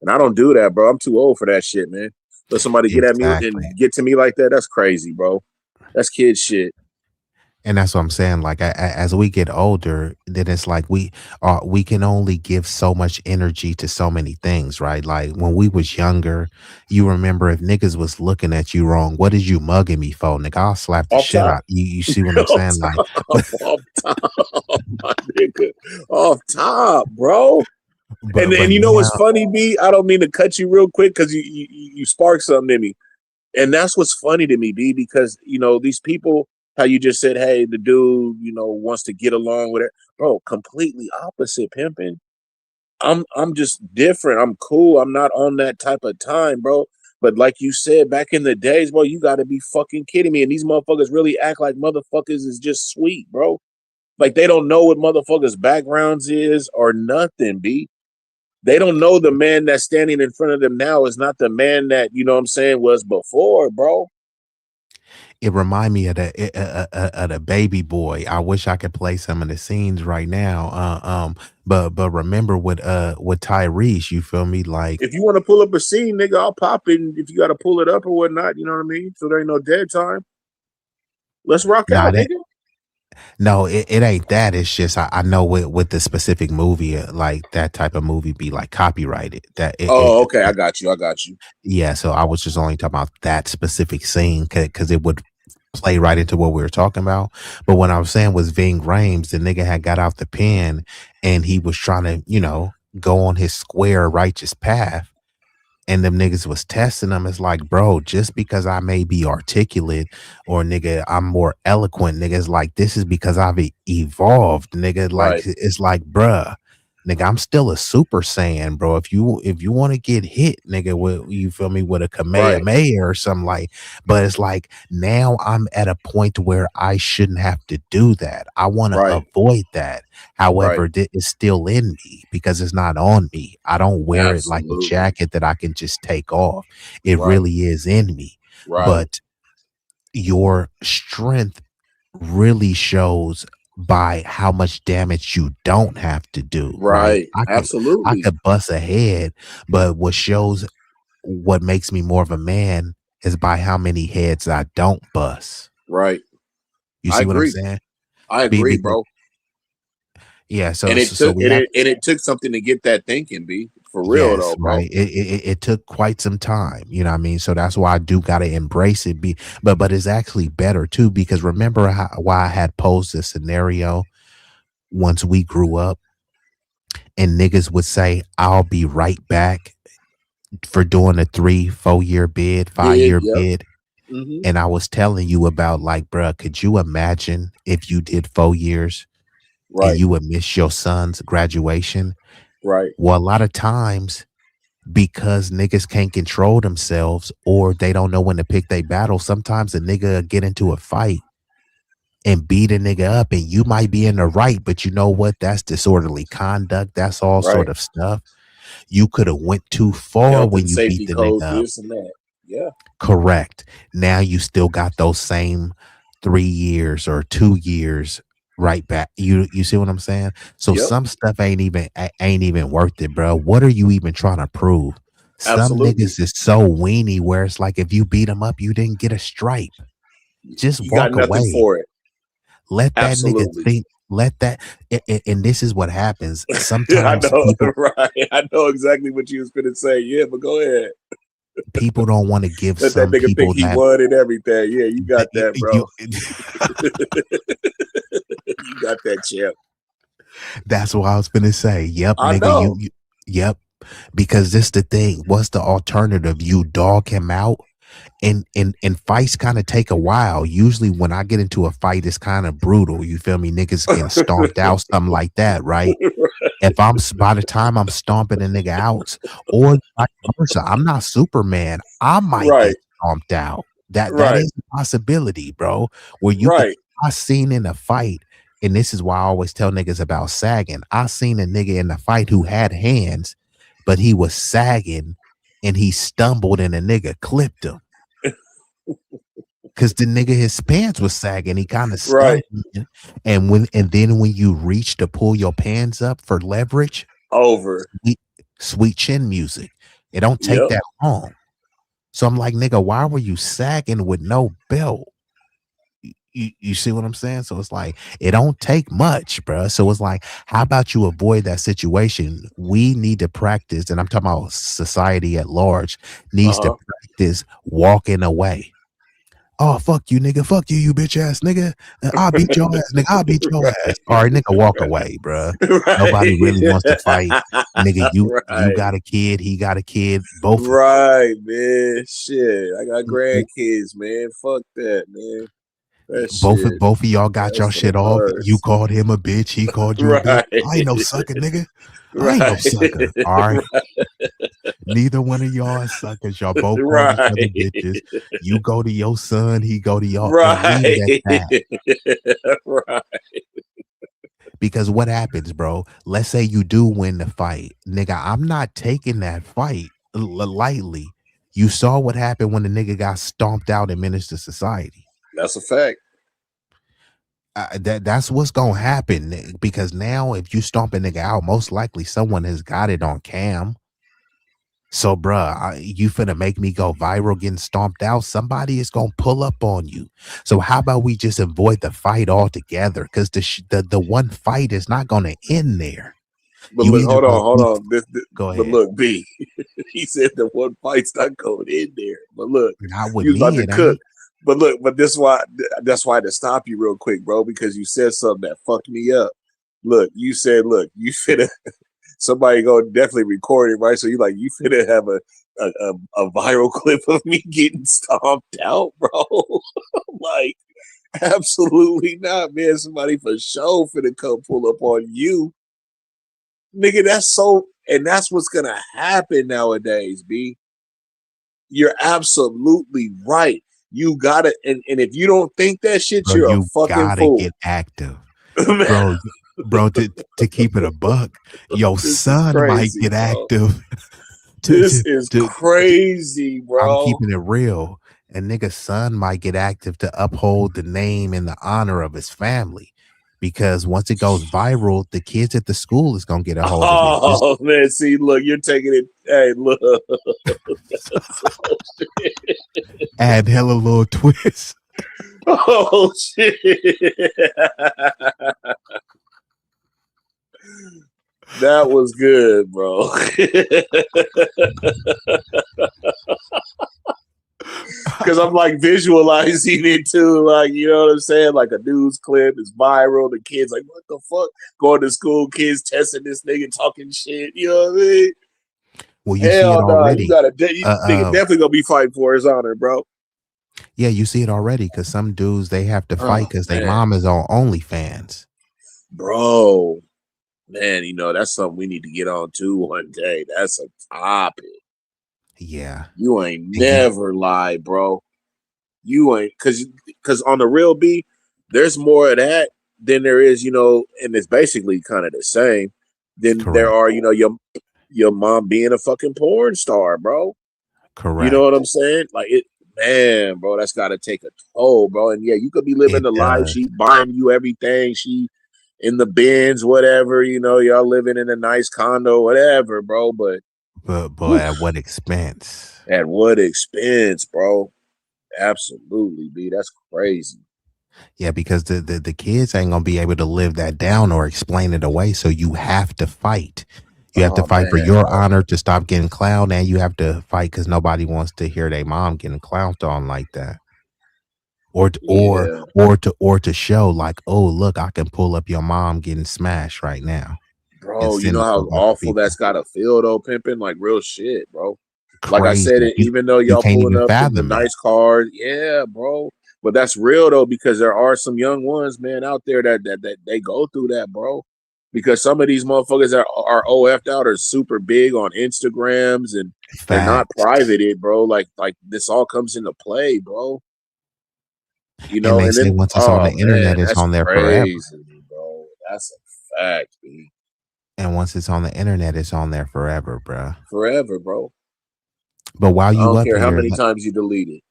And I don't do that, bro. I'm too old for that shit, man. Let somebody get at me Exactly. and get to me like that. That's crazy, bro. That's kid shit. And that's what I'm saying. Like as we get older, then it's like we can only give so much energy to so many things, right? Like when we was younger, you remember if niggas was looking at you wrong, what is you mugging me for, nigga? I'll slap the Off shit top. out. You see what I'm Off saying? Like, top. Off top, my nigga. Off top, bro. And but you know what's now, funny, B? I don't mean to cut you real quick because you sparked something in me. And that's what's funny to me, B, because you know, these people, how you just said, hey, the dude, you know, wants to get along with it. Bro, completely opposite pimping. I'm just different. I'm cool. I'm not on that type of time, bro. But like you said, back in the days, bro, you gotta be fucking kidding me. And these motherfuckers really act like motherfuckers is just sweet, bro. Like they don't know what motherfuckers' backgrounds is or nothing, B. They don't know the man that's standing in front of them now is not the man that, you know what I'm saying, was before, bro. it remind me of the baby boy. I wish I could play some of the scenes right now. But remember with Tyrese, you feel me? Like If you want to pull up a scene, nigga, I'll pop it. If you got to pull it up or whatnot, you know what I mean? So there ain't no dead time. Let's rock nah, out, that nigga. no, it ain't that. It's just I know with the specific movie, like that type of movie be like copyrighted. That Oh, okay. I got you. I got you. yeah. So I was just only talking about that specific scene because it would play right into what we were talking about. But what I was saying was Ving Rhames, the nigga had got out the pen and he was trying to, you know, go on his square righteous path. And them niggas was testing them. It's like, bro, just because I may be articulate or nigga, I'm more eloquent, nigga, it's like this is because I've evolved, nigga. Like Right. it's like, bruh, nigga, I'm still a super saiyan, bro. If you want to get hit, nigga, with you feel me with a Right. kamehameha or something like, but it's like now I'm at a point where I shouldn't have to do that. I want to Right. avoid that. Right. However, it's still in me because it's not on me. I don't wear it like a Absolutely. jacket that I can just take off. It Right. really is in me. Right. But your strength really shows by how much damage you don't have to do, right? Right. I Absolutely. could bust a head, but what shows what makes me more of a man is by how many heads I don't bust. Right. You I see what I'm agree. saying? I agree, Because bro. yeah, And it so took we have and it took something to get that thinking, B. For real yes, though, bro. right. It took quite some time, you know what I mean? So that's why I do gotta embrace it. But it's actually better too, because remember why I had posed a scenario once we grew up and niggas would say, I'll be right back. for doing a 3-4 year bid, 5-year Yep. bid. Mm-hmm. And I was telling you about, like, bruh, could you imagine if you did 4 years and Right. you would miss your son's graduation? Right. Well, a lot of times, because niggas can't control themselves or they don't know when to pick their battle, sometimes a nigga get into a fight and beat a nigga up, and you might be in the right, but you know what? That's disorderly conduct. That's all sort Right. of stuff. You could have went too far Health when and you beat safety the codes, nigga up. this and that. Yeah. Correct. Now you still got those same 3 years or 2 years right back. You see what I'm saying? So Yep. some stuff ain't even worth it, bro. What are you even trying to prove? Some Absolutely. niggas is so weenie where it's like if you beat them up, you didn't get a stripe. Just You got walk nothing away. for it. Let that nigga Absolutely. think. Let that. And this is what happens. I Sometimes know, people right? I know exactly what you was gonna say. Yeah, but go ahead. don't want to give Let that some nigga think people he that won and everything. Yeah, you got that, you. bro. You got that, champ. That's what I was gonna say. Yep, I nigga. know. Yep. Because this the thing. What's the alternative? You dog him out, and fights kind of take a while. Usually, when I get into a fight, it's kind of brutal. You feel me? Niggas getting stomped out, something like that, right? If by the time I'm stomping a nigga out, or vice versa, I'm not Superman. I might Right. get stomped out. That Right. is a possibility, bro. Where you could. Right. I seen in a fight, and this is why I always tell niggas about sagging. I seen a nigga in the fight who had hands, but he was sagging, and he stumbled, and a nigga clipped him. Cause the nigga, his pants was sagging, he kind of Right. stumbled, and then when you reach to pull your pants up for leverage, Over. sweet chin music. It don't take Yep. that long. So I'm like, nigga, why were you sagging with no belt? You see what I'm saying? So it's like, it don't take much, bro. So it's like, how about you avoid that situation? We need to practice, and I'm talking about society at large needs to practice walking away. Oh, fuck you, nigga. Fuck you, you bitch ass nigga. I'll beat your ass, nigga. I'll beat your ass. All right, nigga, walk away, bruh. Right. Nobody really wants to fight. Nigga, you Right. got a kid, he got a kid, both of Right, man. Shit. I got you. grandkids, man. Fuck that, man. That Both shit. of y'all got That's your for the shit off. You birds. called him a bitch, he called you a bitch. Right. I ain't no sucker, nigga. I ain't no Right. sucker. All right. Right. Neither one of y'all is suckers. Y'all both call each other Right. bitches. You go to your son, he go to y'all, and leave Right. it at that. Right. Because what happens, bro? Let's say you do win the fight. Nigga, I'm not taking that fight lightly. You saw what happened when the nigga got stomped out in Minister Society. That's a fact. That's what's gonna happen, because now if you stomp a nigga out, most likely someone has got it on cam. So, bruh, you finna make me go viral getting stomped out. Somebody is gonna pull up on you. So how about we just avoid the fight altogether? Because the one fight is not gonna end there. But You look, either hold on. go But ahead. look, B. He said the one fight's not going in there. But look, Not with you was about me, to it cook. ain't. But look, but that's why I had to stop you real quick, bro, because you said something that fucked me up. Look, you said, look, you finna somebody go definitely record it, right? So you finna have a viral clip of me getting stomped out, bro. Like, absolutely not, man. Somebody for sure finna come pull up on you. Nigga, that's what's gonna happen nowadays, B. You're absolutely right. You gotta, and if you don't think that shit, Bro, you're a you fucking gotta fool. get active. Bro, to keep it a buck, your This is son might crazy, get bro. active. This is crazy, I'm bro. keeping it real. A nigga's son might get active to uphold the name and the honor of his family. Because once it goes viral, the kids at the school is gonna get a hold of it. Oh man, see, look, you're taking it. Hey, look. Oh, shit. Add hella little twist. Oh shit. That was good, bro. Because I'm like visualizing it too, like, you know what I'm saying? Like a news clip is viral. The kids like, what the fuck? Going to school, kids testing this nigga, talking shit. You know what I mean? Well, you see it Hell no, you already. gotta nigga definitely gonna be fighting for his honor, bro. Yeah, you see it already because some dudes they have to fight Oh because their man, mom is on OnlyFans. bro, man, you know that's something we need to get on too one day. That's a topic. Yeah, You ain't and you never lied, bro. You ain't because on the real B, there's more of that than there is, and it's basically kind of the same. Than there correct, are, your mom being a fucking porn star, bro. You know what correct. I'm saying? Like it, man, bro. That's got to take a toll, bro. And yeah, you could be living It the life. does, She buying you everything. She in the Benz, whatever. Y'all living in a nice condo, whatever, bro. But but oof, at what expense? at what expense, bro? Absolutely, B. That's crazy. Yeah, because the kids ain't gonna be able to live that down or explain it away. So you have to fight. You have to Oh fight for man, your bro. honor to stop getting clowned, and you have to fight because nobody wants to hear their mom getting clowned on like that. Yeah, Or to show like, oh look, I can pull up your mom getting smashed right now and bro. You send know it to how a bunch of awful people. that's gotta feel though, pimping. Like real shit, bro. Like I said, Crazy. even though You y'all can't pulling even up in the fathom it. nice cars, yeah, bro. But that's real though, because there are some young ones, man, out there that they go through that, bro. Because some of these motherfuckers that are OF'd out are super big on Instagrams and they're not Facts. privated, bro. Like this all comes into play, bro. And they And say then once it's on oh the man, internet, it's that's on there forever. crazy, bro. That's a fact, B. And once it's on the internet, it's on there forever, bruh. Forever, bro. But I don't care how many times you delete it.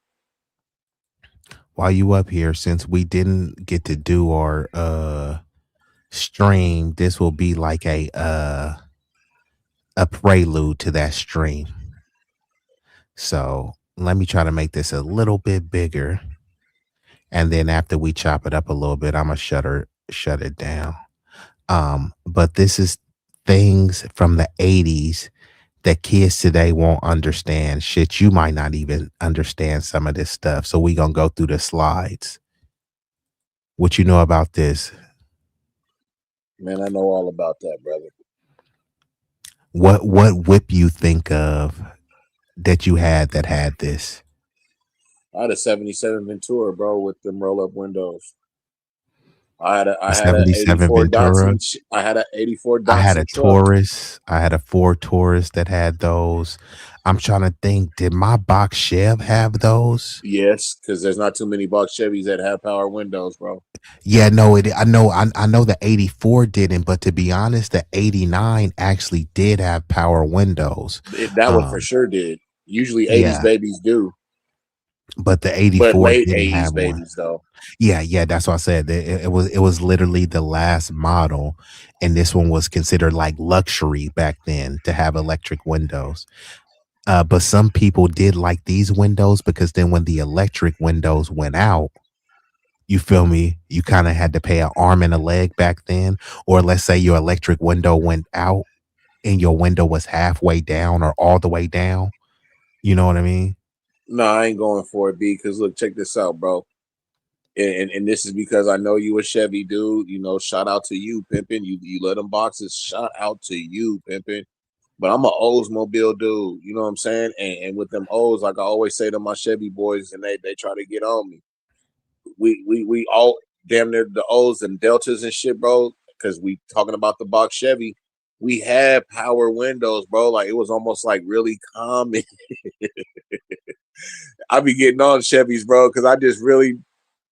while you up here, since we didn't get to do our stream, this will be like a prelude to that stream. So let me try to make this a little bit bigger. And then after we chop it up a little bit, I'm gonna shut it down. But this is things from the 80s that kids today won't understand. Shit, you might not even understand some of this stuff. So we gonna go through the slides. What you know about this? Man, I know all about that, brother. What whip you think of that you had that had this? I had a 77 Ventura, bro, with them roll up windows. I had A a 77 '84 Ventura. Datsun. I had a '84 I had a Datsun truck. Taurus. I had a Ford Taurus that had those. I'm trying to think, did my box Chev have those? Yes, because there's not too many box Chevys that have power windows, bro. Yeah, no, I know the 84 didn't, but to be honest, the 89 actually did have power windows. That one for sure did. Usually '80s Yeah, babies do, but the but 84 late didn't '80s have one. babies though. Yeah, that's what I said. It was literally the last model, and this one was considered like luxury back then to have electric windows. But some people did like these windows because then when the electric windows went out, you feel me? You kind of had to pay an arm and a leg back then. Or let's say your electric window went out and your window was halfway down or all the way down. You know what I mean? No, I ain't going for it, B. Because look, check this out, bro. And this is because I know you a Chevy dude. Shout out to you, pimping. You let them boxes. Shout out to you, pimping. But I'm an Oldsmobile dude. You know what I'm saying? And with them O's, like I always say to my Chevy boys, and they try to get on me. We all damn near the O's and Deltas and shit, bro. Because we talking about the box Chevy. We had power windows, bro. Like it was almost like really common. I be getting on Chevys, bro, because I just really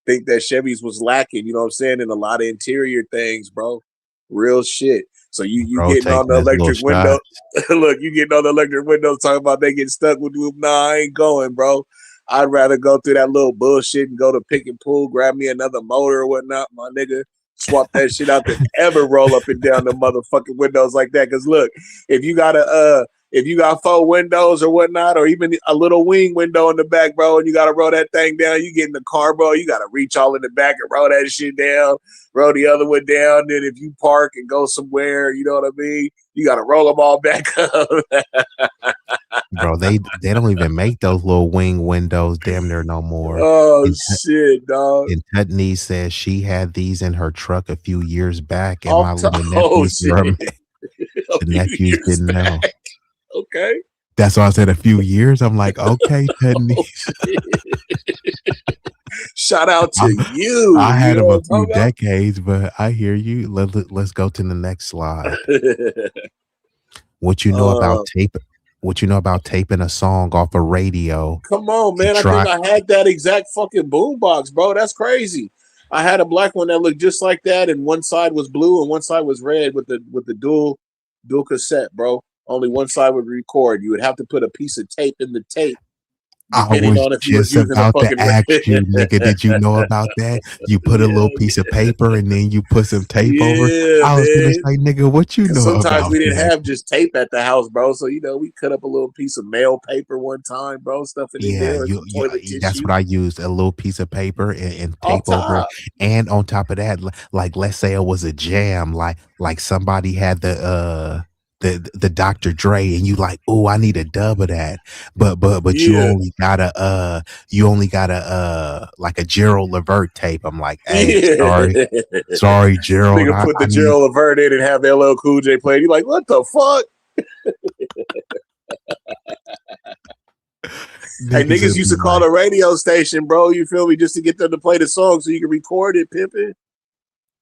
think that Chevys was lacking, you know what I'm saying, in a lot of interior things, bro. Real shit. So you Bro, getting on taking the his little electric window. shot. Look, you getting on the electric window talking about they get stuck with you. Nah, I ain't going, bro. I'd rather go through that little bullshit and go to pick and pull, grab me another motor or whatnot, my nigga. Swap that shit out than ever roll up and down the motherfucking windows like that. Cause look, if you got 4 windows or whatnot, or even a little wing window in the back, bro, and you gotta roll that thing down, you get in the car, bro, you gotta reach all in the back and roll that shit down, roll the other one down. Then if you park and go somewhere, you know what I mean, you gotta roll them all back up. Bro, they don't even make those little wing windows damn near no more. Oh shit, dog. And Tutney says she had these in her truck a few years back, and Off my to little oh nephews shit. the nephews didn't know. Okay. That's why I said a few years. I'm like, okay, Tedney. Shout out to you. I had You know him what a I'm few talking about? decades, but I hear you. Let's go to the next slide. What you know about tape? What you know about taping a song off a radio? Come on, man. I Try. think I had that exact fucking boombox, bro. That's crazy. I had a black one that looked just like that, and one side was blue and one side was red with the dual cassette, bro. Only one side would record. You would have to put a piece of tape in the tape, I depending was on if you was just using a about to fucking ask you, nigga, did you know about that? You put a little piece of paper and then you put some tape over. Yeah, I was gonna man. say, nigga, what you Because know sometimes about we didn't that? have just tape at the house, bro. So we cut up a little piece of mail paper one time, bro. Stuff it in Yeah, there, and some toilet that's tissue. what I used, a little piece of paper and Off tape over it. top. And on top of that, like let's say it was a jam, like somebody had the Dr. Dre and you like, oh, I need a dub of that. But you Yeah. only got a like a Gerald Levert tape. I'm like, hey, Yeah. sorry, Gerald. Nigga put the I need Gerald Levert in and have LL Cool J play. You like, what the fuck? Hey, niggas used to call the radio station, bro. You feel me? Just to get them to play the song so you can record it, pimping.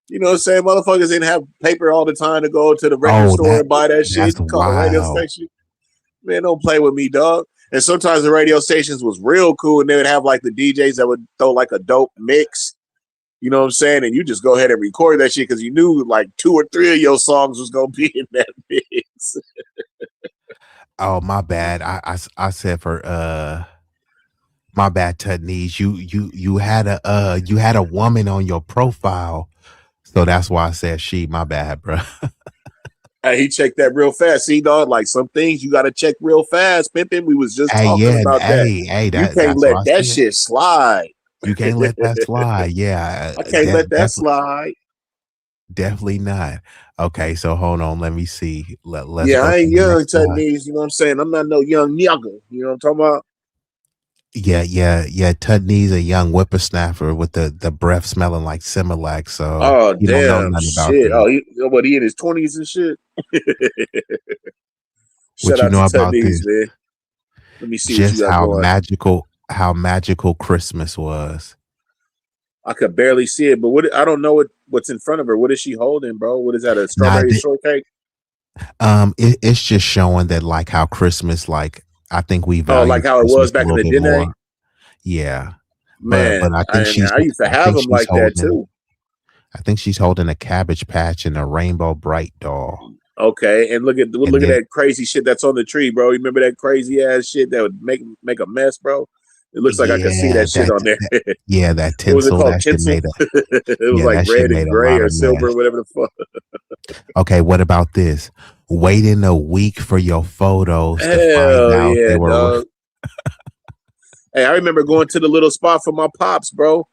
You know what I'm saying? Motherfuckers didn't have paper all the time to go to the record store and buy that shit. That's You call the radio wild. station. Man, don't play with me, dog. And sometimes the radio stations was real cool, and they would have like the DJs that would throw like a dope mix. You know what I'm saying? And you just go ahead and record that shit because you knew like 2 or 3 of your songs was gonna be in that mix. Oh, my bad. I said for my bad, Tudnese. You had a woman on your profile. So that's why I said she. My bad, bro. Hey, he checked that real fast. See, dog, like some things you gotta check real fast, pimping. We was just Hey, talking yeah, about that. hey, You can't that's let what I that said. shit slide. You can't let that slide. Yeah, I can't let that slide. definitely not. Okay, so hold on. Let me see. Let's Yeah, go I to ain't the young, next slide. Tudnese. You know what I'm saying? I'm not no young nigga. You know what I'm talking about? Yeah. Tudnese, a young whippersnapper with the breath smelling like Similac. So Oh, you don't know damn nothing about shit. this. Oh, he in his 20s and shit? What Shout you out to know about Tudnese, this? man. Let me see what you Just got going. how magical Christmas was. I could barely see it, but I don't know what's in front of her. What is she holding, bro? What is that? A Now, strawberry shortcake? it's just showing that like how Christmas, like I think we Oh, like value how it was Christmas a back in little the bit day? more. Yeah, but Man, I think I used to have them like that too. I think she's holding a Cabbage Patch and a Rainbow Bright doll. Okay, and look at And then that crazy shit that's on the tree, bro. You remember that crazy ass shit that would make a mess, bro? It looks like I could see yeah, that shit on there. that What was it tinsel, called? that shit Tinsel? made It was like that shit red and made a gray lot or of silver, mess. whatever the fuck. Okay, what about this? Waiting a week for your photos to find Hell out they yeah, were dog. Hey, I remember going to the little spot for my pops, bro.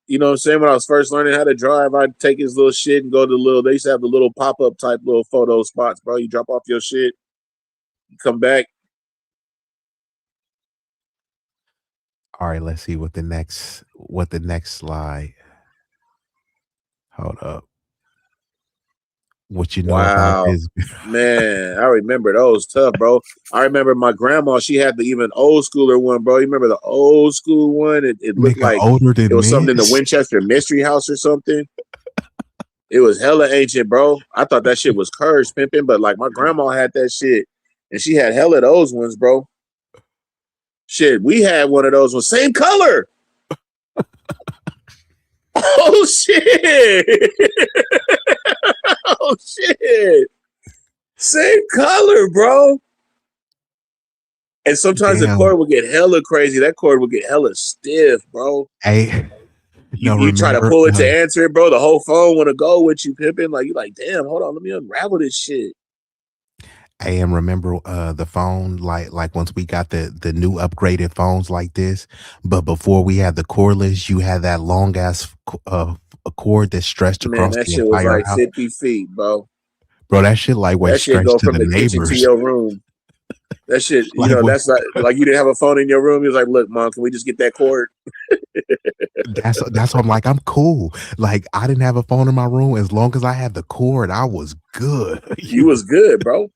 You know what I'm saying? When I was first learning how to drive, I'd take his little shit and go to they used to have the little pop-up type little photo spots, bro. You drop off your shit, you come back. All right, let's see what the next slide. Hold up. What you know about Wow. this? Man, I remember those tough, bro. I remember my grandma, she had the even old schooler one, bro. You remember the old school one? It looked Nigga like older it than was something in the this. Winchester Mystery House or something. It was hella ancient, bro. I thought that shit was cursed, pimping, but like my grandma had that shit, and she had hella those ones, bro. Shit, we had one of those ones, same color. Oh shit! Oh shit! Same color, bro. And sometimes the Damn. cord would get hella crazy. That cord would get hella stiff, bro. Hey, You try to pull it to answer it, bro. The whole phone want to go with you, pimping. Like you like, damn, hold on, let me unravel this shit. Hey, and remember the phone, like once we got the new upgraded phones like this, but before we had the cordless, you had that long ass cord that stretched Man, across that the shit was entire like house. 50 feet, bro. Bro, that shit like went That shit go stretched to from the the kitchen to neighbors. your room. That shit, you Like know, what? that's like you didn't have a phone in your room. He was like, look, mom, can we just get that cord? That's what I'm like. I'm cool. Like I didn't have a phone in my room. As long as I had the cord, I was good. You was good, bro.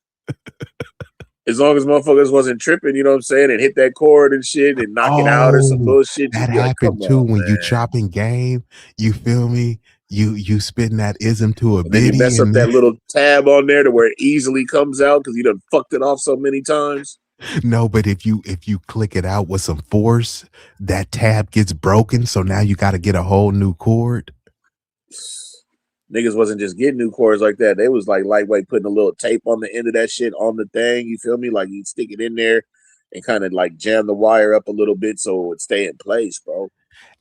As long as motherfuckers wasn't tripping, you know what I'm saying, and hit that cord and shit and knock it out or some Oh, bullshit, that you'd be like, come happened too on, when you man. chopping game. You feel me? You spitting that ism to a And then you biddy, mess up and that little tab on there to where it easily comes out because you done fucked it off so many times. no, but if you click it out with some force, that tab gets broken. So now you got to get a whole new cord. Niggas wasn't just getting new cords like that. They was like lightweight putting a little tape on the end of that shit on the thing. You feel me? Like you'd stick it in there and kind of like jam the wire up a little bit so it would stay in place, bro.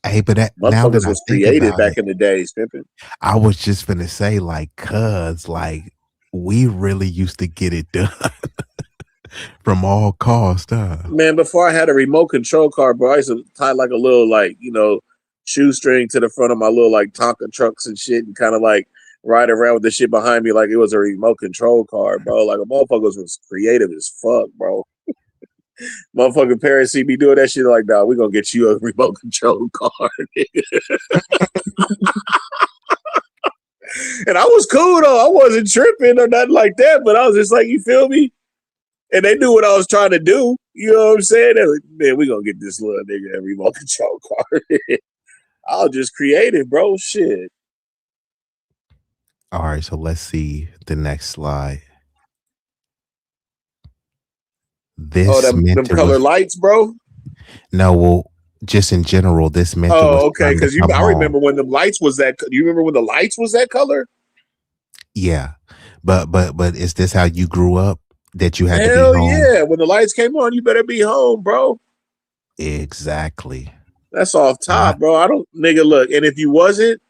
Hey, but now that Motherfuckers I was think creative about back it, in the days, pimping. I was just gonna say, like, cuz like we really used to get it done from all cost, huh? Man, before I had a remote control car, bro, I used to tie like a little like, shoestring to the front of my little like Tonka trucks and shit and kind of like ride around with the shit behind me like it was a remote control car, bro. Like a motherfuckers was creative as fuck, bro. Motherfucking parents see me doing that shit like, nah, we're gonna get you a remote control car. And I was cool though. I wasn't tripping or nothing like that, but I was just like, you feel me? And they knew what I was trying to do. You know what I'm saying? They're like, man, we're gonna get this little nigga a remote control car. I was just creative, bro. Shit. All right, so let's see the next slide. Oh, This them meant it color was lights, bro. no, well, just in general, this meant it was Oh, okay. time to Because come I home. remember when the lights was that. You remember when the lights was that color? Yeah, but is this how you grew up? That you had to be Hell home? yeah! When the lights came on, you better be home, bro. Exactly. That's off top, bro. I don't, nigga. Look, and if you wasn't,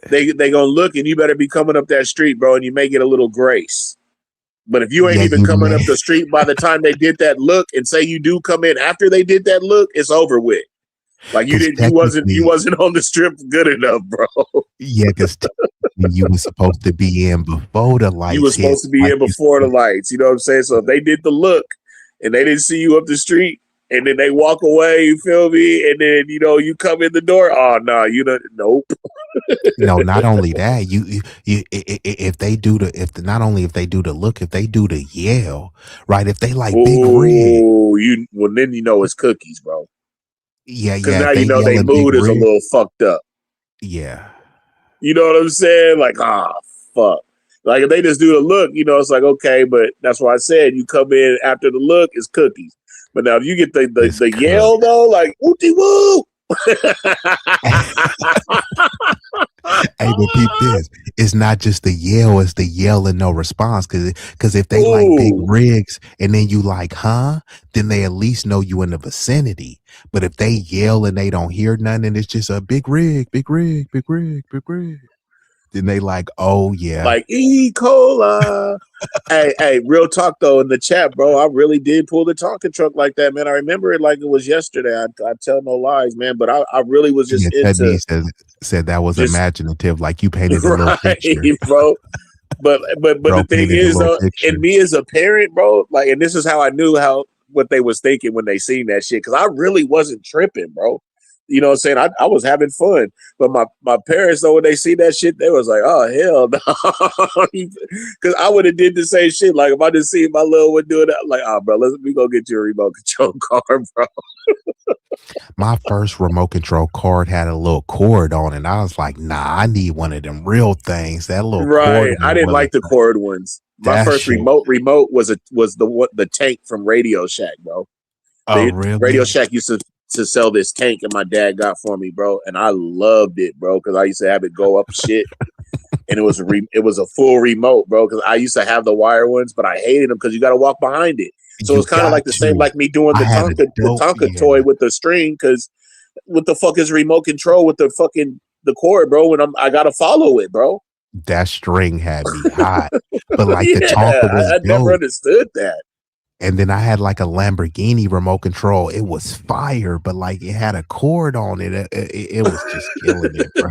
they gonna look, and you better be coming up that street, bro, and you may get a little grace. But if you ain't Yeah, even you coming may. up the street by the time they did that look, and say you do come in after they did that look, it's over with. Like you 'Cause didn't, you wasn't on the strip good enough, bro. Yeah, because you were supposed to be in before the You were lights hit, supposed to be like in you before the said. lights. You know what I'm saying? So if they did the look and they didn't see you up the street and then they walk away, you feel me? And then, you come in the door. Oh, no, nope. No, not only that, if they do not only if they do the look, if they do the yell, right? If they like Big Rig, Oh, then you know it's cookies, bro. yeah, Because yeah, now if they you know yell their at Big mood is a Rig, little fucked up. yeah, You know what I'm saying? Like, fuck. Like if they just do the look, it's like, okay, but that's why I said you come in after the look, it's cookies. But now if you get it's the cooked. yell though, like wooty woo. Hey, but peep this. It's not just the yell, it's the yell and no response. Cause if they like Big Ooh. Rigs and then you like, huh? Then they at least know you in the vicinity. But if they yell and they don't hear nothing, and it's just a Big Rig, Big Rig, Big Rig, Big Rig. Then they like, oh yeah. Like E. Cola. hey, real talk though in the chat, bro. I really did pull the Tonka truck like that, man. I remember it like it was yesterday. I tell no lies, man. But I really was Yeah, just Ted into B said that was just imaginative, like you painted a little picture. right, bro. But Bro the thing painted a is little though, picture. and me as a parent, bro, like, and this is how I knew what they was thinking when they seen that shit, because I really wasn't tripping, bro. You know what I'm saying? I was having fun, but my parents though, when they see that shit, they was like, "Oh hell no," because I would have did the same shit. Like if I just see my little one doing that, I'm like, "Oh, bro, we go get you a remote control car, bro." My first remote control card had a little cord on it. I was like, nah, I need one of them real things. That little cord Right. on I it didn't was like the cord ones. My that first shit. remote was the tank from Radio Shack, bro. Oh, The Radio really? Shack used to sell this tank, and my dad got for me, bro, and I loved it, bro, because I used to have it go up shit, and it was a full remote, bro, because I used to have the wire ones, but I hated them because you got to walk behind it. So You it's kind of got like the same, to. like me doing I the had a dope, Tonka yeah. toy with the string, because what the fuck is remote control with the cord, bro? When I gotta follow it, bro. That string had me hot. But like the Yeah, Tonka was I never dope. understood that. And then I had like a Lamborghini remote control. It was fire, but like it had a cord on it. It was just killing it, bro.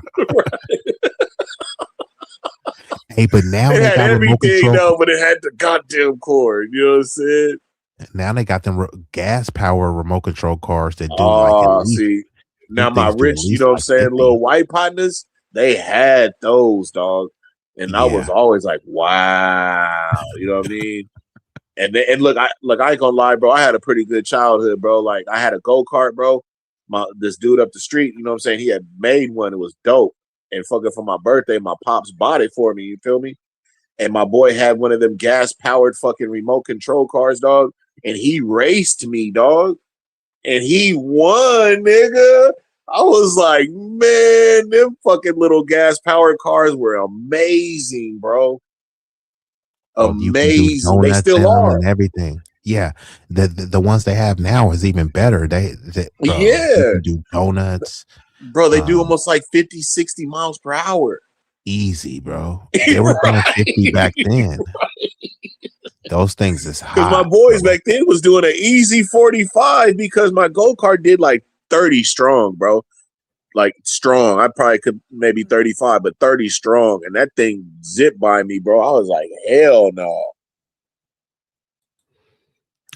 Hey, but now It they had got remote everything control. though, but it had the goddamn cord. You know what I'm saying? Now they got them gas power remote control cars that do like at Oh, least see, now them my things do at rich, you least know what I'm like saying, 50. little white partners, they had those, dog. And I was Yeah. always like, wow. You know what I mean? And look, I ain't gonna lie, bro. I had a pretty good childhood, bro. Like I had a go-kart, bro. This dude up the street, you know what I'm saying? He had made one. It was dope. And fucking for my birthday, my pops bought it for me. You feel me? And my boy had one of them gas-powered fucking remote control cars, dog. And he raced me, dog. And he won, nigga. I was like, man, them fucking little gas-powered cars were amazing, bro. You can do Amazing. They donuts in still them are. and everything. Yeah, the ones they have now is even better. They bro, you Yeah. can do donuts. Bro, they do almost like 50, 60 miles per hour. Easy, bro. They were doing 50 back then. Those things is Because my hot. boys back then was doing an easy 45 because my go-kart did like 30 strong, bro. Like strong. I probably could maybe 35, but 30 strong. And that thing zipped by me, bro. I was like, hell no.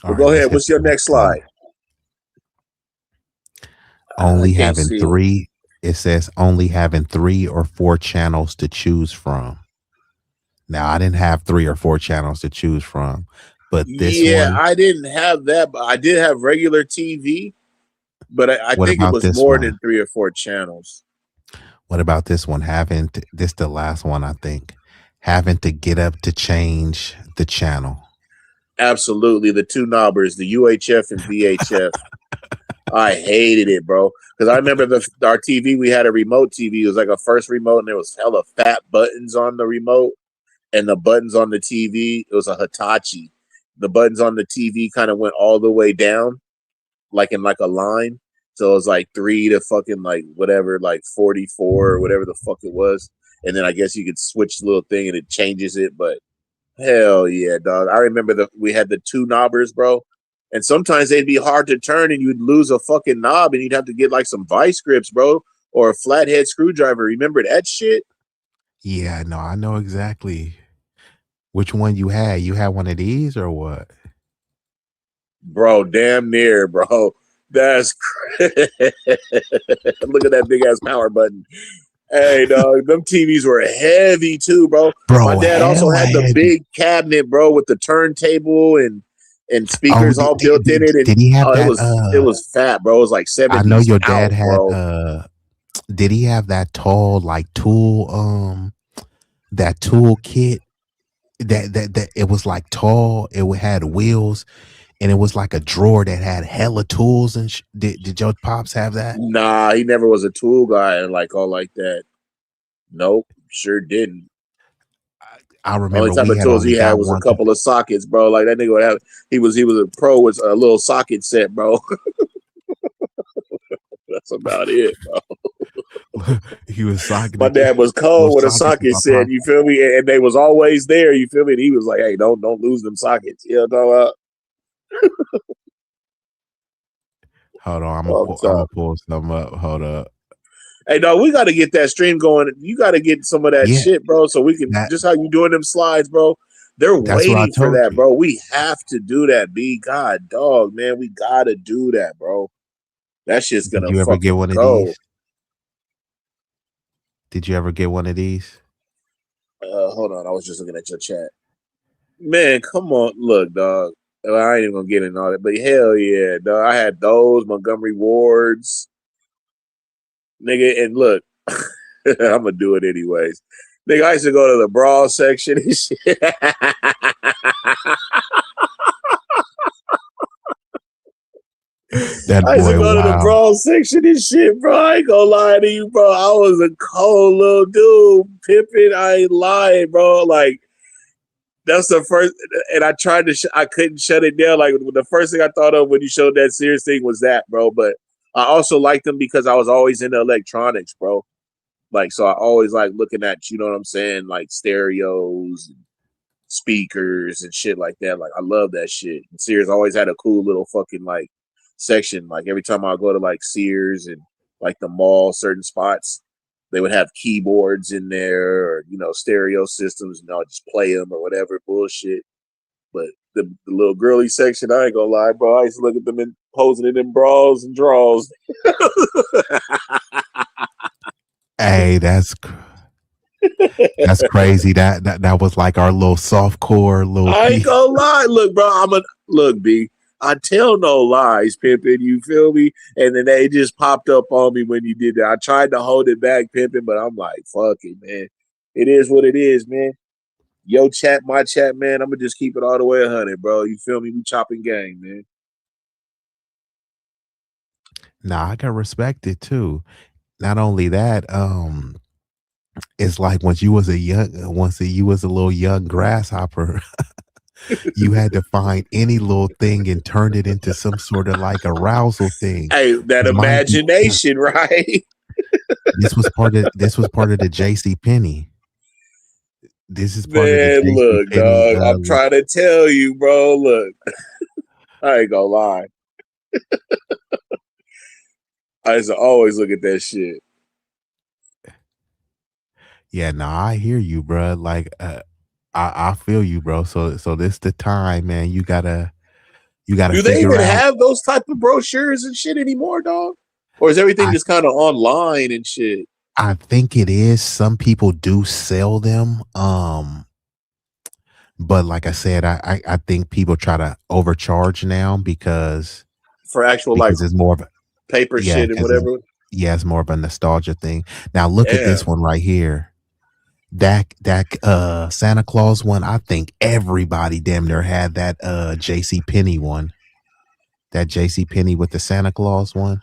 Well, go ahead. What's your next slide? Only can't having see it. 3. It says only having 3 or 4 channels to choose from. Now I didn't have 3 or 4 channels to choose from, but this Yeah, one. I didn't have that, but I did have regular TV. But I What think it about was this more one? than 3 or 4 channels. What about this one? This the last one, I think. Having to get up to change the channel. Absolutely. The two knobbers, the UHF and VHF. I hated it, bro. Because I remember our TV, we had a remote TV. It was like a first remote, and there was hella fat buttons on the remote. And the buttons on the TV, it was a Hitachi. The buttons on the TV kind of went all the way down, like in like a line. So it was like 3 to fucking like whatever, like 44 or whatever the fuck it was. And then I guess you could switch the little thing and it changes it. But hell yeah, dog. I remember we had the two knobbers, bro. And sometimes they'd be hard to turn and you'd lose a fucking knob and you'd have to get like some vice grips, bro, or a flathead screwdriver. Remember that shit? Yeah, no, I know exactly which one you had. You had one of these or what? Bro, damn near, bro. That's look at that big ass power button. Hey, dog, them TVs were heavy too, bro. My dad also had the big cabinet, bro, with the turntable and speakers all built in it. And did he have that? It was fat, bro. It was like 70. I know your dad had. bro. Did he have that tall like tool? That tool kit. That it was like tall. It had wheels. And it was like a drawer that had hella tools and did your pops have that? Nah, he never was a tool guy and like all like that. Nope, sure didn't. I remember only type of tools he had was a couple of sockets, bro. Like that nigga would have. He was a pro with a little socket set, bro. That's about it, bro. He was socket. My dad was cold with a socket set. You feel me? And they was always there. You feel me? And he was like, "Hey, don't lose them sockets." You know what I'm Hold on, I'm gonna pull some up. Hold up. Hey, dog, we got to get that stream going. You got to get some of that shit, bro, so we can just how you doing them slides, bro. They're waiting for that, bro. We have to do that, B. God, dog, man, we gotta do that, bro. That shit's gonna. Did you ever get one go. of these? Did you ever get one of these? Hold on, I was just looking at your chat. Man, come on, look, dog. I ain't even gonna get into all that, but hell yeah, dog. I had those Montgomery Wards, nigga, and look, I'm gonna do it anyways. Nigga, I used to go to the bra section and shit. I used to go to the bra section and shit, bro. I ain't gonna lie to you, bro. I was a cold little dude, pimping. I ain't lying, bro. Like, that's the first, and I tried to, I couldn't shut it down. Like, the first thing I thought of when you showed that serious thing was that, bro. But I also liked them because I was always into electronics, bro. Like, so I always like looking at, you know what I'm saying, like stereos, and speakers, and shit like that. Like, I love that shit. And Sears always had a cool little fucking like section. Like, every time I go to like Sears and like the mall, certain spots, they would have keyboards in there, or you know, stereo systems, and I'll just play them or whatever bullshit. But the little girly section, I ain't gonna lie, bro. I used to look at them and posing in them bras and draws. Hey, that's That's crazy. That was like our little soft core little I ain't piece. gonna lie. Look, bro, look, B. I tell no lies, pimping. You feel me? And then they just popped up on me when you did that. I tried to hold it back, pimping, but I'm like, fuck it, man. It is what it is, man. Yo chat, my chat, man. I'm gonna just keep it all the way 100, bro. You feel me? We chopping gang, man. Nah, I can respect it too. Not only that, it's like once you was a little young grasshopper, you had to find any little thing and turn it into some sort of like arousal thing. Hey, that imagination, right? This was part of the JC Penney. This is part of the Man, JC look, Penney. dog. I'm trying to tell you, bro. Look, I ain't gonna lie. I used to always look at that shit. Yeah, no, I hear you, bro. Like, I feel you, bro. So this the time, man. You gotta Do they figure even out. have those type of brochures and shit anymore, dog? Or is everything I just kind of online and shit? I think it is. Some people do sell them. But like I said, I think people try to overcharge now because For actual like it's more of a paper yeah, shit and because whatever. it's more of a nostalgia thing. Now look at this Damn. one right here. That Santa Claus one, I think everybody damn near had that JC Penney one. That JC Penney with the Santa Claus one.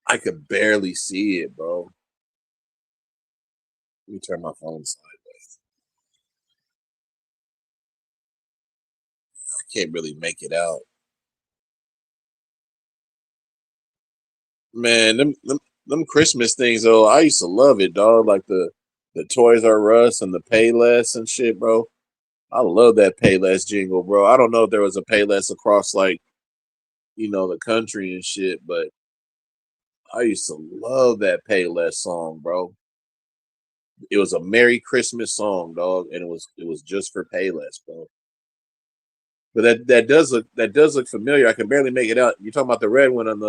I could barely see it, bro. Let me turn my phone sideways. I can't really make it out. Man, them Christmas things though, I used to love it, dog. Like the Toys R Us and the Payless and shit, bro. I love that Payless jingle, bro. I don't know if there was a Payless across like, the country and shit, but I used to love that Payless song, bro. It was a Merry Christmas song, dog, and it was just for Payless, bro. But that does look familiar. I can barely make it out. You're talking about the red one on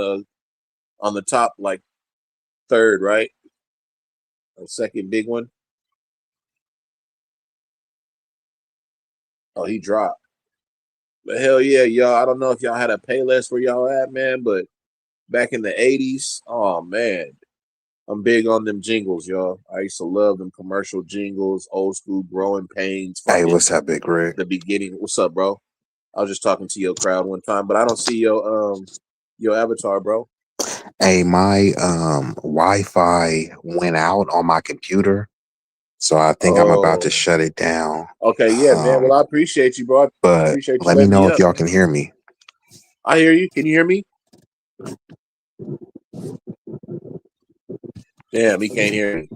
the top, like third, right? Or second big one. Oh, he dropped. But hell yeah, y'all. I don't know if y'all had a Payless where y'all at, man, but back in the 80s, oh man. I'm big on them jingles, y'all. I used to love them commercial jingles, old school growing pains, Hey, fucking what's up, Big Rick? the beginning. What's up, bro? I was just talking to your crowd one time, but I don't see your avatar, bro. Hey, my Wi-Fi went out on my computer, so I think I'm about to Oh, shut it down. okay, yeah, man. Well, I appreciate you, bro. I But appreciate you let me letting know me if up, y'all man. can hear me. I hear you. Can you hear me? Damn, he can't hear me.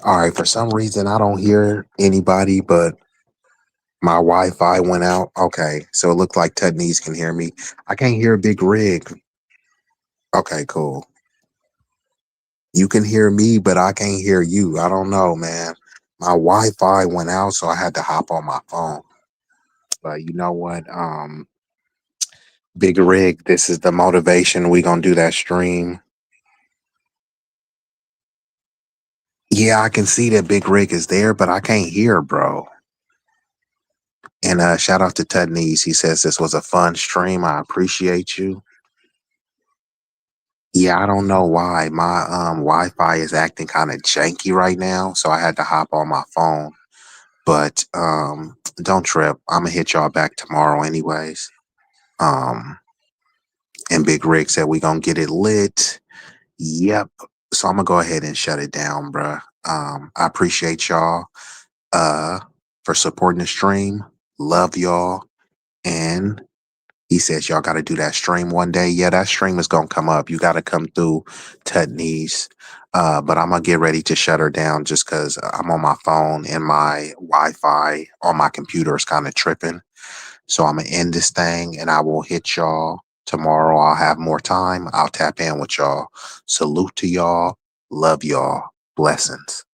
All right, for some reason I don't hear anybody, but my Wi-Fi went out. Okay, so it looked like Tutney's can hear me. I can't hear Big Rig. Okay, cool. You can hear me, but I can't hear you. I don't know, man. My Wi-Fi went out, so I had to hop on my phone. But you know what? Big Rig, this is the motivation. We gonna do that stream. Yeah, I can see that Big Rig is there, but I can't hear, bro. And shout out to Tutney's. He says this was a fun stream. I appreciate you. Yeah, I don't know why. My Wi-Fi is acting kind of janky right now, so I had to hop on my phone. But don't trip. I'm gonna hit y'all back tomorrow anyways. Um and Big Rig said we gonna get it lit. Yep. So I'm gonna go ahead and shut it down, bruh. I appreciate y'all for supporting the stream. Love y'all. And he says y'all gotta do that stream one day. Yeah, that stream is gonna come up. You gotta come through Tutney's. But I'm gonna get ready to shut her down just because I'm on my phone and my Wi-Fi on my computer is kind of tripping. So I'm gonna end this thing and I will hit y'all tomorrow. I'll have more time. I'll tap in with y'all. Salute to y'all. Love y'all. Blessings.